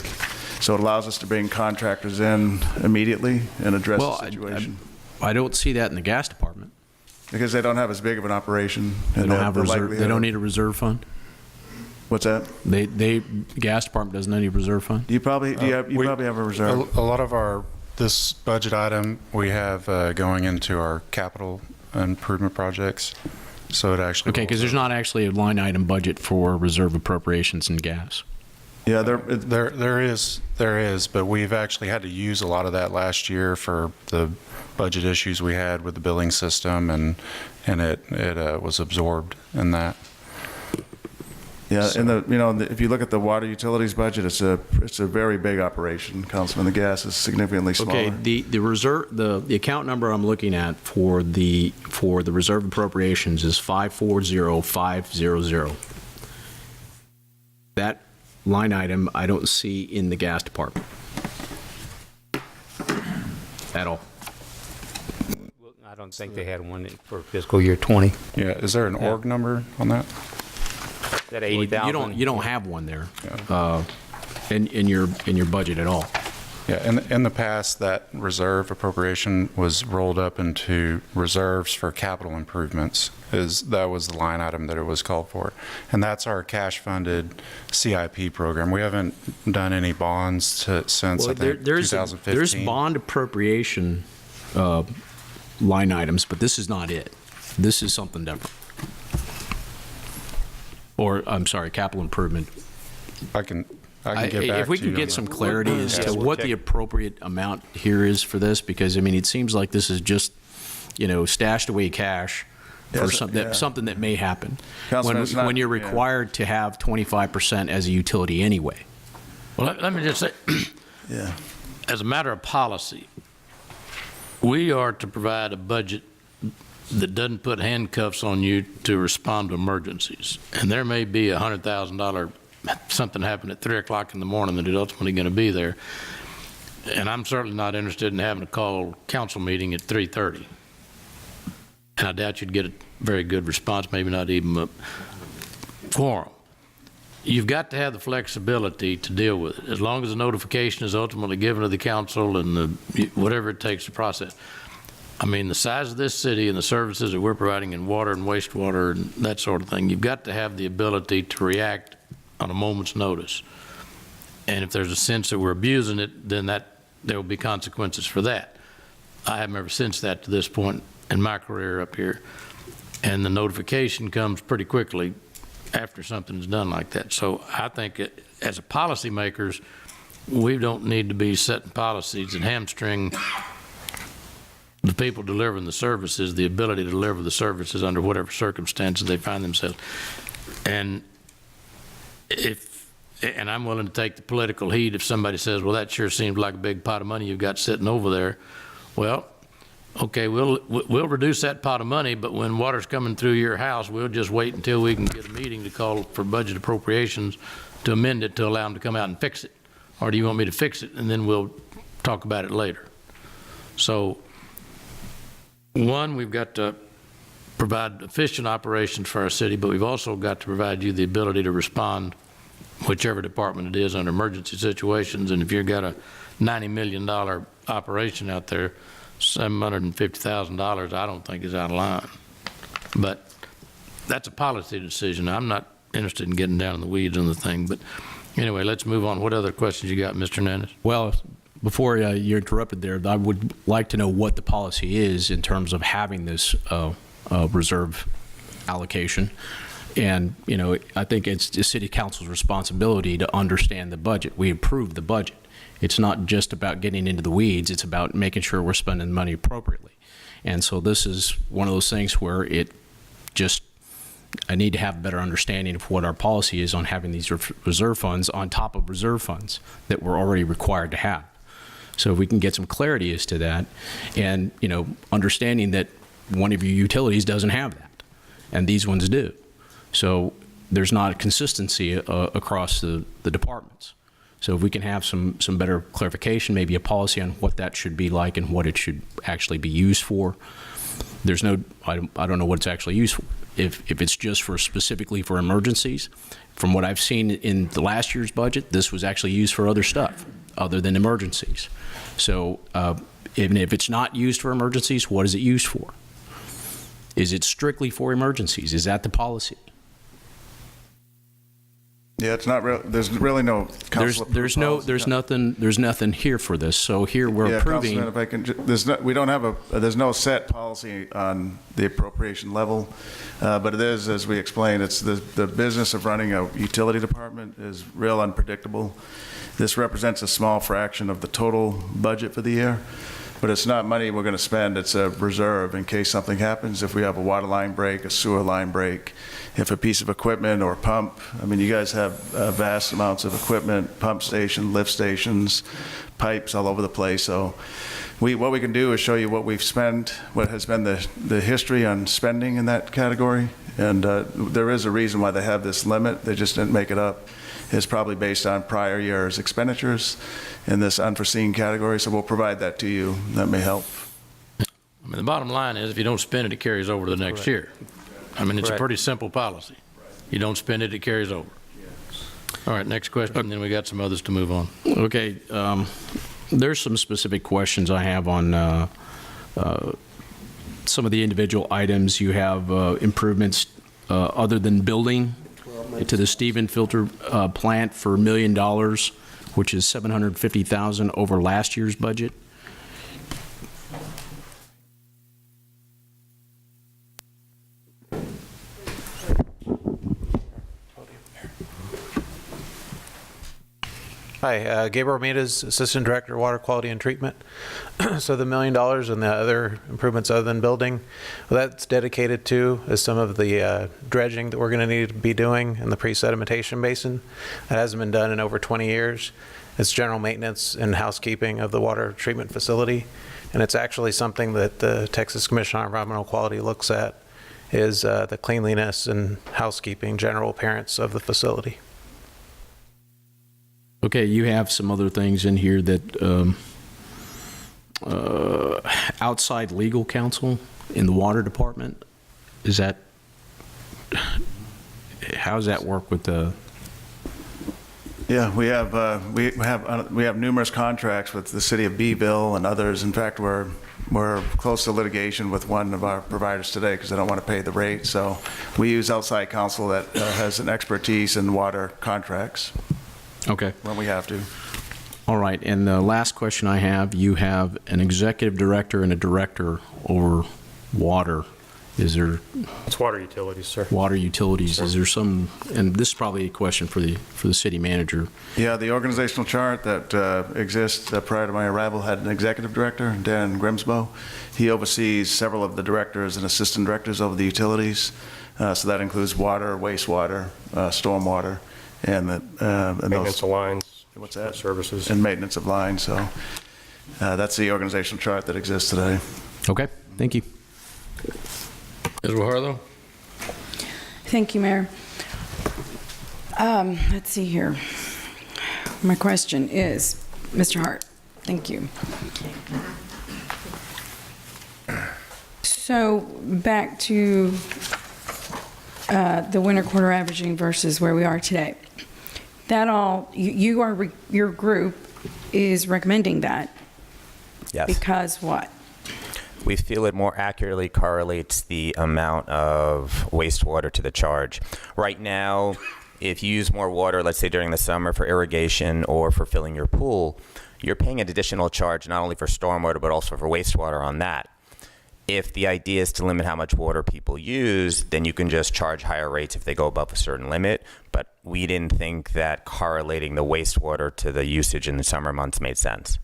So it allows us to bring contractors in immediately and address the situation. I don't see that in the gas department. Because they don't have as big of an operation. They don't have reserve. They don't need a reserve fund. What's that? The gas department doesn't need a reserve fund. You probably probably have a reserve. A lot of this budget item we have going into our capital improvement projects. So it actually okay, because there's not actually a line item budget for reserve appropriations in gas. Yeah, there is, but we've actually had to use a lot of that last year for the budget issues we had with the billing system, and it was absorbed in that. Yeah, so, if you look at the water utilities budget, it's a very big operation, Councilman. The gas is significantly smaller. Okay, the reserve, the account number I'm looking at for the reserve appropriations is 540500. That line item I don't see in the gas department at all. I don't think they had one for fiscal year 20. Yeah, is there an org number on that? That 80,000. You don't have one there in your budget at all. Yeah, in the past, that reserve appropriation was rolled up into reserves for capital improvements. That was the line item that it was called for, and that's our cash-funded CIP program. We haven't done any bonds since I think 2015. There's bond appropriation line items, but this is not it. This is something different. Or I'm sorry, capital improvement. I can get back if we to can you get on some that. clarity as to what the appropriate amount here is for this, because I mean it seems like this is just stashed away cash for something that may happen when you're required to have 25% as a utility anyway. Well, let me just say, as a matter of policy, we are to provide a budget that doesn't put handcuffs on you to respond to emergencies. And there may be a $100,000 something happened at 3 o'clock in the morning that is ultimately going to be there. And I'm certainly not interested in having to call council meeting at 3:30. And I doubt you'd get a very good response, maybe not even a quorum. You've got to have the flexibility to deal with it, as long as the notification is ultimately given to the council and whatever it takes to process. I mean, the size of this city and the services that we're providing in water and wastewater and that sort of thing, you've got to have the ability to react on a moment's notice. And if there's a sense that we're abusing it, then there will be consequences for that. I haven't ever sensed that to this point in my career up here. And the notification comes pretty quickly after something's done like that. So I think as a policymakers, we don't need to be setting policies and hamstring the people delivering the services, the ability to deliver the services under whatever circumstances they find themselves. And I'm willing to take the political heat if somebody says, well, that sure seems like a big pot of money you've got sitting over there. Well, okay, we'll reduce that pot of money, but when water's coming through your house, we'll just wait until we can get a meeting to call for budget appropriations to amend it to allow them to come out and fix it. Or do you want me to fix it and then we'll talk about it later? So, one, we've got to provide efficient operations for our city, but we've also got to provide you the ability to respond, whichever department it is, under emergency situations. And if you've got a $90 million operation out there, $750,000 I don't think is out of line. But that's a policy decision. I'm not interested in getting down in the weeds on the thing. But anyway, let's move on. What other questions you got, Mr. Hernandez? Well, before you interrupted there, I would like to know what the policy is in terms of having this reserve allocation. And, you know, I think it's the city council's responsibility to understand the budget. We approved the budget. It's not just about getting into the weeds. It's about making sure we're spending money appropriately. And so this is one of those things where I need to have a better understanding of what our policy is on having these reserve funds on top of reserve funds that we're already required to have. So if we can get some clarity as to that, and, you know, understanding that one of your utilities doesn't have that, and these ones do. So there's not a consistency across the departments. So if we can have some better clarification, maybe a policy on what that should be like and what it should actually be used for. There's no, I don't know what it's actually used for. If it's just specifically for emergencies, from what I've seen in the last year's budget, this was actually used for other stuff other than emergencies. So even if it's not used for emergencies, what is it used for? Is it strictly for emergencies? Is that the policy? Yeah, it's not real. There's really no council. There's nothing here for this. So here we're approving. Councilman, if I can, there's no set policy on the appropriation level, but it is, as we explained, it's the business of running a utility department is real unpredictable. This represents a small fraction of the total budget for the year, but it's not money we're going to spend. It's a reserve in case something happens. If we have a water line break, a sewer line break, if a piece of equipment or pump, I mean, you guys have vast amounts of equipment, pump station, lift stations, pipes all over the place. So what we can do is show you what we've spent, what has been the history on spending in that category. And there is a reason why they have this limit. They just didn't make it up. It's probably based on prior year's expenditures in this unforeseen category. So we'll provide that to you. That may help. I mean, the bottom line is if you don't spend it, it carries over to the next year. I mean, it's a pretty simple policy. You don't spend it, it carries over. All right, next question, and then we got some others to move on. Okay, there's some specific questions I have on some of the individual items. You have improvements other than building to the Stephen filter plant for $1 million, which is $750,000 over last year's budget. Hi, Gabriel Ramirez, Assistant Director, Water Quality and Treatment. So the $1 million and the other improvements other than building, well, that's dedicated to is some of the dredging that we're going to need to be doing in the pre-sedimentation basin. That hasn't been done in over 20 years. It's general maintenance and housekeeping of the water treatment facility. And it's actually something that the Texas Commission on Environmental Quality looks at, is the cleanliness and housekeeping, general appearance of the facility. Okay, you have some other things in here that outside legal counsel in the water department. Is that, how does that work with the? Yeah, we have numerous contracts with the city of Beeville and others. In fact, we're close to litigation with one of our providers today because they don't want to pay the rate. So we use outside counsel that has an expertise in water contracts. Okay. When we have to. All right, and the last question I have, you have an executive director and a director over water. Is there? It's water utilities, sir. Water utilities. Sure. Is there some? And this is probably a question for the city manager. Yeah, the organizational chart that exists prior to my arrival had an executive director, Dan Grimsbow. He oversees several of the directors and assistant directors over the utilities. So that includes water, wastewater, stormwater, and maintenance of lines. What's that? Services. And maintenance of lines. So that's the organizational chart that exists today. Okay, thank you. Ms. Guajardo? Thank you, Mayor. Let's see here. My question is, Mr. Hart, thank you. So back to the winter quarter averaging versus where we are today. That all, your group is recommending that. Yes. Because what? We feel it more accurately correlates the amount of wastewater to the charge. Right now, if you use more water, let's say during the summer for irrigation or for filling your pool, you're paying an additional charge not only for stormwater but also for wastewater on that. If the idea is to limit how much water people use, then you can just charge higher rates if they go above a certain limit. But we didn't think that correlating the wastewater to the usage in the summer months made sense.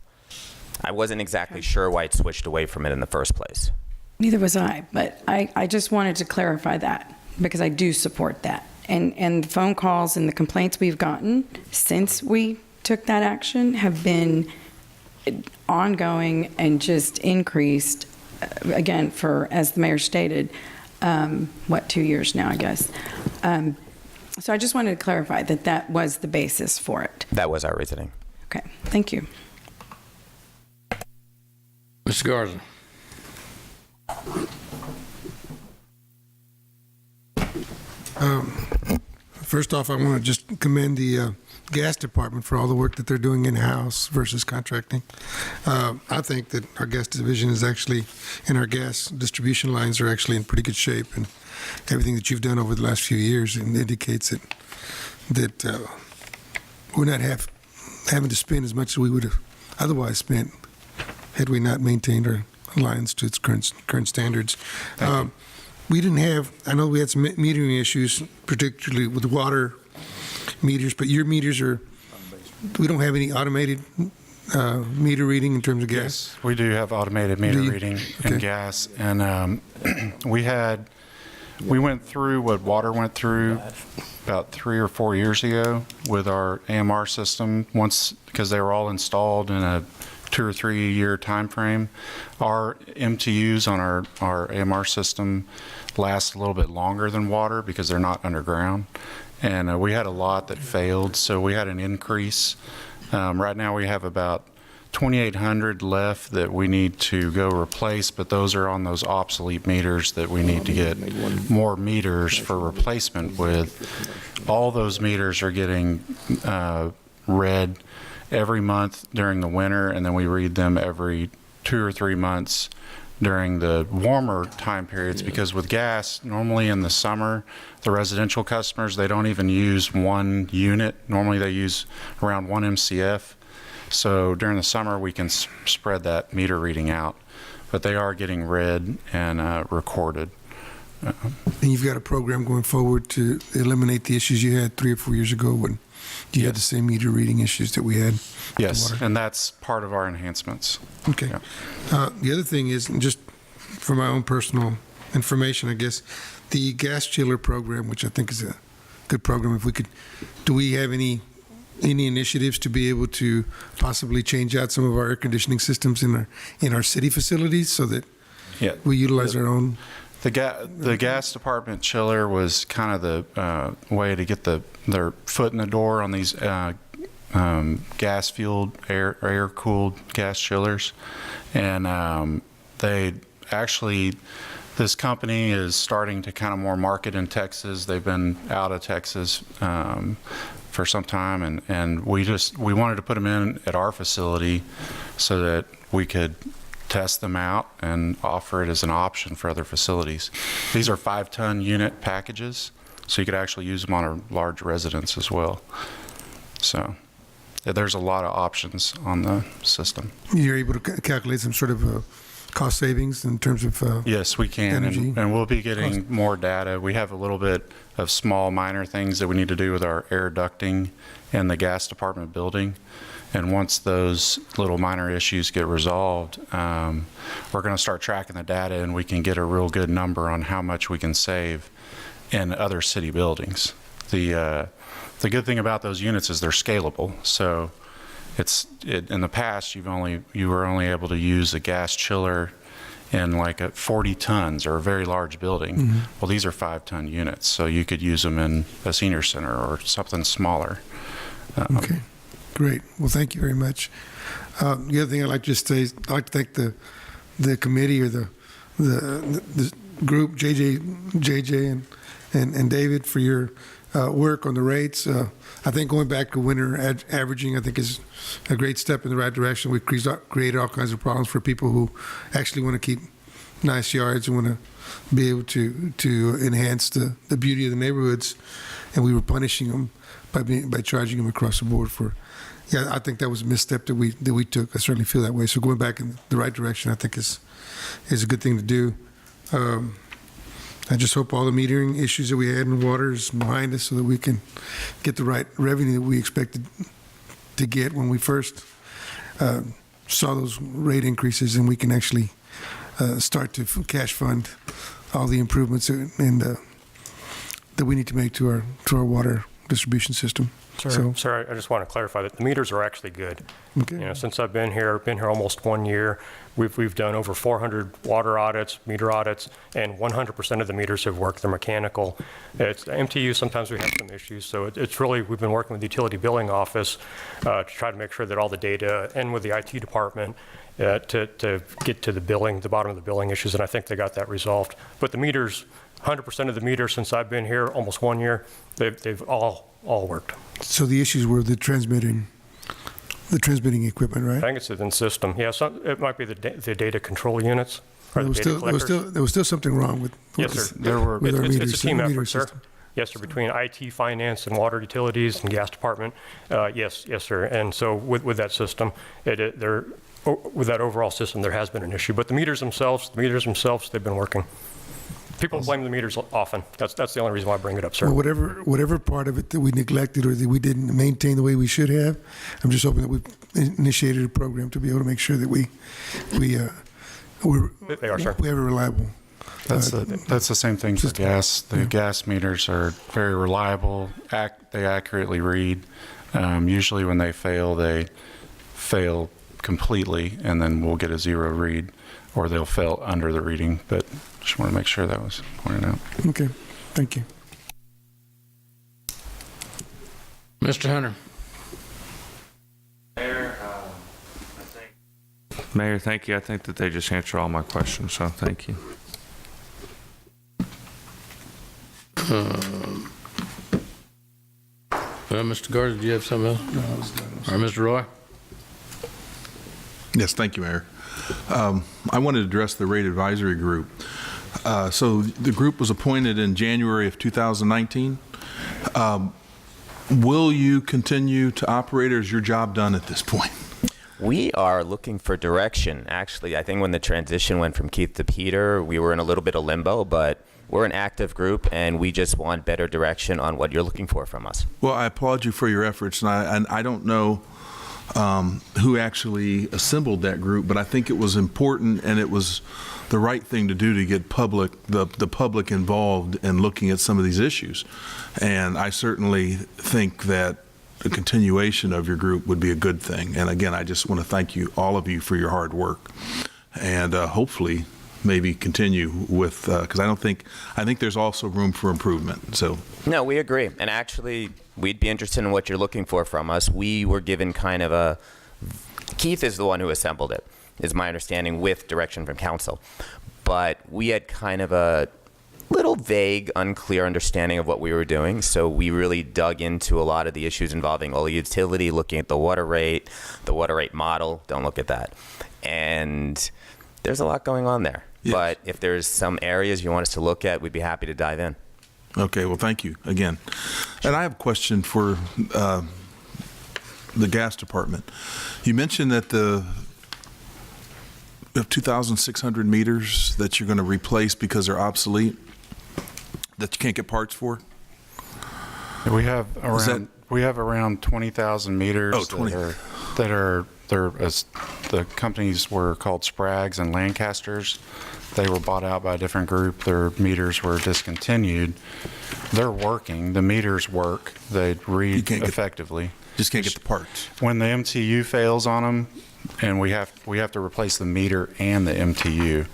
I wasn't exactly sure why it switched away from it in the first place. Neither was I, but I just wanted to clarify that because I do support that. And the phone calls and the complaints we've gotten since we took that action have been ongoing and just increased, again, for, as the mayor stated, 2 years now, I guess. So I just wanted to clarify that that was the basis for it. That was our reasoning. Okay, thank you. Mr. Garza. First off, I want to just commend the gas department for all the work that they're doing in-house versus contracting. I think that our gas division is actually, and our gas distribution lines are actually in pretty good shape, and everything that you've done over the last few years indicates that we're not having to spend as much as we would have otherwise spent had we not maintained our lines to its current standards. We didn't have, I know we had some metering issues, particularly with water meters, but your meters we don't have any automated meter reading in terms of gas? Yes, we do have automated meter reading in gas. And we went through what water went through about 3 or 4 years ago with our AMR system, because they were all installed in a 2 or 3 year time frame. Our MTUs on our AMR system last a little bit longer than water because they're not underground. And we had a lot that failed, so we had an increase. Right now we have about 2,800 left that we need to go replace, but those are on those obsolete meters that we need to get more meters for replacement with. All those meters are getting read every month during the winter, and then we read them every 2 or 3 months during the warmer time periods, because with gas, normally in the summer, the residential customers, they don't even use 1 unit. Normally they use around 1 MCF. So during the summer, we can spread that meter reading out, but they are getting read and recorded. And you've got a program going forward to eliminate the issues you had 3 or 4 years ago when you had the same meter reading issues that we had? Yes, and that's part of our enhancements. Okay. Yeah. The other thing is, just for my own personal information, I guess, the gas chiller program, which I think is a good program, do we have any initiatives to be able to possibly change out some of our air conditioning systems in our city facilities so that we utilize our own? The gas department chiller was kind of the way to get their foot in the door on these gas-fueled, air-cooled gas chillers. And they actually, this company is starting to kind of more market in Texas. They've been out of Texas for some time, and we wanted to put them in at our facility so that we could test them out and offer it as an option for other facilities. These are 5-ton unit packages, so you could actually use them on a large residence as well. So there's a lot of options on the system. You're able to calculate some sort of cost savings in terms of yes, we can, energy. and we'll be getting more data. We have a little bit of small minor things that we need to do with our air ducting in the gas department building. And once those little minor issues get resolved, we're going to start tracking the data, and we can get a real good number on how much we can save in other city buildings. The good thing about those units is they're scalable. So in the past, you were only able to use a gas chiller in like 40 tons or a very large building. Mm-hmm. Well, these are 5-ton units, so you could use them in a senior center or something smaller. Okay, great. Well, thank you very much. The other thing I'd like to just say, I'd like to thank the committee or the group, JJ and David, for your work on the rates. I think going back to winter averaging, I think, is a great step in the right direction. We've created all kinds of problems for people who actually want to keep nice yards and want to be able to enhance the beauty of the neighborhoods, and we were punishing them by charging them across the board for. Yeah, I think that was a misstep that we took. I certainly feel that way. So going back in the right direction, I think is a good thing to do. I just hope all the metering issues that we had in water is behind us so that we can get the right revenue that we expected to get when we first saw those rate increases, and we can actually start to cash fund all the improvements that we need to make to our water distribution system. Sir, I just want to clarify that the meters are actually good. Okay. Since I've been here almost 1 year, we've done over 400 water audits, meter audits, and 100% of the meters have worked. They're mechanical. It's MTU. Sometimes we have some issues, so it's really, we've been working with the utility billing office to try to make sure that all the data, and with the IT department to get to the bottom of the billing issues, and I think they got that resolved. But the meters, 100% of the meters since I've been here almost 1 year, they've all worked. So the issues were the transmitting equipment, right? I think it's within system. Yeah, it might be the data control units. Or There was still something wrong with yes, sir. our meters. It's a team meter effort, sir. system. Yes, sir, between IT, finance, and water utilities and gas department. Yes, sir. And so with that system, with that overall system, there has been an issue. But the meters themselves, they've been working. People blame the meters often. That's the only reason why I bring it up, sir. Well, whatever part of it that we neglected or that we didn't maintain the way we should have, I'm just hoping that we've initiated a program to be able to make sure that they are, sir. we have a reliable. That's the same thing for gas. The gas meters are very reliable. They accurately read. Usually when they fail completely, and then we'll get a 0 read, or they'll fail under the reading. But just want to make sure that was pointed out. Okay, thank you. Mr. Hunter. Mayor, thank you. I think that they just answered all my questions, so thank you. Well, Mr. Garza, do you have something else? No, I was done. Or Mr. Roy? Yes, thank you, Mayor. I wanted to address the rate advisory group. So the group was appointed in January of 2019. Will you continue to operate, or is your job done at this point? We are looking for direction. Actually, I think when the transition went from Keith to Peter, we were in a little bit of limbo, but we're an active group, and we just want better direction on what you're looking for from us. Well, I applaud you for your efforts, and I don't know who actually assembled that group, but I think it was important, and it was the right thing to do to get the public involved in looking at some of these issues. And I certainly think that the continuation of your group would be a good thing. And again, I just want to thank you, all of you, for your hard work. And hopefully maybe continue with, because I think there's also room for improvement, so. No, we agree. And actually, we'd be interested in what you're looking for from us. We were given kind of a, Keith is the one who assembled it, is my understanding, with direction from council. But we had kind of a little vague, unclear understanding of what we were doing. So we really dug into a lot of the issues involving all utility, looking at the water rate model. Don't look at that. And there's a lot going on there. Yes. But if there's some areas you want us to look at, we'd be happy to dive in. Okay, well, thank you again. And I have a question for the gas department. You mentioned that you have 2,600 meters that you're going to replace because they're obsolete, that you can't get parts for? We have around 20,000 meters. Oh, 20. The companies were called Sprague's and Lancasters. They were bought out by a different group. Their meters were discontinued. They're working. The meters work. They read effectively. Just can't get the parts. When the MTU fails on them, and we have to replace the meter and the MTU,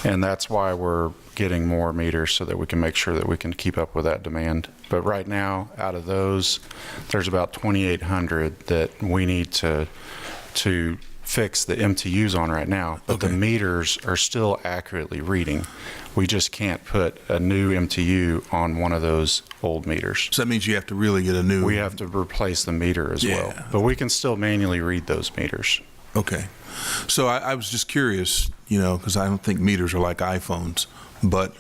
and that's why we're getting more meters so that we can make sure that we can keep up with that demand. But right now, out of those, there's about 2,800 that we need to fix the MTUs on right now, but the meters are still accurately reading. We just can't put a new MTU on one of those old meters. So that means you have to really get a new... We have to replace the meter as well, but we can still manually read those meters. Okay. So I was just curious, because I don't think meters are like iPhones, but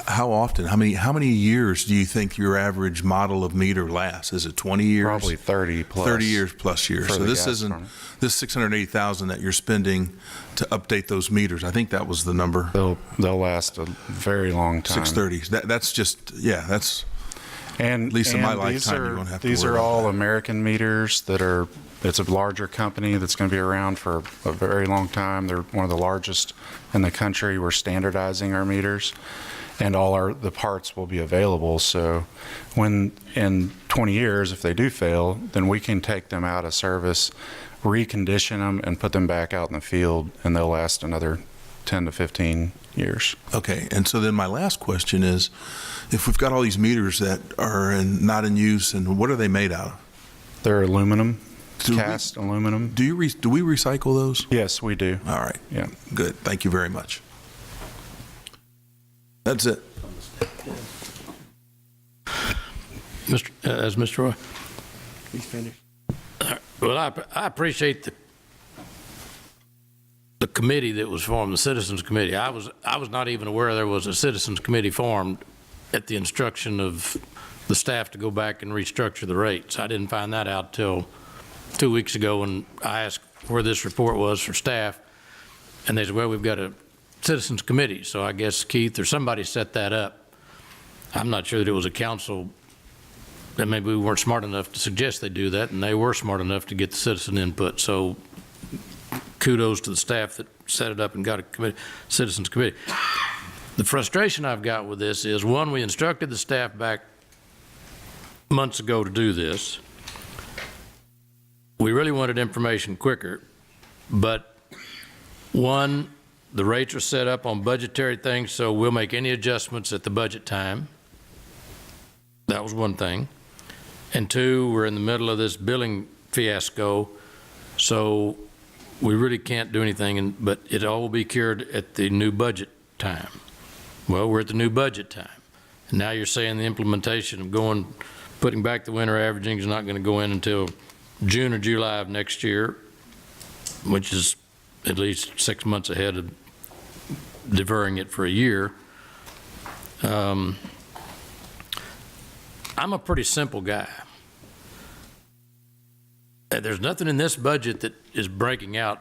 how often, how many years do you think your average model of meter lasts? Is it 20 years? Probably 30 plus. 30 years plus years. So this isn't, this 680,000 that you're spending to update those meters, I think that was the number. They'll last a very long time. 630. That's just, that's, at least in my lifetime, you won't have to worry These are about all that. American meters it's a larger company that's going to be around for a very long time. They're one of the largest in the country. We're standardizing our meters, and the parts will be available. So when in 20 years, if they do fail, then we can take them out of service, recondition them, and put them back out in the field, and they'll last another 10 to 15 years. Okay, and so then my last question is, if we've got all these meters that are not in use, and what are they made out of? They're aluminum, cast aluminum. Do we recycle those? Yes, we do. All right. Yeah. Good. Thank you very much. That's it. Mr. Roy? He's finished. Well, I appreciate the committee that was formed, the Citizens Committee. I was not even aware there was a Citizens Committee formed at the instruction of the staff to go back and restructure the rates. I didn't find that out till 2 weeks ago when I asked where this report was for staff, and they said, well, we've got a Citizens Committee. So I guess Keith or somebody set that up. I'm not sure that it was a council, that maybe we weren't smart enough to suggest they do that, and they were smart enough to get the citizen input. So kudos to the staff that set it up and got a Citizens Committee. The frustration I've got with this is, one, we instructed the staff back months ago to do this. We really wanted information quicker, but one, the rates are set up on budgetary things, so we'll make any adjustments at the budget time. That was one thing. And two, we're in the middle of this billing fiasco, so we really can't do anything, but it all will be cured at the new budget time. Well, we're at the new budget time. And now you're saying the implementation of putting back the winter averaging is not going to go in until June or July of next year, which is at least 6 months ahead of deferring it for a year. I'm a pretty simple guy. There's nothing in this budget that is breaking out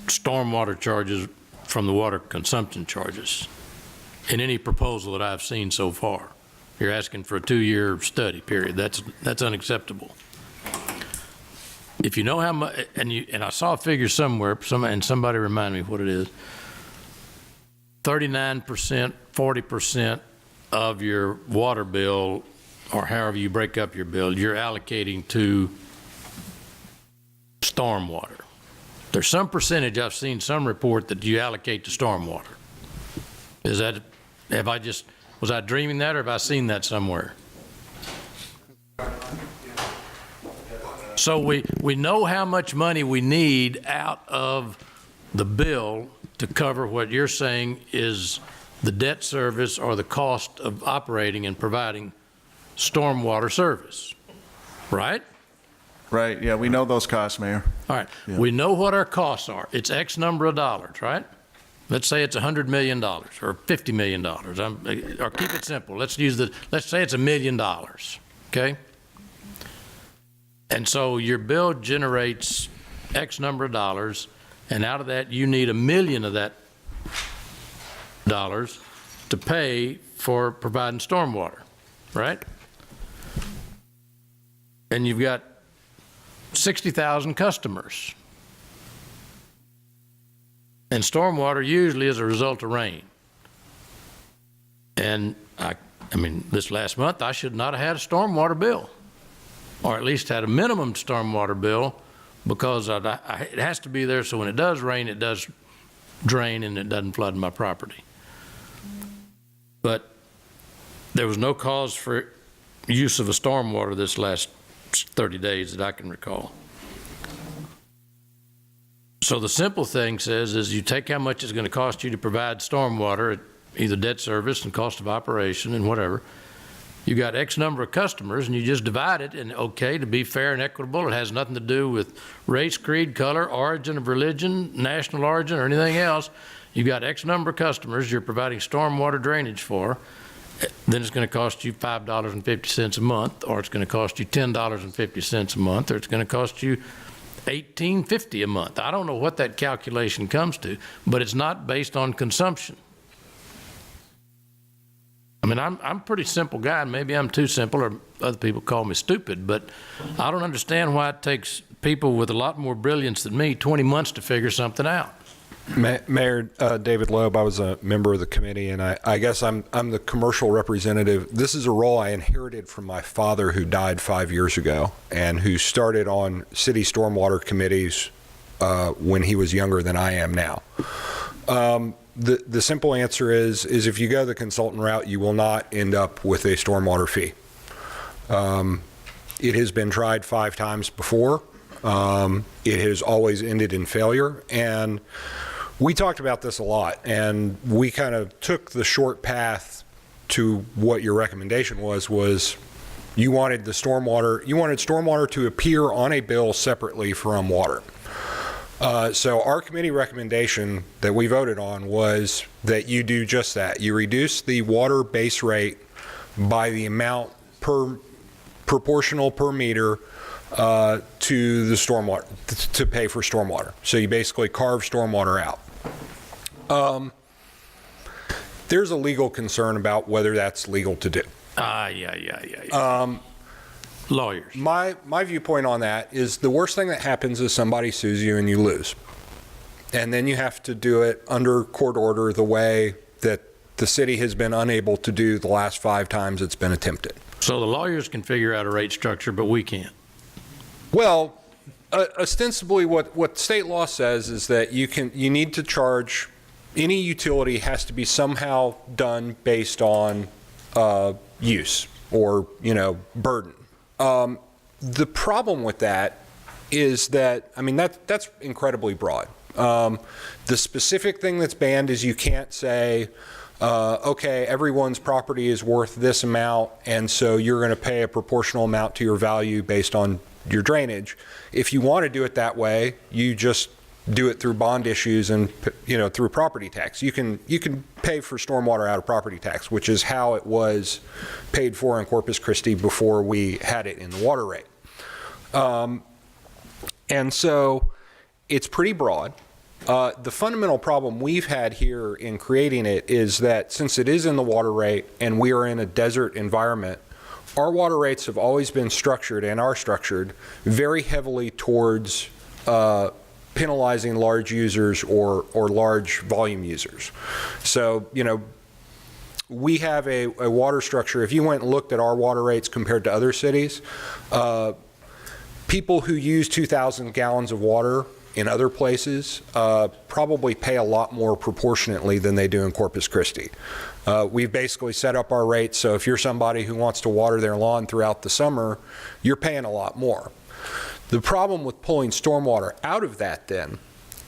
stormwater charges from the water consumption charges in any proposal that I've seen so far. You're asking for a 2-year study period. That's unacceptable. If you know how much, and I saw a figure somewhere, and somebody reminded me what it is, 39%, 40% of your water bill, or however you break up your bill, you're allocating to stormwater. There's some percentage, I've seen some report, that you allocate to stormwater. Is that, was I dreaming that, or have I seen that somewhere? So we know how much money we need out of the bill to cover what you're saying is the debt service or the cost of operating and providing stormwater service, right? Right, yeah, we know those costs, Mayor. All right, Yeah. we know what our costs are. It's X number of dollars, right? Let's say it's $100 million or $50 million, or keep it simple. Let's say it's $1 million, okay? And so your bill generates X number of dollars, and out of that, you need $1 million of that dollars to pay for providing stormwater, right? And you've got 60,000 customers. And stormwater usually is a result of rain. And I mean, this last month, I should not have had a stormwater bill, or at least had a minimum stormwater bill, because it has to be there so when it does rain, it does drain and it doesn't flood my property. But there was no cause for use of a stormwater this last 30 days that I can recall. So the simple thing is you take how much it's going to cost you to provide stormwater, either debt service and cost of operation and whatever. You got X number of customers, and you just divide it, and okay, to be fair and equitable, it has nothing to do with race, creed, color, origin of religion, national origin, or anything else. You got X number of customers you're providing stormwater drainage for, then it's going to cost you $5.50 a month, or it's going to cost you $10.50 a month, or it's going to cost you $18.50 a month. I don't know what that calculation comes to, but it's not based on consumption. I mean, I'm a pretty simple guy, and maybe I'm too simple, or other people call me stupid, but I don't understand why it takes people with a lot more brilliance than me 20 months to figure something out. Mayor David Loeb, I was a member of the committee, and I guess I'm the commercial representative. This is a role I inherited from my father, who died 5 years ago, and who started on city stormwater committees when he was younger than I am now. The simple answer is if you go the consultant route, you will not end up with a stormwater fee. It has been tried 5 times before. It has always ended in failure, and we talked about this a lot, and we kind of took the short path to what your recommendation was you wanted stormwater to appear on a bill separately from water. So our committee recommendation that we voted on was that you do just that. You reduce the water base rate by the amount proportional per meter to the stormwater, to pay for stormwater. So you basically carve stormwater out. There's a legal concern about whether that's legal to do. Yeah. Lawyers. My viewpoint on that is the worst thing that happens is somebody sues you and you lose. And then you have to do it under court order the way that the city has been unable to do the last 5 times it's been attempted. So the lawyers can figure out a rate structure, but we can't. Well, ostensibly what state law says is that you need to charge, any utility has to be somehow done based on use or, burden. The problem with that is that, I mean, that's incredibly broad. The specific thing that's banned is you can't say, okay, everyone's property is worth this amount, and so you're going to pay a proportional amount to your value based on your drainage. If you want to do it that way, you just do it through bond issues and, through property tax. You can pay for stormwater out of property tax, which is how it was paid for in Corpus Christi before we had it in the water rate. And so it's pretty broad. The fundamental problem we've had here in creating it is that since it is in the water rate and we are in a desert environment, our water rates have always been structured and are structured very heavily towards penalizing large users or large volume users. So, we have a water structure. If you went and looked at our water rates compared to other cities, people who use 2,000 gallons of water in other places probably pay a lot more proportionately than they do in Corpus Christi. We've basically set up our rates, so if you're somebody who wants to water their lawn throughout the summer, you're paying a lot more. The problem with pulling stormwater out of that then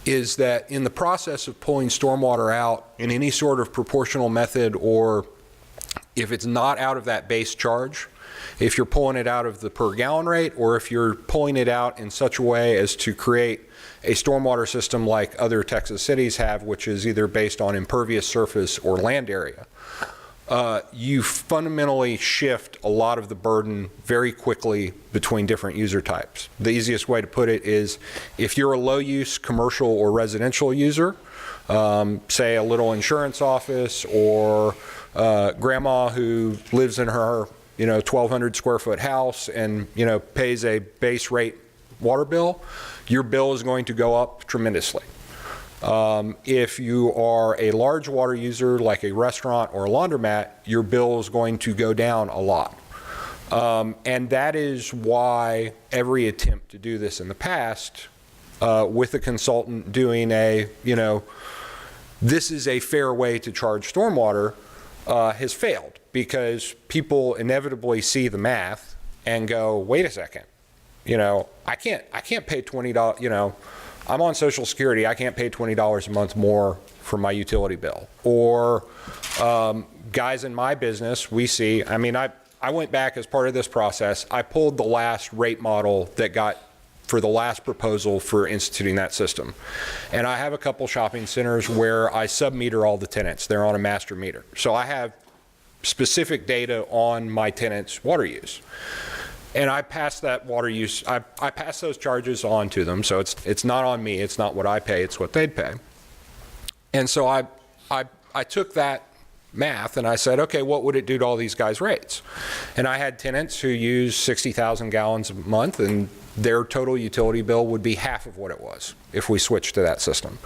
is that in the process of pulling stormwater out in any sort of proportional method, or if it's not out of that base charge, if you're pulling it out of the per gallon rate, or if you're pulling it out in such a way as to create a stormwater system like other Texas cities have, which is either based on impervious surface or land area, you fundamentally shift a lot of the burden very quickly between different user types. The easiest way to put it is if you're a low-use commercial or residential user, say a little insurance office or grandma who lives in her 1,200 square foot house and pays a base rate water bill, your bill is going to go up tremendously. If you are a large water user like a restaurant or a laundromat, your bill is going to go down a lot. And that is why every attempt to do this in the past with a consultant doing this is a fair way to charge stormwater has failed, because people inevitably see the math and go, wait a second, I can't pay $20, I'm on Social Security, I can't pay $20 a month more for my utility bill. Or guys in my business, we see, I went back as part of this process, I pulled the last rate model that got for the last proposal for instituting that system. And I have a couple shopping centers where I sub-meter all the tenants. They're on a master meter. So I have specific data on my tenants' water use. And I pass that water use, I pass those charges on to them, so it's not on me, it's not what I pay, it's what they'd pay. And so I took that math and I said, okay, what would it do to all these guys' rates? And I had tenants who use 60,000 gallons a month, and their total utility bill would be half of what it was if we switched to that system.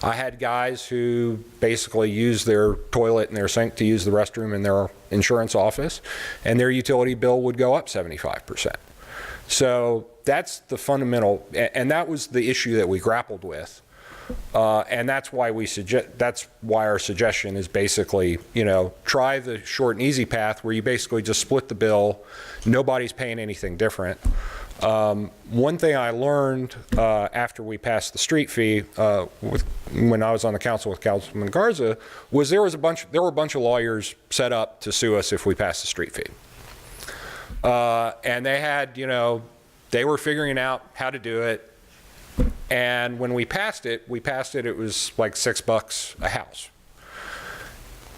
I had guys who basically use their toilet and their sink to use the restroom in their insurance office, and their utility bill would go up 75%. So that's the fundamental, and that was the issue that we grappled with. And that's why our suggestion is basically, try the short and easy path where you basically just split the bill. Nobody's paying anything different. One thing I learned after we passed the street fee when I was on the council with Councilman Garza was there were a bunch of lawyers set up to sue us if we passed the street fee. And they had, they were figuring out how to do it. And when we passed it, it was like $6 a house.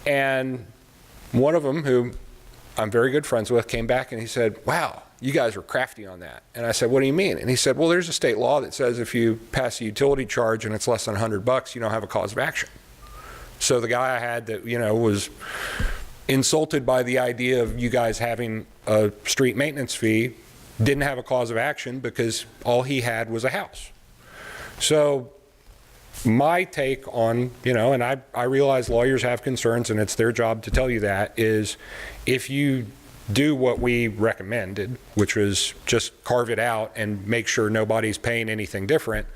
And one of them, who I'm very good friends with, came back and he said, wow, you guys were crafty on that. And I said, what do you mean? And he said, well, there's a state law that says if you pass a utility charge and it's less than $100, you don't have a cause of action. So the guy I had that, was insulted by the idea of you guys having a street maintenance fee didn't have a cause of action because all he had was a house. So my take on, and I realize lawyers have concerns and it's their job to tell you that, is if you do what we recommended, which was just carve it out and make sure nobody's paying anything different,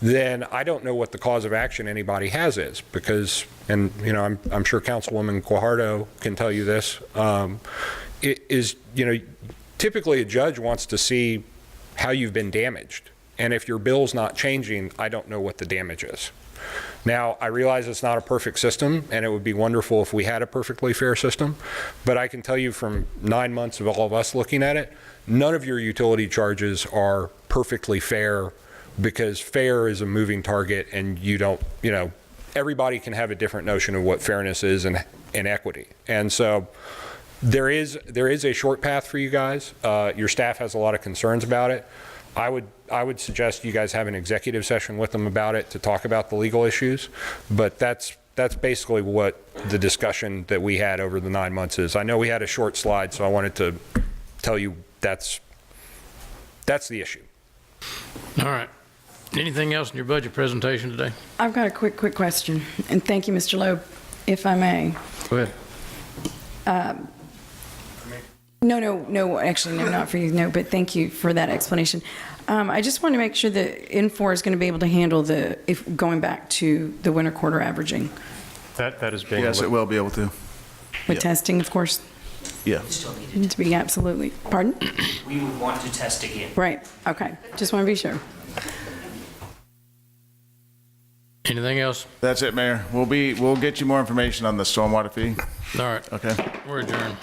then I don't know what the cause of action anybody has is, because, and I'm sure Councilwoman Guajardo can tell you this, it is, typically a judge wants to see how you've been damaged. And if your bill's not changing, I don't know what the damage is. Now, I realize it's not a perfect system, and it would be wonderful if we had a perfectly fair system, but I can tell you from 9 months of all of us looking at it, none of your utility charges are perfectly fair, because fair is a moving target, and you don't, everybody can have a different notion of what fairness is and equity. And so there is a short path for you guys. Your staff has a lot of concerns about it. I would suggest you guys have an executive session with them about it to talk about the legal issues, but that's basically what the discussion that we had over the 9 months is. I know we had a short slide, so I wanted to tell you that's the issue. All right. Anything else in your budget presentation today? I've got a quick question, and thank you, Mr. Loeb, if I may. Go ahead. No, actually, no, not for you, no, but thank you for that explanation. I just want to make sure that Infor is going to be able to handle going back to the winter quarter averaging. That is being. Yes, it will be able to. With testing, of course, Yeah. to be absolutely, pardon? We would want to test again. Right, okay, just want to be sure. Anything else? That's it, Mayor. We'll get you more information on the stormwater fee. All right. Okay. We're adjourned.